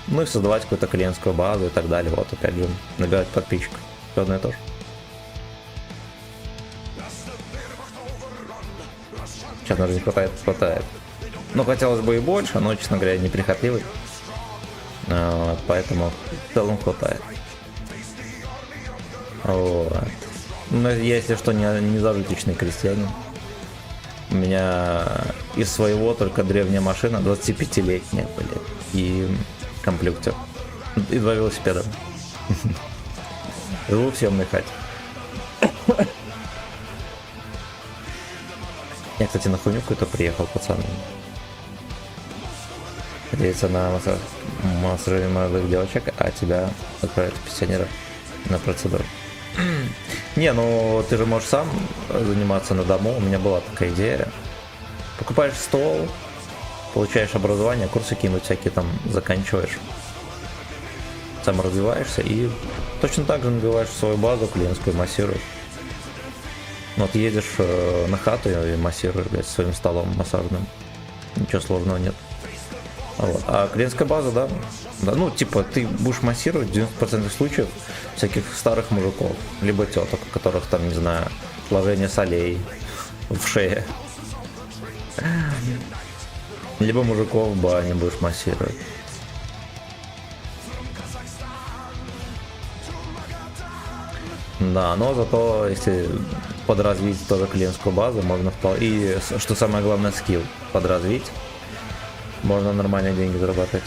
Ну и создавать какую-то клиентскую базу и так далее. Вот опять же, набирать подписчиков. Все одно и то же. Сейчас даже не хватает. Ну, хотелось бы и больше, но, честно говоря, неприхотливый. Поэтому в целом хватает. Вот. Но я, если что, не зажиточный крестьянин. У меня из своего только древняя машина, 25-летняя, блин, и комплектер. И 2 велосипеда. Живу в съемной хате. Я, кстати, на хуйню какую-то приехал, пацан. Надеяться на массажирование молодых девочек, а тебя отправят пенсионеров на процедуру. Не, ну ты же можешь сам заниматься на дому. У меня была такая идея. Покупаешь стол, получаешь образование, курсы кинуть всякие там заканчиваешь. Сам развиваешься и точно так же набиваешь свою базу клиентскую, массируешь. Вот едешь на хату и массируешь, блядь, своим столом массажным. Ничего сложного нет. Вот. А клиентская база, да, ну, типа, ты будешь массировать в 90% случаев всяких старых мужиков, либо теток, у которых там, не знаю, отложение солей в шее. Либо мужиков в бане будешь массировать. Да, но зато, если подразвить тоже клиентскую базу, можно и, что самое главное, скилл подразвить, можно нормальные деньги зарабатывать.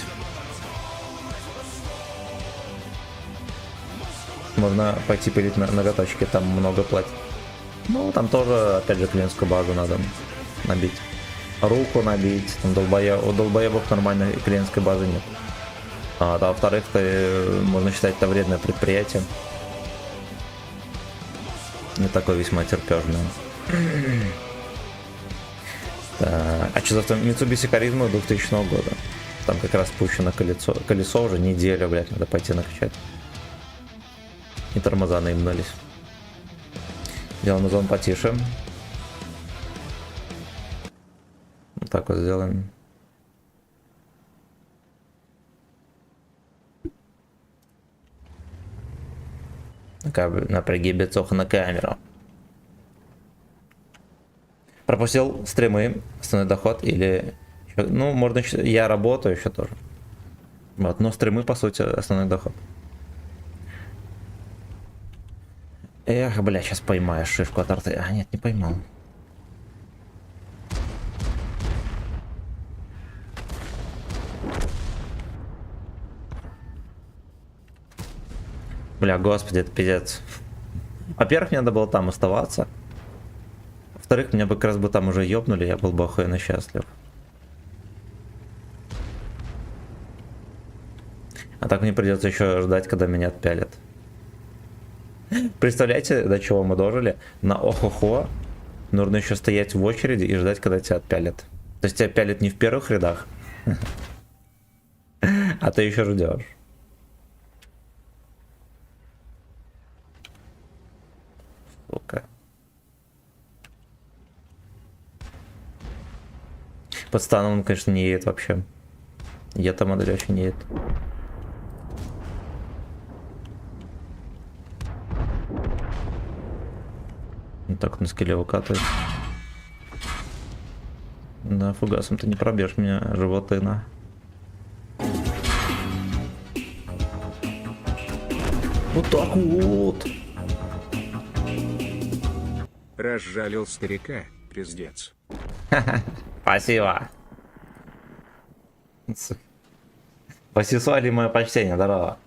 Можно пойти пилить ноготочки, там много платят. Ну, там тоже, опять же, клиентскую базу надо набить. Руку набить, там у долбоебов нормальной клиентской базы нет. А во-вторых, можно считать, это вредное предприятие. Не такое весьма терпежное. Так, а что за Mitsubishi Charisma 2000 года? Там как раз спущено колесо уже неделю, блядь, надо пойти накачать. И тормоза наебнулись. Делаем зон потише. Вот так вот сделаем. Напряги бицоха на камеру. Пропустил стримы, основной доход или... Ну, можно... Я работаю еще тоже. Вот, но стримы, по сути, основной доход. Эх, бля, сейчас поймаешь шишку от арты. А, нет, не поймал. Бля, господи, это пиздец. Во-первых, мне надо было там оставаться. Во-вторых, меня бы как раз бы там уже ёбнули, я был бы охуенно счастлив. А так мне придется еще ждать, когда меня отпялят. Представляете, до чего мы дожили? На охохо нужно еще стоять в очереди и ждать, когда тебя отпялят. То есть тебя пялят не в первых рядах, а ты еще ждешь. Сука. Под станом он, конечно, не едет вообще. Я-то модель вообще не едет. Вот так на скилле выкатывает. Да, фугасом ты не пробьешь меня, животина. Вот так вот. Разжалил старика, пиздец. Спасибо. Посесуали мое почтение, здорово.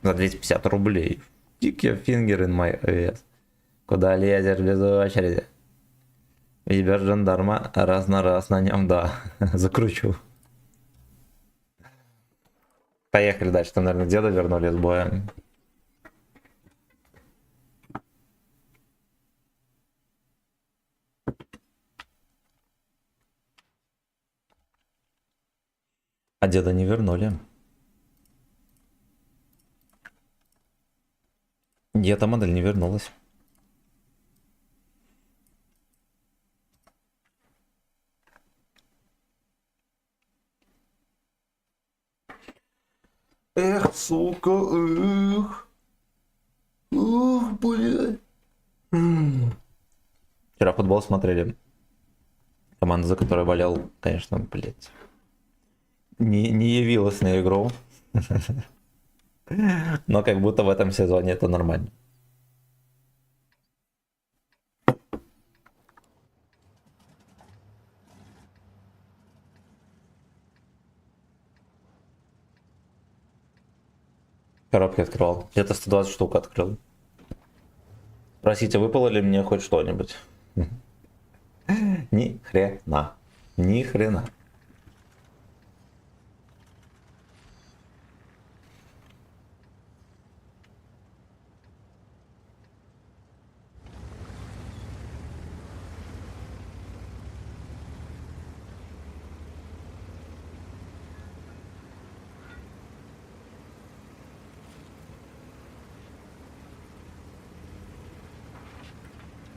За 250 рублей. Kick finger in my ass. Куда лезешь без очереди? Вибер жандарма раз на раз на нем, да. Закручу. Поехали дальше. Там, наверное, деда вернули с боя. А деда не вернули. Эта модель не вернулась. Эх, сука, эх. Ух, блядь. Вчера футбол смотрели. Команда, за которой болел, конечно, блядь. Не явилась на игру. Но как будто в этом сезоне это нормально. Коробки открывал. Где-то 120 штук открыл. Спросите, выпало ли мне хоть что-нибудь? Ни хрена. Ни хрена.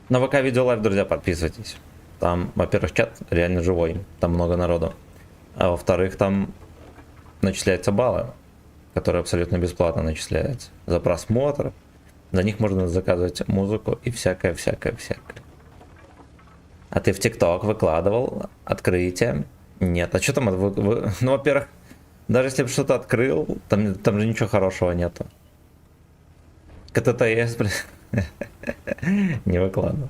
На ВК Видео Лайв, друзья, подписывайтесь. Там, во-первых, чат реально живой, там много народу. А во-вторых, там начисляются баллы, которые абсолютно бесплатно начисляются. За просмотр. За них можно заказывать музыку и всякое. А ты в ТикТок выкладывал открытие? Нет. А что там? Ну, во-первых, даже если бы что-то открыл, там же ничего хорошего нету. КТТС, блин. Не выкладывал.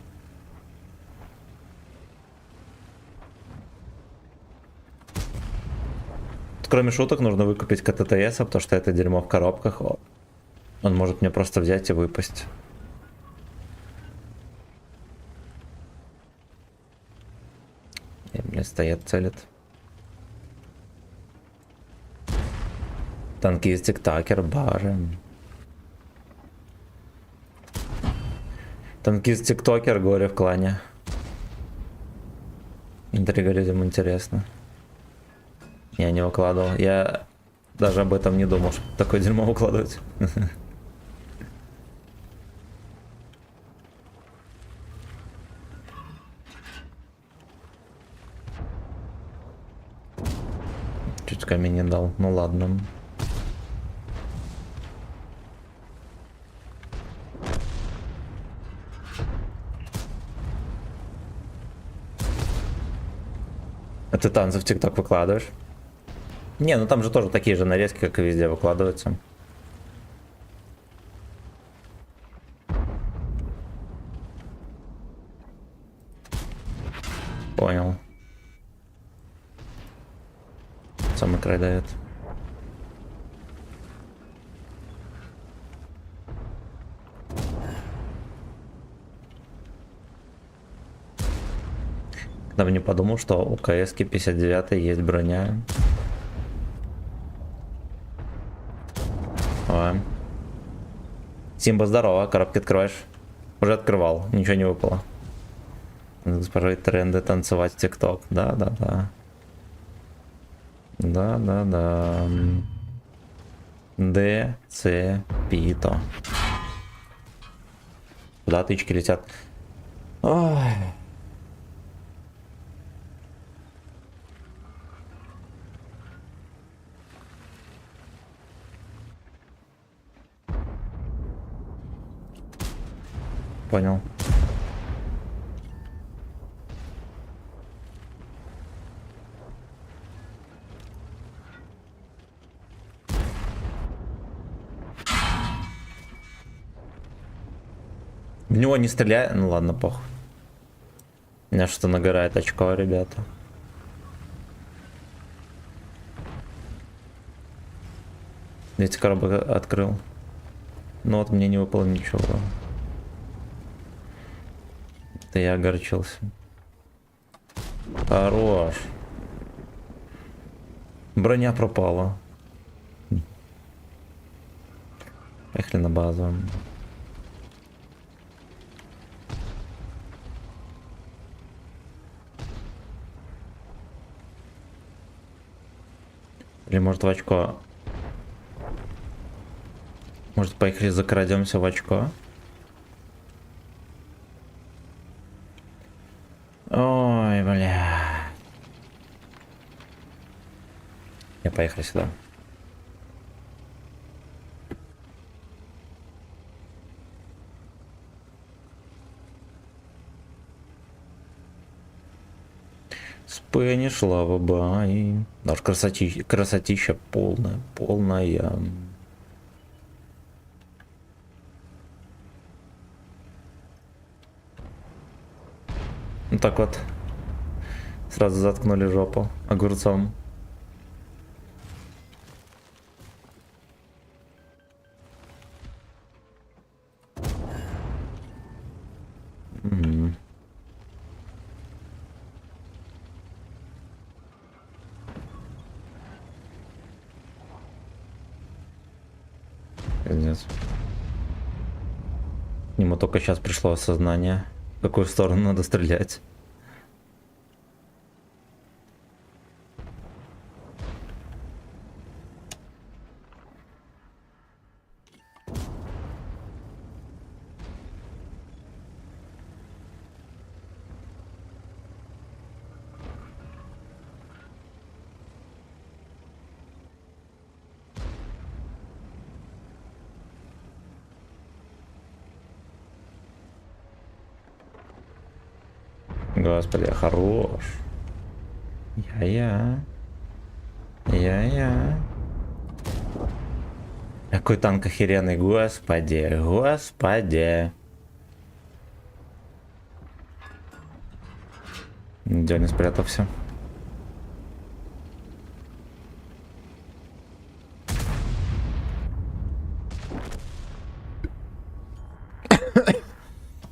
Кроме шуток, нужно выкупить КТТС, потому что это дерьмо в коробках. Он может мне просто взять и выпасть. И мне стоят, целят. Танкист, тиктакер, барем. Танкист, тиктокер, горе в клане. Интрига людям интересно. Я не выкладывал. Я даже об этом не думал, что такое дерьмо выкладывать. Чуть камень не дал. Ну ладно. А ты танцы в ТикТок выкладываешь? Не, ну там же тоже такие же нарезки, как и везде выкладываются. Понял. Самый край дает. Когда бы не подумал, что у КС-ки 59 есть броня. Ой. Симба, здорово, коробки открываешь? Уже открывал, ничего не выпало. Госпожа тренды танцевать в ТикТок. Да-да-да. Да-да-да. ДЦ Пито. Куда тычки летят? Ой. Понял. В него не стреляй. Ну ладно, похуй. У меня что-то нагорает очко, ребята. Эти коробок открыл. Ну вот мне не выпало ничего. Это я огорчился. Хорош. Броня пропала. Поехали на базу. Или может в очко. Может поехали закрадемся в очко? Ой, бля. Я поехали сюда. Спэниш, лава бай. Даже красотища полная, полная. Ну так вот. Сразу заткнули жопу огурцом. Пиздец. Ему только сейчас пришло осознание, в какую сторону надо стрелять. Господи, хорош. Я-я. Я-я. Какой танк охеренный, господи, господи. Где не спрятался?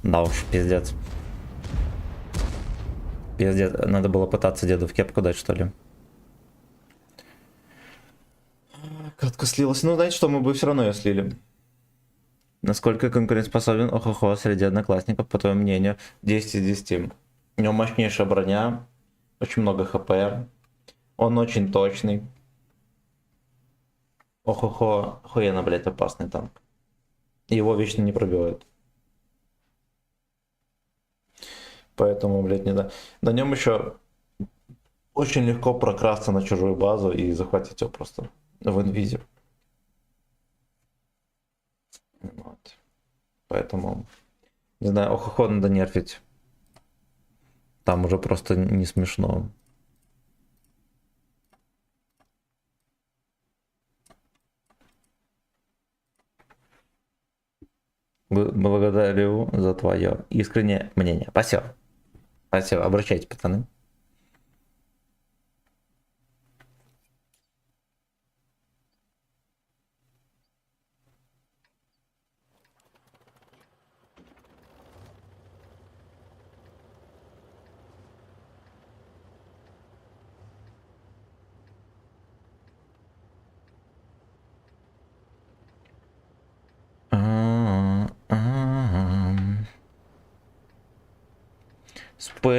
Да уж, пиздец. Пиздец, надо было пытаться деду в кепку дать, что ли. Катка слилась. Ну, знаете что, мы бы все равно ее слили. Насколько конкурентоспособен ОХХО среди одноклассников, по твоему мнению? 10 из 10. У него мощнейшая броня, очень много хп, он очень точный. ОХХО охуенно, блять, опасный танк. Его вечно не пробивают. Поэтому, блядь, не да. На нем еще очень легко прокрасться на чужую базу и захватить ее просто в инвизе. Вот. Поэтому, не знаю, ОХХО надо нерфить. Там уже просто не смешно. Благодарю за твое искреннее мнение. Спасибо. Спасибо. Обращайтесь, пацаны.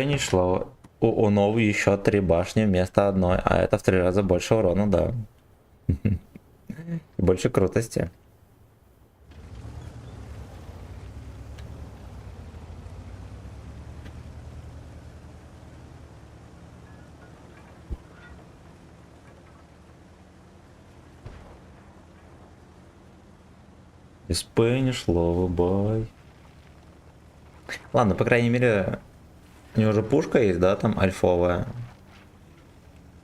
не шло. У Новы еще 3 башни вместо одной, а это в 3 раза больше урона, да. И больше крутости. Из П не шло, бай. Ладно, по крайней мере, у него же пушка есть, да, там альфовая.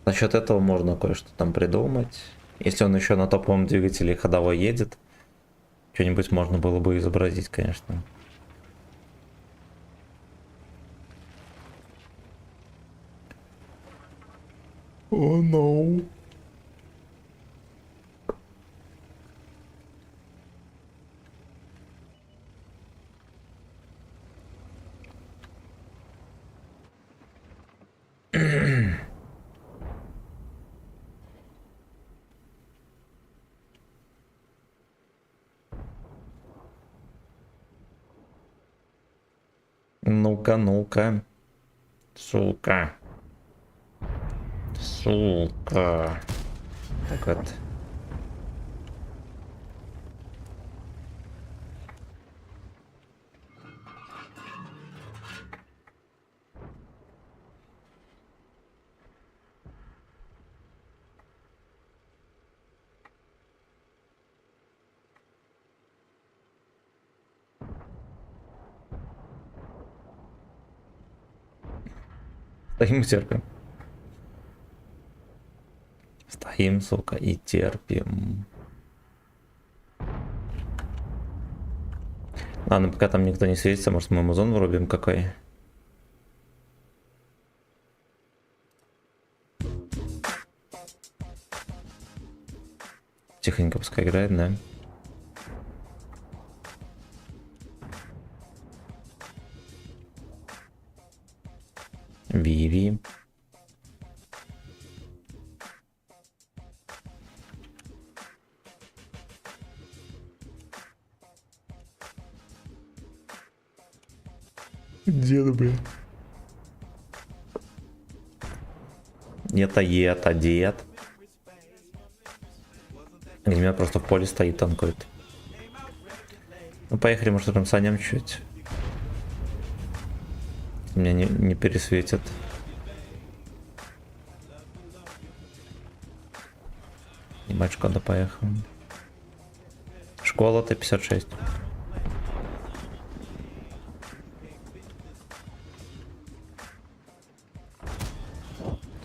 Насчет этого можно кое-что там придумать. Если он еще на топовом двигателе ходовой едет, что-нибудь можно было бы изобразить, конечно. О, no. Ну-ка, ну-ка. Сука. Сука. Так вот. Стоим и терпим. Стоим, сука, и терпим. Ладно, пока там никто не светится, может мы Амазон врубим какой? Тихонько пускай играет, да? Виви. Деда, блин. Это дед. Огнемет просто в поле стоит, танкует. Ну поехали, может, прям санем чуть. Меня не пересветит. Ебать, Шкода поехал. Школа Т-56.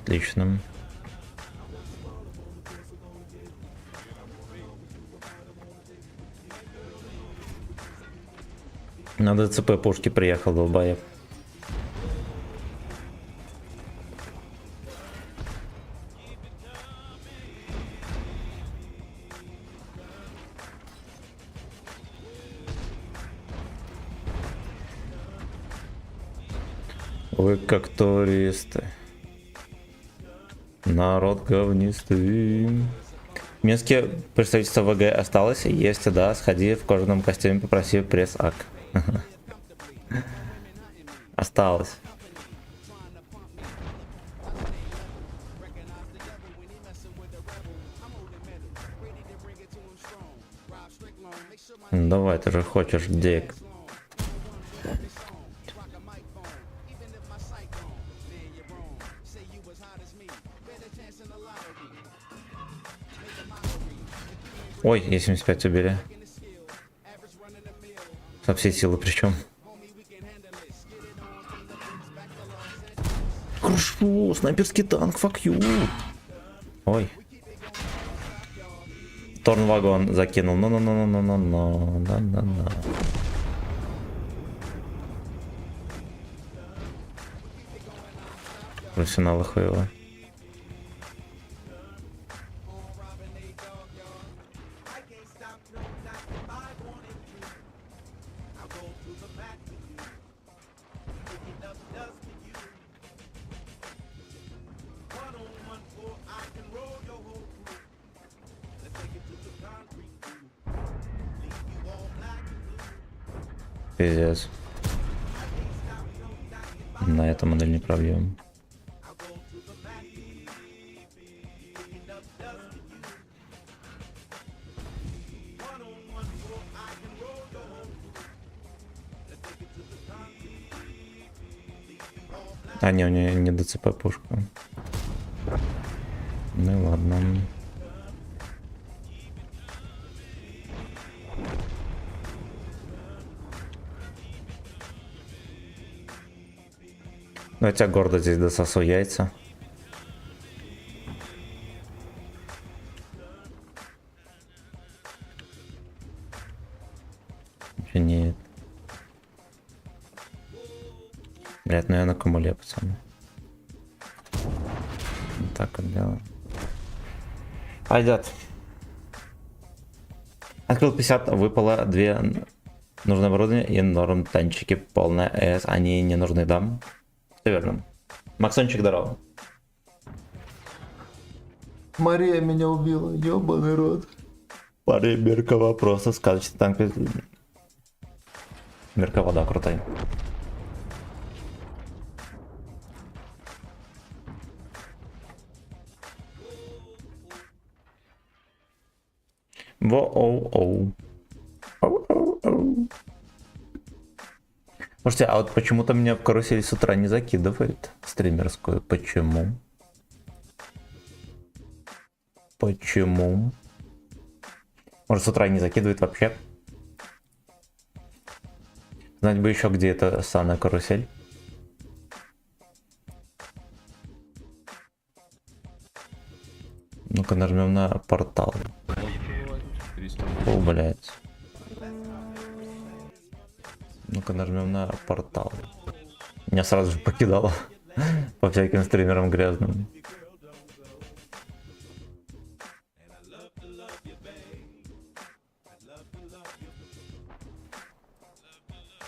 Отлично. На ДЦП пушки приехал, долбоеб. Вы как туристы. Народ говнистый. В Минске представительство ВГ осталось? Есть, да. Сходи в кожаном костюме, попроси пресс-ак. Осталось. Давай, ты же хочешь, Дик. Ой, Е75 убили. Со всей силы причем. Хорошо, снайперский танк, fuck you. Ой. Торн-вагон закинул. Ну-ну-ну-ну-ну-ну. Да-да-да. Профессионалы хуево. Пиздец. На эту модель не пробьем. А, не, у нее не ДЦП пушка. Ну и ладно. Ну, я тебя гордо здесь дососу яйца. Нет. Блять, ну я на кумуле, пацаны. Вот так вот делаем. Пойдет. Открыл 50, выпало 2 нужное оборудование и норм танчики, полная ЭС. Они не нужны, да? Все верно. Максончик, здорово. Мария меня убила, ёбаный рот. Мария Меркова просто сказочный танк. Меркова, да, крутой. Воу-оу-оу. Оу-оу-оу. Слушайте, а вот почему-то меня в карусель с утра не закидывает стримерскую. Почему? Почему? Может, с утра не закидывает вообще? Знать бы еще, где эта саная карусель. Ну-ка нажмем на портал. О, блядь. Ну-ка нажмем на портал. Меня сразу же покидало по всяким стримерам грязным.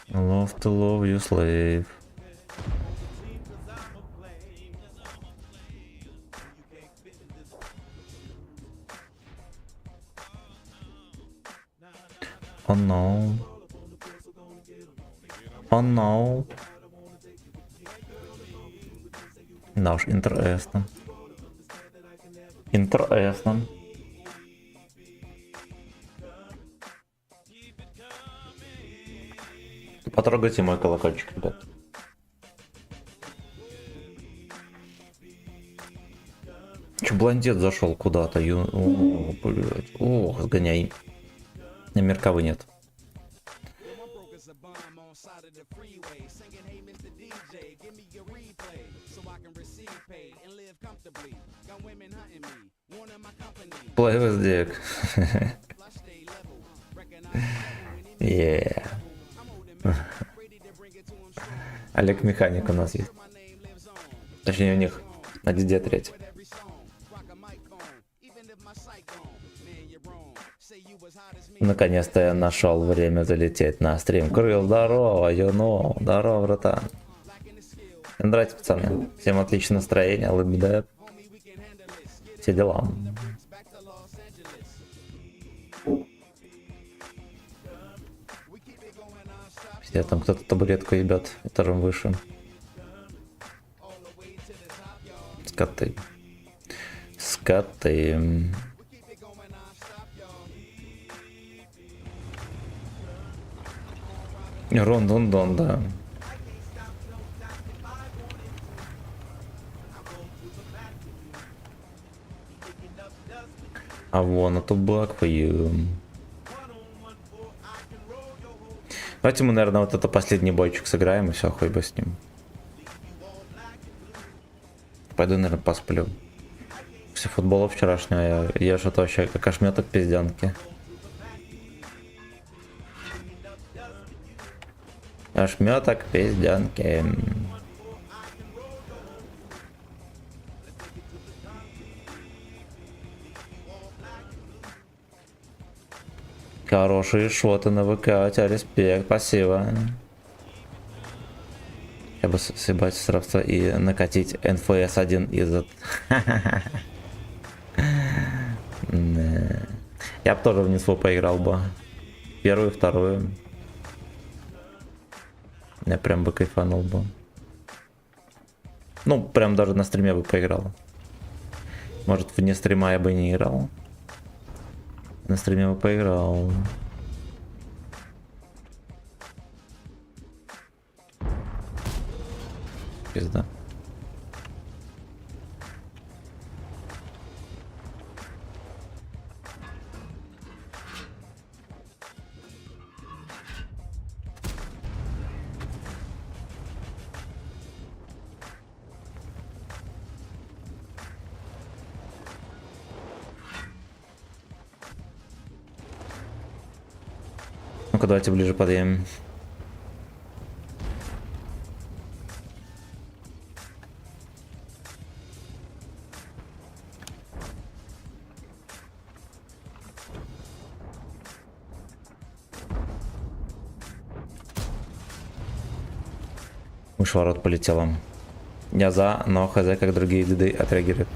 Love to love you, slave. Oh no. Oh no. Да уж, интересно. Интересно. Потрогайте мой колокольчик, ребят. Че, блондет зашел куда-то? О, блядь. Ох, сгоняй. На мерковы нет. Play with dick. Yeah. Олег Механик у нас есть. Точнее, у них на DD3. Наконец-то я нашел время залететь на стрим. Крыл, здорово, юно, здорово, братан. Нравится, пацаны. Всем отличное настроение, лыбидэ. Все дела. Где там кто-то табуретку ебет этажом выше. Скоты. Скоты. Рон-дон-дон, да. I wanna to black for you. Давайте мы, наверное, вот это последний бойчик сыграем и все, хуй бы с ним. Пойду, наверное, посплю. После футбола вчерашнего я что-то вообще как ошметок пиздянки. Ошметок пиздянки. Хорошие шоты на ВК, у тебя респект, спасибо. Я бы съебать срабство и накатить НФС 1 из... Я бы тоже в Нисву поиграл бы. Первую, вторую. Я прям бы кайфанул бы. Ну, прям даже на стриме бы поиграл. Может, вне стрима я бы не играл. На стриме бы поиграл. Пизда. Ну-ка, давайте ближе подъедем. Уж ворот полетела. Я за, но хз, как другие деды отреагируют.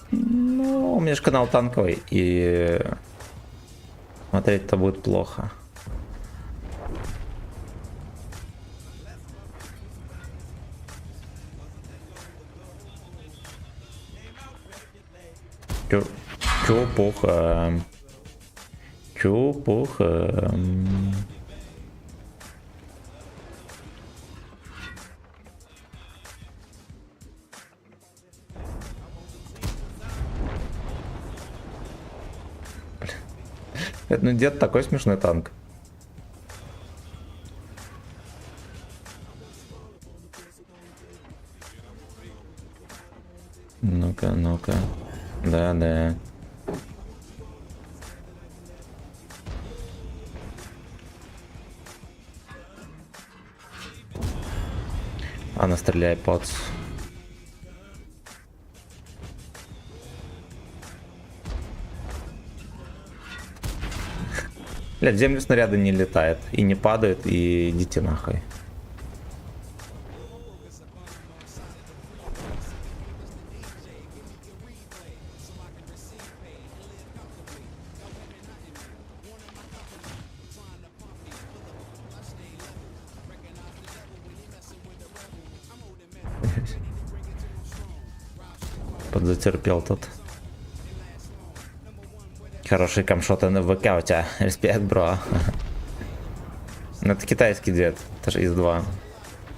Ну, у меня же канал танковый, и смотреть-то будет плохо. Чё плохо? Чё плохо? Ну, дед такой смешной танк. Ну-ка, ну-ка. Да. Она стреляет под. Блядь, в землю снаряды не летает и не падают, и идите нахуй. Подзатерпел тут. Хороший камшоты на ВК у тебя. Респект, бро. Ну, это китайский дед. Это же из 2.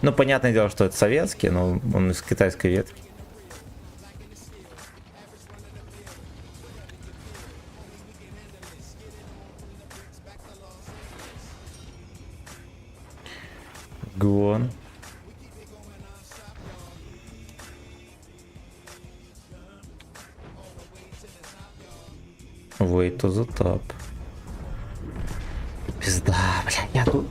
Ну, понятное дело, что это советский, но он из китайской ветки. Гон. Way to the top. Пизда, бля, я тут...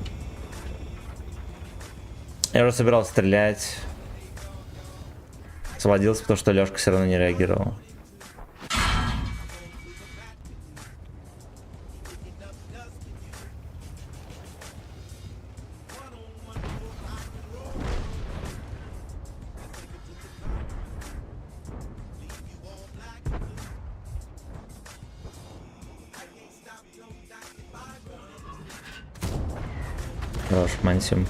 Я уже собирался стрелять. Сводился, потому что Лёшка все равно не реагировал. Хорош, мансим.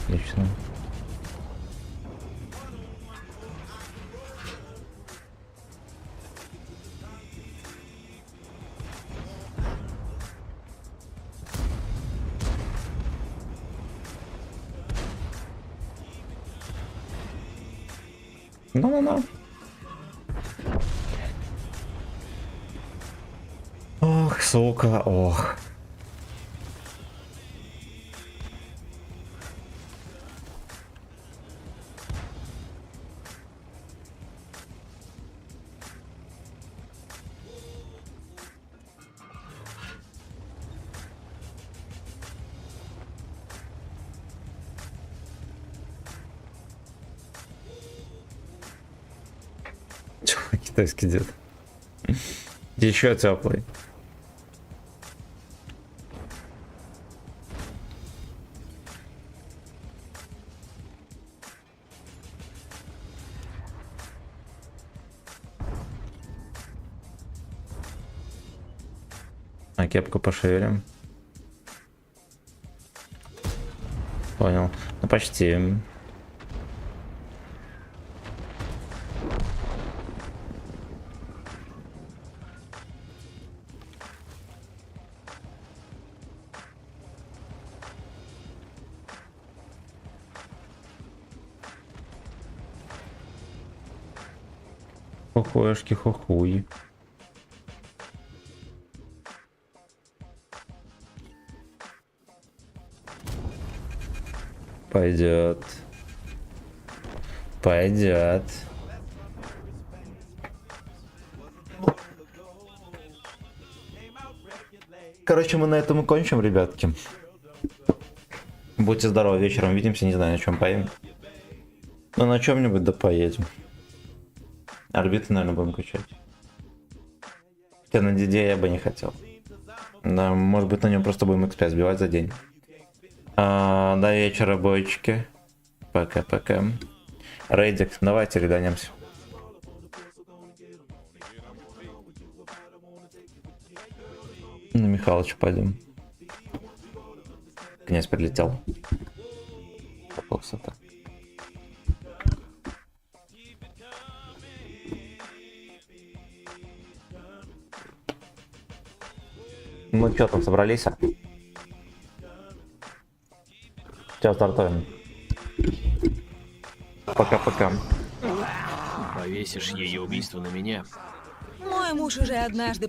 Отлично. Ну. Ох, сука, ох. Чё, китайский дед? Еще теплый. А кепку пошевелим. Понял. Ну почти. хохоешки, хохуй. Пойдет. Пойдет. Короче, мы на этом и кончим, ребятки. Будьте здоровы, вечером увидимся, не знаю, на чем поедем. Но на чем-нибудь да поедем. Орбиты, наверное, будем качать. Хотя на DD я бы не хотел. Да, может быть, на нем просто будем X5 сбивать за день. До вечера, бойчики. Пока-пока. Рейдик, давайте реданемся. На Михалыча пойдем. Князь прилетел. Попался-то. Ну что там, собрались? Сейчас стартуем. Пока-пока. Повесишь ее убийство на меня. Мой муж уже однажды